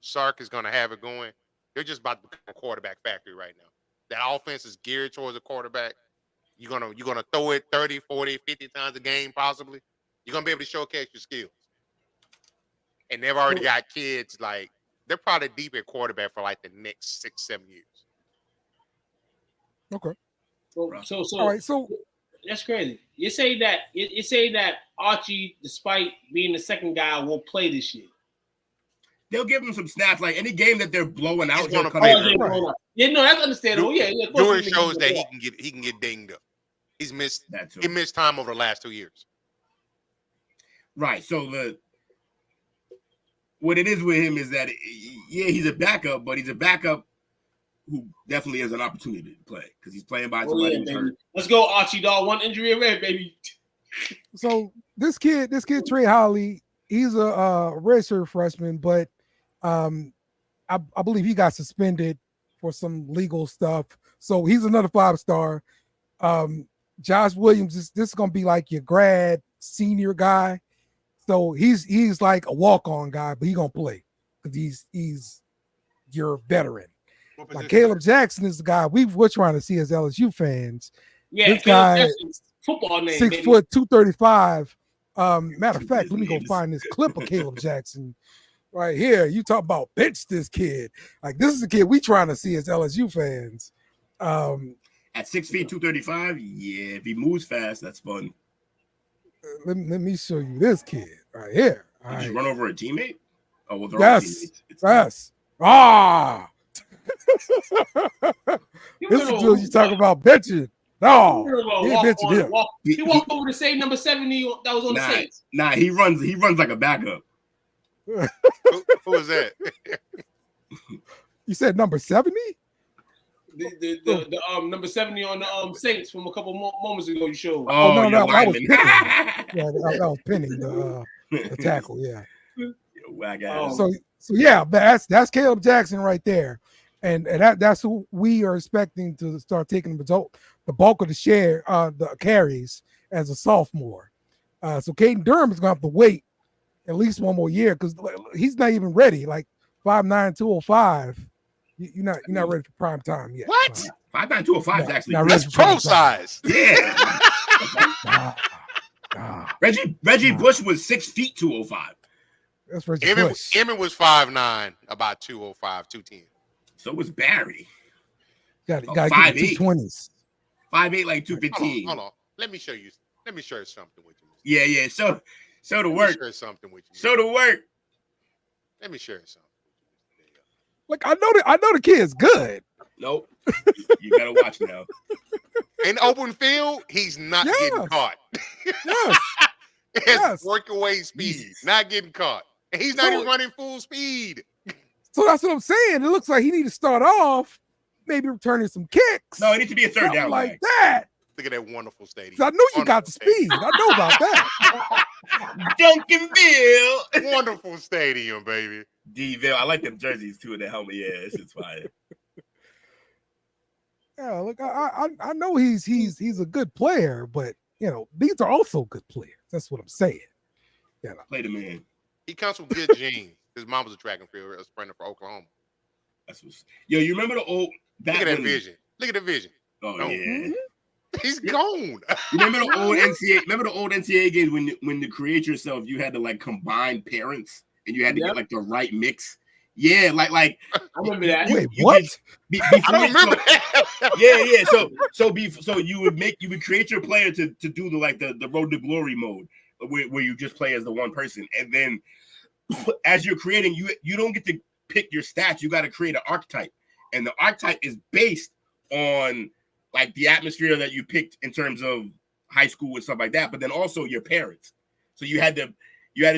Sark is going to have it going, they're just about to become a quarterback factory right now. That offense is geared towards a quarterback. You're gonna throw it 30, 40, 50 times a game, possibly. You're going to be able to showcase your skills. And they've already got kids, like, they're probably deep at quarterback for, like, the next 6-7 years. Okay. So all right, so that's crazy. You say that Archie, despite being the second guy, will play this year. They'll give him some snaps. Like, any game that they're blowing out, he'll come in. Yeah, no, that's understandable. Doing shows that he can get dinged up. He missed time over the last 2 years. Right. So what it is with him is that he's a backup, but he's a backup who definitely has an opportunity to play because he's playing by somebody who's hurt. Let's go, Archie dog. One injury away, baby. So this kid Trey Holly, he's a redshirt freshman, but I believe he got suspended for some legal stuff. So he's another 5-star. Josh Williams, this is gonna be like your grad senior guy. So he's like a walk-on guy, but he's gonna play because he's your veteran. Like Caleb Jackson is the guy we're trying to see as LSU fans. Yeah, this guy, football name, 6 foot 235. Matter of fact, let me go find this clip of Caleb Jackson right here. You talk about bench this kid. Like this is the kid we trying to see as LSU fans. At 6 feet 235, yeah. If he moves fast, that's fun. let me show you this kid right here. All Did right. you run over a teammate? Oh, well, they're all Yes. teammates. Yes. Ah. You This is know, dude you talk about benching. No, he ain't benching him. He walked over the same number 70 that was on the Saints. Nah, he runs like a backup. Who was that? You said number 70? The number 70 on the Saints from a couple moments ago. You showed. Oh, no, you're that was lineman. yeah, that was pinning the tackle. Yeah. Whack ass. So yeah, that's Caleb Jackson right there, and that's who we are expecting to start taking the bulk of the share, the carries as a sophomore. So Caden Durham is going to have to wait at least one more year because he's not even ready. Like 5'9", 205. You're not ready for prime time yet. What? 5'9", 205 is actually That's pro size. Yeah. Reggie Bush was 6 feet 205. That's Reggie Bush. Emmett was 5'9", about 205, 210. So was Barry. Got to get 220s. 5'8", like 215. Hold on. Let me show you something with you. Yeah. So to work. Share something with you. So to work. Let me share something. Like I know the kid's good. Nope. You gotta watch now. In open field, he's not getting caught. Yes. It's breakaway speed, not getting caught. And he's not even running full speed. So that's what I'm saying. It looks like he needs to start off maybe returning some kicks. No, it needs to be a third down like that. Look at that wonderful stadium. I knew you got the speed. I know about that. Duncanville. Wonderful stadium, baby. D-Ville. I like them jerseys too and the helmet. Yeah, it's just fire. Yeah, look, I know he's a good player, but these are also good players. That's what I'm saying. Yeah, play the man. He comes from good genes. His mom was a track and field sprinter for Oklahoma. That's what's. Yo, you remember the old? Look at that vision. Look at the vision. Oh yeah. Mm-hmm. He's gone. You remember the old NCAA? Remember the old NCAA games when to create yourself, you had to like combine parents and you had to get like the right mix. Yeah, like I remember that. Wait, what? I don't remember that. Yeah. So you would create your player to do the road to glory mode where you just play as the one person, and then as you're creating, you don't get to pick your stats. You got to create an archetype, and the archetype is based on like the atmosphere that you picked in terms of high school and stuff like that, but then also your parents. So you had to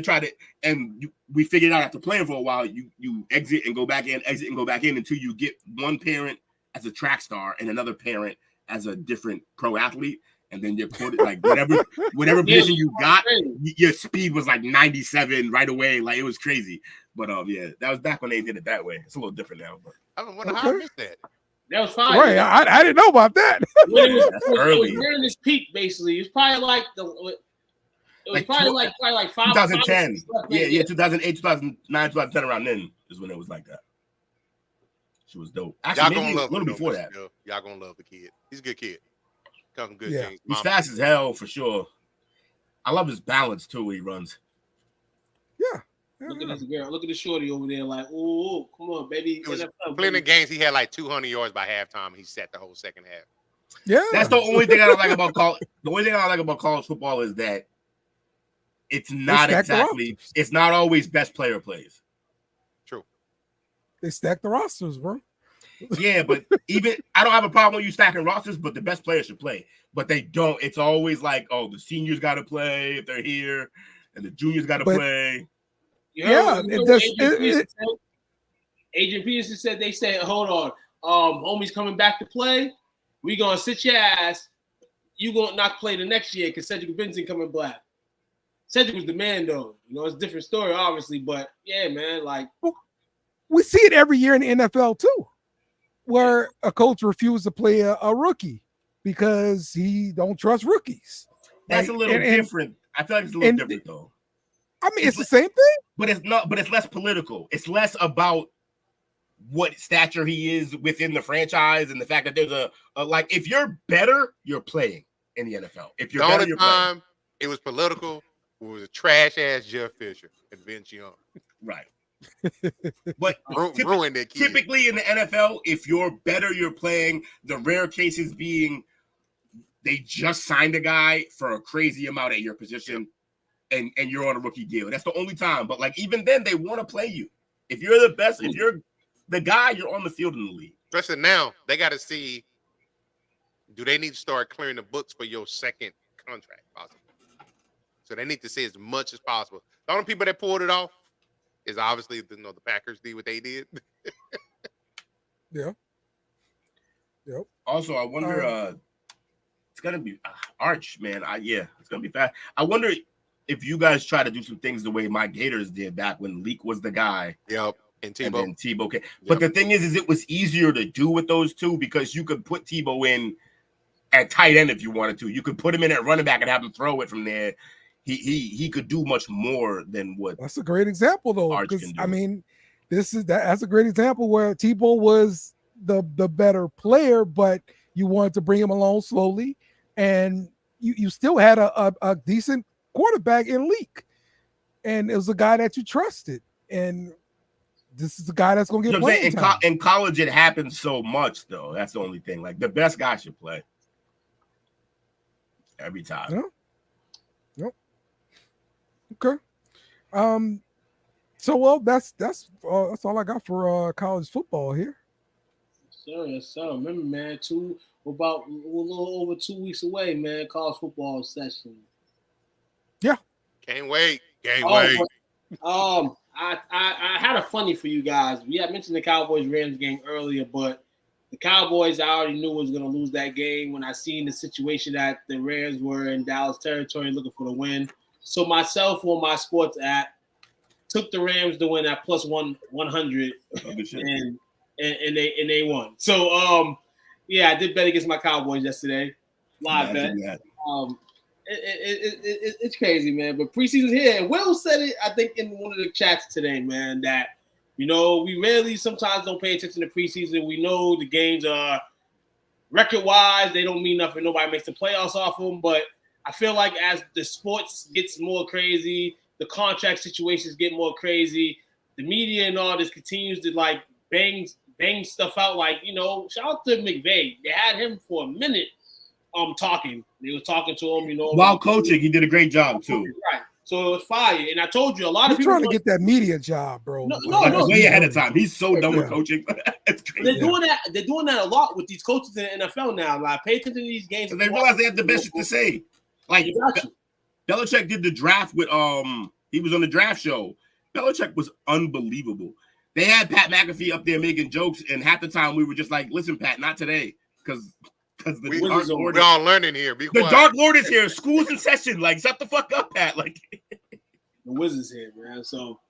try to, and we figured out after playing for a while, you exit and go back in until you get one parent as a track star and another parent as a different pro athlete. And then you're like whatever position you got, your speed was like 97 right away. Like it was crazy. But yeah, that was back when they did it that way. It's a little different now. But I don't wonder how I missed that. That was fine. Right, I didn't know about that. When it was nearing this peak, basically. It was probably like probably like 2010. Yeah, 2008, 2009, 2010 around then is when it was like that. She was dope. Actually, Y'all gonna love a little him before that. Y'all gonna love the kid. He's a good kid. Come good Yeah. games. He's fast as hell for sure. I love his balance too when he runs. Yeah. Look at this girl. Look at the shorty over there. Like, oh, come on, baby. It was plenty of games. He had like 200 yards by halftime. He set the whole second half. Yeah, that's the only thing I don't like about college. The only thing I like about college football is that it's not exactly. It's not always best player plays. True. They stack the rosters, bro. Yeah, but even I don't have a problem with you stacking rosters, but the best players should play. But they don't. It's always like, oh, the seniors got to play if they're here, and the juniors got to play. Agent Peterson said they said, hold on, homie's coming back to play. We gonna sit your ass. You gonna not play the next year because Cedric Benson coming back. Cedric was the man though. It's a different story, obviously, but yeah, man, like we see it every year in the NFL too, where a coach refuses to play a rookie because he don't trust rookies. That's a little different. I feel like it's a little different though. I mean, it's the same thing, but it's not. But it's less political. It's less about what stature he is within the franchise and the fact that there's a like if you're better, you're playing in the NFL. If you're better, you're playing. It was political. It was a trash ass Jeff Fisher and Vince Young. Right. But ruined that kid. Typically in the NFL, if you're better, you're playing. The rare cases being they just signed a guy for a crazy amount at your position, and you're on a rookie deal. That's the only time. But like even then, they want to play you. If you're the best, if you're the guy, you're on the field in the league. Especially now, they got to see, do they need to start clearing the books for your second contract possible? So they need to see as much as possible. The only people that pulled it off is obviously the Packers did what they did. Yeah. Yep. Also, I wonder. It's gonna be Arch, man. It's gonna be fast. I wonder if you guys try to do some things the way my Gators did back when Leak was the guy. Yep. And Tebow. Then Tebow came. But the thing is it was easier to do with those two because you could put Tebow in at tight end if you wanted to. You could put him in at running back and have him throw it from there. He could do much more than what. That's a great example, though. Arch Because can do. I mean, that's a great example where Tebow was the better player, but you wanted to bring him along slowly, and you still had a decent quarterback in Leak, and it was a guy that you trusted, and this is a guy that's going to get playing time. In college, it happens so much, though. That's the only thing. Like the best guy should play every time. Yeah. Yep. Okay. So well, that's all I got for college football here. Yes, sir. Remember, man, about a little over 2 weeks away, man. College football session. Yeah. Can't wait. Wait. I had a funny for you guys. We had mentioned the Cowboys-Rams game earlier, but the Cowboys, I already knew was going to lose that game when I seen the situation that the Rams were in Dallas territory looking for the win. So myself on my sports app took the Rams to win at plus 100, and they won. So I did bet against my Cowboys yesterday. Live bet. It's crazy, man. But preseason's here. And Will said it, I think, in one of the chats today, man, that, we rarely sometimes don't pay attention to preseason. We know the games are record-wise. They don't mean nothing. Nobody makes the playoffs off them. But I feel like as the sports gets more crazy, the contract situations get more crazy, the media and all this continues to, like, bang stuff out. Like, shout out to McVay. They had him for a minute talking. They were talking to him, While coaching, he did a great job too. Right. So it was fire. And I told you, a lot of He's people trying to get that media job, bro. No. Way ahead of time. He's so done with coaching. They're doing that. They're doing that a lot with these coaches in the NFL now. Like, pay attention to these games. So they realize they have the best shit to say. Like Belichick did the draft with he was on the draft show. Belichick was unbelievable. They had Pat McAfee up there making jokes, and half the time we were just like, "Listen, Pat, not today," because the Dark Lord. We're all learning here. Be quiet. The Dark Lord is here. School's in session. Like, shut the fuck up, Pat. Like, the Wizards here, man. So,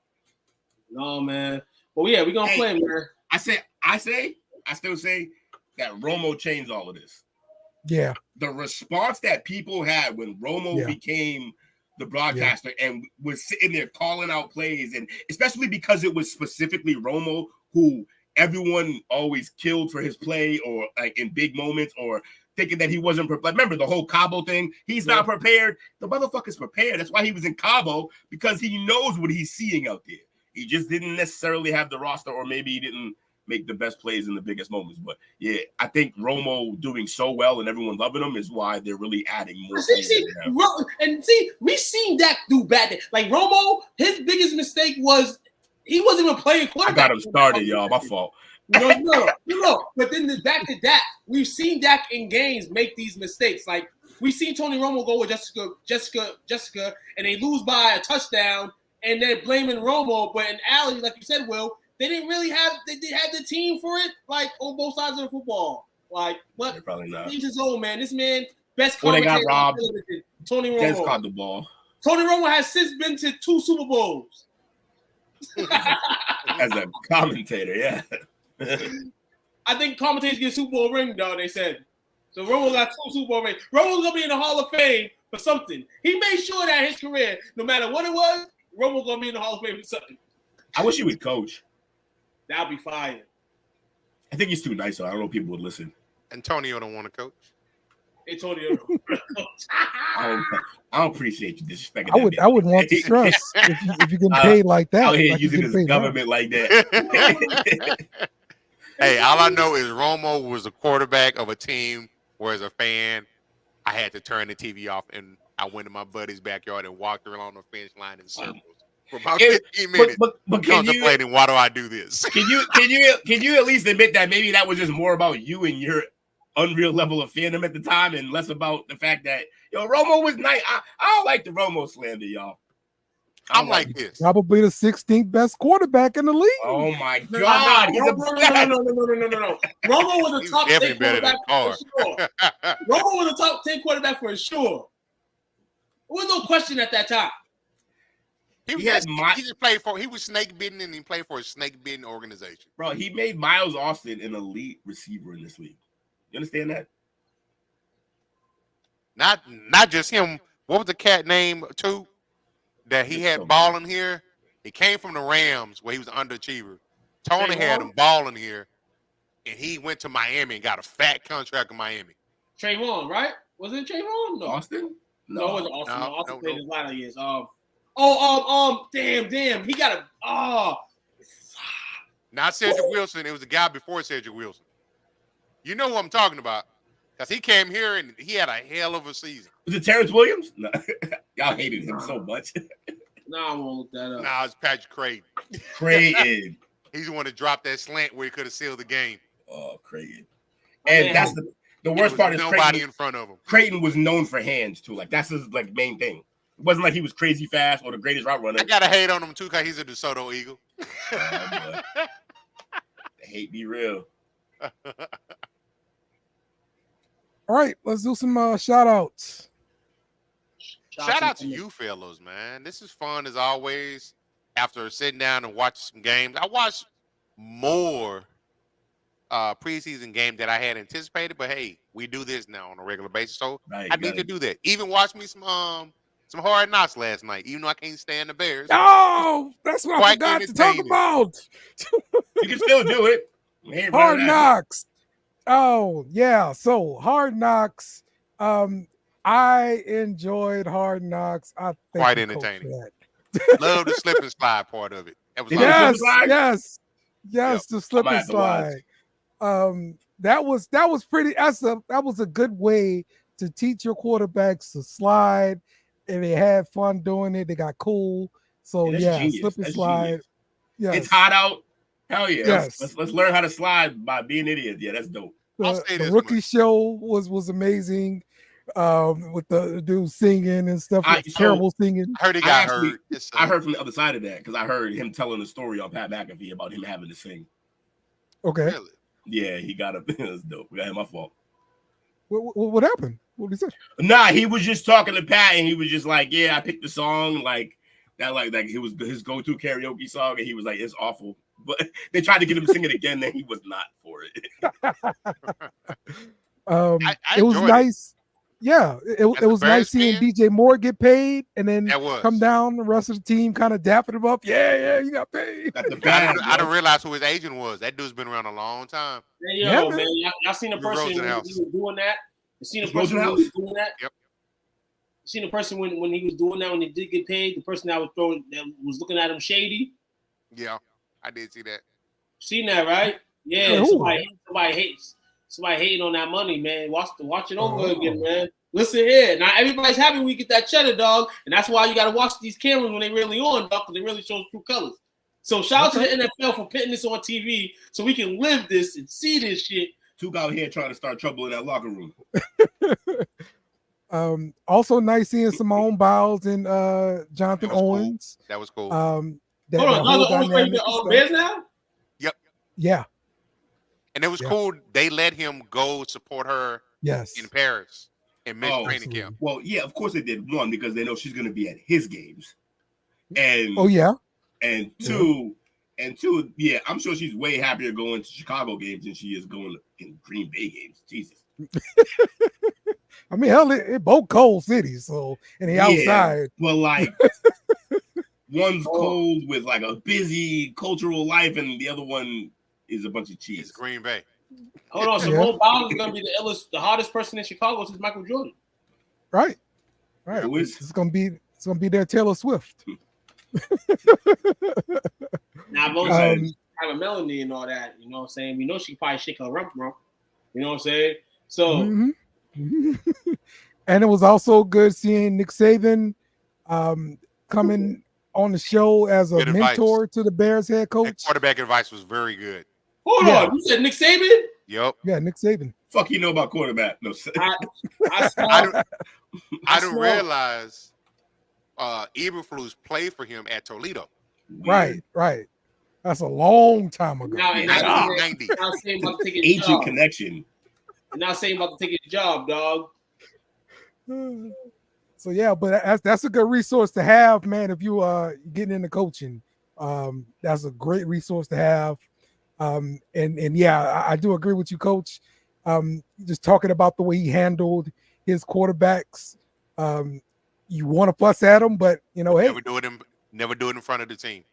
no, man. Well, yeah, we're gonna play, man. I still say that Romo changed all of this. Yeah. The response that people had when Romo became the broadcaster and was sitting there calling out plays, and especially because it was specifically Romo who everyone always killed for his play, or like in big moments, or thinking that he wasn't prepared. Remember the whole Cabo thing? He's not prepared. The motherfucker's prepared. That's why he was in Cabo, because he knows what he's seeing out there. He just didn't necessarily have the roster, or maybe he didn't make the best plays in the biggest moments. But yeah, I think Romo doing so well and everyone loving him is why they're really adding more. We've seen Dak do bad things. Like Romo, his biggest mistake was he wasn't even playing quarterback. I got him started, y'all. My fault. No. But then back to Dak, we've seen Dak in games make these mistakes. Like we've seen Tony Romo go with Jessica, and they lose by a touchdown, and they're blaming Romo. But in Alley, like you said, Will, they didn't really have the team for it, like on both sides of the football. Like, but probably not. He's his own, man. This man, best Well, they commentator got robbed. Tony Romo. Jez caught the ball. Tony Romo has since been to 2 Super Bowls. As a commentator, yeah. I think commentators get Super Bowl ring, though, they said. So Romo got 2 Super Bowl rings. Romo's going to be in the Hall of Fame for something. He made sure that his career, no matter what it was, Romo's going to be in the Hall of Fame for something. I wish he would coach. That'd be fire. I think he's too nice, so I don't know if people would listen. Antonio don't want to coach. Antonio. I don't appreciate you disrespecting. I would want to trust if you get paid like that. Out here like using his government like that. Hey, all I know is Romo was a quarterback of a team where, as a fan, I had to turn the TV off, and I went to my buddy's backyard and walked around the finish line in circles for about 15 minutes. But contemplating, why do I do this? Can you at least admit that maybe that was just more about you and your unreal level of fandom at the time, and less about the fact that Romo was nice. I don't like the Romo slander, y'all. I'm like this. Probably the 16th best quarterback in the league. Oh my God! No. Romo was a top 10 quarterback for sure. Romo was a top 10 quarterback for sure. There was no question at that time. He was snake bitten, and he played for a snake bitten organization. Bro, he made Miles Austin an elite receiver in this league. You understand that? Not just him. What was the cat name too? That he had balling here. He came from the Rams where he was an underachiever. Tony had him balling here, and he went to Miami and got a fat contract in Miami. Trayvon, right? Was it Trayvon? No. Austin? No, it wasn't Austin. No, Austin played his latter years. Damn. He got Not Cedric Wilson. It was the guy before Cedric Wilson. You know who I'm talking about. Because he came here and he had a hell of a season. Was it Terrence Williams? No. Y'all hated him so much. No, I won't look that up. Nah, it's Patrick Creighton. Creighton. He's the one that dropped that slant where he could have sealed the game. Oh, Creighton. And that's the worst part is nobody in front of him. Creighton was known for hands too. Like that's his main thing. It wasn't like he was crazy fast or the greatest route runner. I gotta hate on him too because he's a DeSoto Eagle. The hate be real. All right, let's do some shout outs. Shout out to you fellows, man. This is fun as always. After sitting down and watching some games, I watched more preseason game that I had anticipated. But hey, we do this now on a regular basis, so I need to do that. Even watch me some Hard Knocks last night, even though I can't stand the Bears. Oh, that's what I forgot to talk about. You can still do it. Hard Knocks. Oh yeah, so Hard Knocks. I enjoyed Hard Knocks. I think quite entertaining. Love the slip and slide part of it. That was yes, yep. The slip and slide. That was pretty. That was a good way to teach your quarterbacks to slide, and they had fun doing it. They got cool. So yeah, slip and slide. Yeah, it's hot out. Hell yeah! Yes. Let's learn how to slide by being idiots. Yeah, that's dope. The rookie show was amazing. With the dude singing and stuff, terrible singing. I heard he got hurt. I heard from the other side of that because I heard him telling the story on Pat McAfee about him having to sing. Okay. Really? Yeah, he got up. That's dope. That ain't my fault. What happened? What did he say? Nah, he was just talking to Pat, and he was just like, "Yeah, I picked the song like that, like it was his go-to karaoke song," and he was like, "It's awful." But they tried to get him to sing it again, and he was not for it. It was nice. Yeah, it was nice seeing DJ Moore get paid and then come down. The rest of the team kind of dapping him up. Yeah, you got paid. I don't realize who his agent was. That dude's been around a long time. Hey, man. Y'all seen the person when he was doing that? You seen the person when he was doing that? Yep. You seen the person when he was doing that, when he did get paid? The person that was looking at him shady? Yeah, I did see that. Seen that, right? Yeah, somebody hating on that money, man. Watch it over again, man. Listen here. Now everybody's happy we get that cheddar, dog, and that's why you got to watch these cameras when they really on, dog, because they really show true colors. So shout out to the NFL for putting this on TV so we can live this and see this shit. Two out here trying to start trouble in that locker room. Also nice seeing Simone Biles and Jonathan Owens. Cool. That was cool. Hold on, playing the Bears now? Yep. Yeah. And it was cool. They let him go support her in Paris in men's training camp. Well, yeah, of course they did. One, because they know she's going to be at his games. And And two, yeah, I'm sure she's way happier going to Chicago games than she is going in Green Bay games. Jesus. I mean, hell, it both cold cities, so and the outside. Well, like one's cold with like a busy cultural life, and the other one is a bunch of cheese. It's Green Bay. Hold on, Simone Biles is gonna be the hardest person in Chicago since Michael Jordan. Right. It's gonna be their Taylor Swift. Now, both have a melody and all that. You know what I'm saying? We know she probably shake her rump. You know what I'm saying? So, And it was also good seeing Nick Saban coming on the show as a Good mentor advice. to the Bears head That coach. quarterback advice was very good. Hold Yeah. on, you said Nick Saban? Yep. Yeah, Nick Saban. Fuck you know about quarterback? No, I saw. I didn't realize Eberflus played for him at Toledo. Right. That's a long time ago. Now, Yeah, now 90. saying about to take his ancient job. connection. Now saying about to take his job, dog. So yeah, but that's a good resource to have, man. If you getting into coaching, that's a great resource to have. And yeah, I do agree with you, Coach. Just talking about the way he handled his quarterbacks. You want to fuss at him, but hey, never do it in front of the team.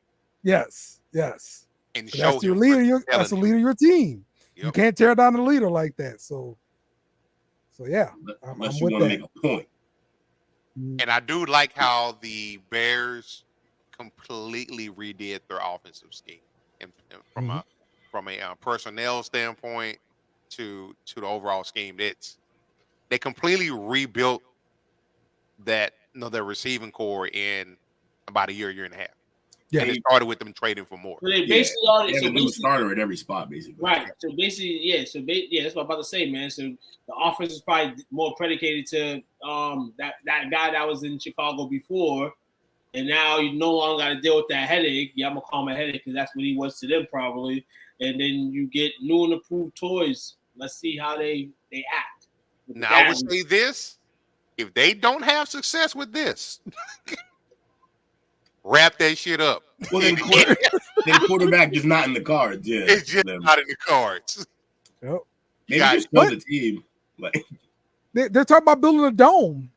Yes. And But show that's your him leader. what That's the telling leader of your team. Yep. You can't tear down the leader like that. So yeah, I'm Unless you with want to that. make a point. And I do like how the Bears completely redid their offensive scheme, and from a personnel standpoint to the overall scheme. They completely rebuilt their receiving core in about a year and a half. Yeah, and it started with them trading for more. So they basically already They have a new starter at every spot, basically. Right. So basically, that's what I'm about to say, man. So the offense is probably more predicated to that guy that was in Chicago before, and now you no longer got to deal with that headache. Yeah, I'm gonna call him a headache because that's what he was to them probably. And then you get new and improved toys. Let's see how they act. Now I would say this: if they don't have success with this, wrap that shit up. Well, then quarterback is not in the cards. Yeah, It's just not in the cards. Yep. Maybe just build the team. Like they're talking about building a dome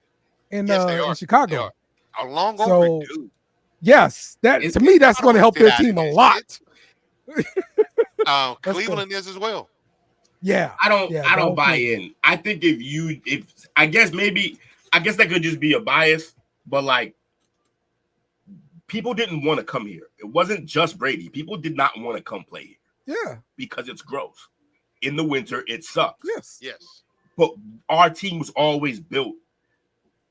in in Chicago. They are. How long So, overdue? Yes, to me that's going to help their team a lot. Cleveland is as well. Yeah, I don't buy in. I think I guess that could just be a bias, but like people didn't want to come here. It wasn't just Brady. People did not want to come play here. Yeah, because it's gross. In the winter, it sucks. Yes. But our team was always built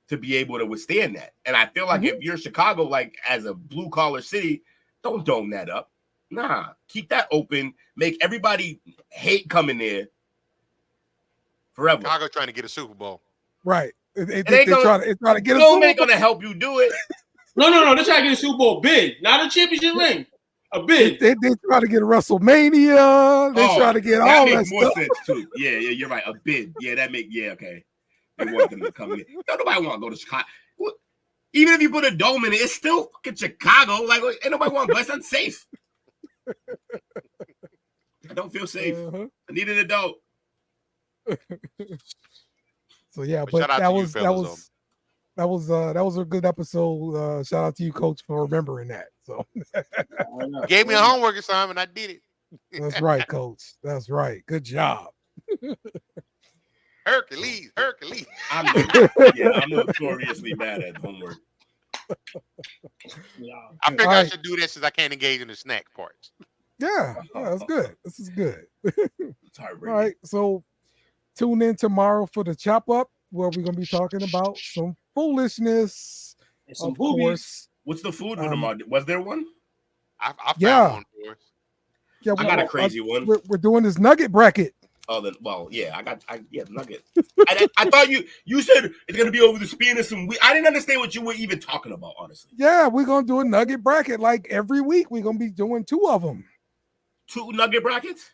to be able to withstand that. And I feel like if you're Chicago, like as a blue collar city, don't dome that up. Nah, keep that open. Make everybody hate coming there forever. Chicago trying to get a Super Bowl. Right. They're trying to get a Dome Super ain't going to help you do it. No. They're trying to get a Super Bowl bid, not a championship ring. A bid. They try to get a WrestleMania. They try to get all that makes more stuff. sense too. Yeah, you're right. A bid. Yeah, okay. They want them to come in. Nobody want to go to Chicago. Even if you put a dome in it, it's still fucking Chicago. Like, ain't nobody want to go. It's unsafe. I don't feel safe. I need an adult. So yeah, but that was a good episode. Shout out to you, Coach, for remembering that. So gave me a homework assignment. I did it. That's right, Coach. That's right. Good job. Hercules. I'm notoriously bad at homework. I think I should do this since I can't engage in the snack parts. Yeah, that's good. This is good. It's all right, so tune in tomorrow for the chop up where we're gonna be talking about some foolishness. And some of boobies. course. What's the food with them on? Was there one? I found one for us. Yeah, I got a crazy one. We're doing this nugget bracket. Oh, then, well, yeah, nugget. I thought you said it's gonna be over the spear and some. I didn't understand what you were even talking about, honestly. Yeah, we're gonna do a nugget bracket like every week. We're gonna be doing 2 of them. 2 nugget brackets?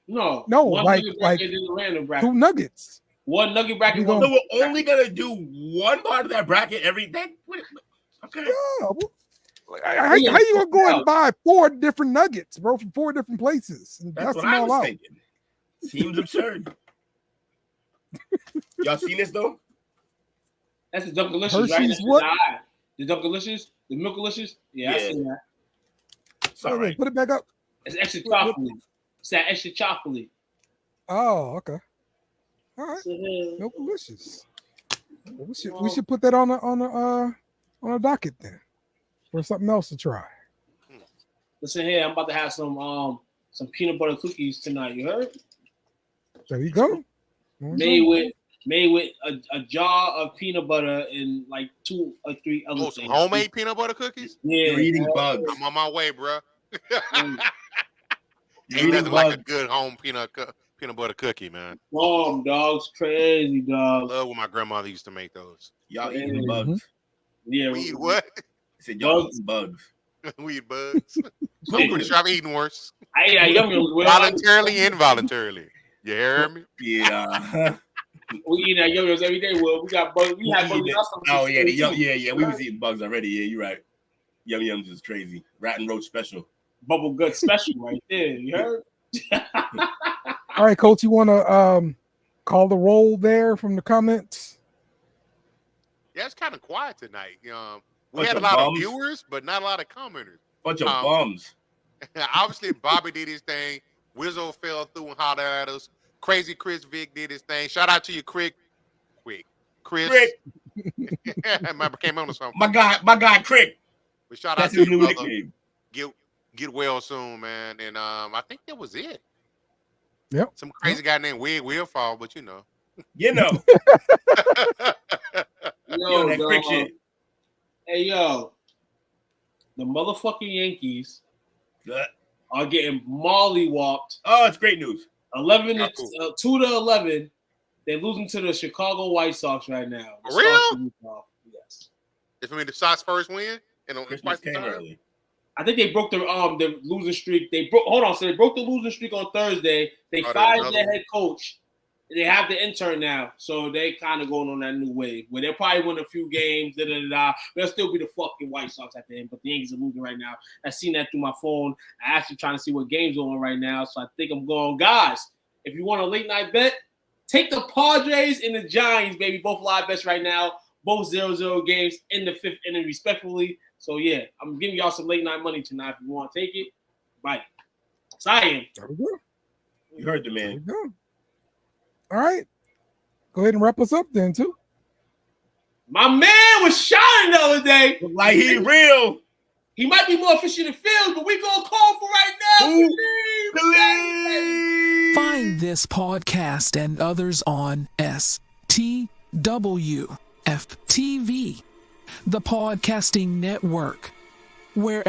No, like random bracket. 2 nuggets. One nugget bracket. So we're only gonna do one part of that bracket every day. Okay. Yeah. How you gonna go and buy 4 different nuggets, bro, from 4 different places? That's what I was thinking. Seems absurd. Y'all seen this though? That's the Dunkalicious, right? That's what? The Dunkalicious, the Milkalicious. Yeah, I seen that. Sorry. Put it back up. It's extra chocolate. It's that extra chocolate. Oh, okay. All right. No delicious. We should put that on a docket then, or something else to try. Listen here, I'm about to have some peanut butter cookies tonight. You heard? There you go. Made with made with a jar of peanut butter and like 2 or 3 other some things. homemade peanut butter cookies? Yeah. You're eating bugs. I'm on my way, bro. Ain't Eating nothing like a bugs. good home peanut butter cookie, man. Bomb, dog's crazy, I dog. love when my grandmother used to make those. Y'all eating bugs. Yeah. We eat what? I said y'all eating bugs. We eat bugs. I'm pretty sure I'm eating worse. Voluntarily, involuntarily. You hear me? Yeah. We eat that yo-yos every day. Well, we got bugs. We had bugs. Oh yeah, yeah. We was eating bugs already. Yeah, you're right. Yum Yums is crazy. Rat and roach special. Bubble gut special right there. You heard? All right, Coach, you want to call the roll there from the comments? Yeah, it's kind of quiet tonight. We Bunch had a of lot bums. of viewers, but not a lot of commenters. Bunch of bums. Obviously, Bobby did his thing. Wizzo fell through and hollered at us. Crazy Chris Vick did his thing. Shout out to you, Chris. Chris. Remember, came on or something. My guy, Crick. But shout That's out to his you, new brother. nickname. Get well soon, man. And I think that was it. Yep. Some crazy guy named Wig will fall, but you know. You know. Yo, that Crick shit. Hey, yo. The motherfucking Yankees are getting mollywopped. Oh, it's great news. 2 to 11. They're losing to the Chicago White Sox right now. For real? Yes. If the Sox first win, and Christmas came early. I think they broke the losing streak. They broke the losing streak on Thursday. They fired their head coach. They have the intern now, so they kind of going on that new wave where they'll probably win a few games. They'll still be the fucking White Sox at the end, but the Yankees are losing right now. I seen that through my phone. I actually trying to see what games are on right now, so I think I'm going, guys. If you want a late night bet, take the Padres and the Giants, baby. Both live bets right now. Both 0-0 games in the 5th inning, respectfully. So yeah, I'm giving y'all some late night money tonight. If you want to take it, right? So I am. There we go. You heard the man. There we go. All right. Go ahead and wrap us up then, too. My man was shining the other day. Like he real. He might be more efficient in field, but we gonna call for right now. Find this podcast and others on STWF TV, the podcasting network, wherever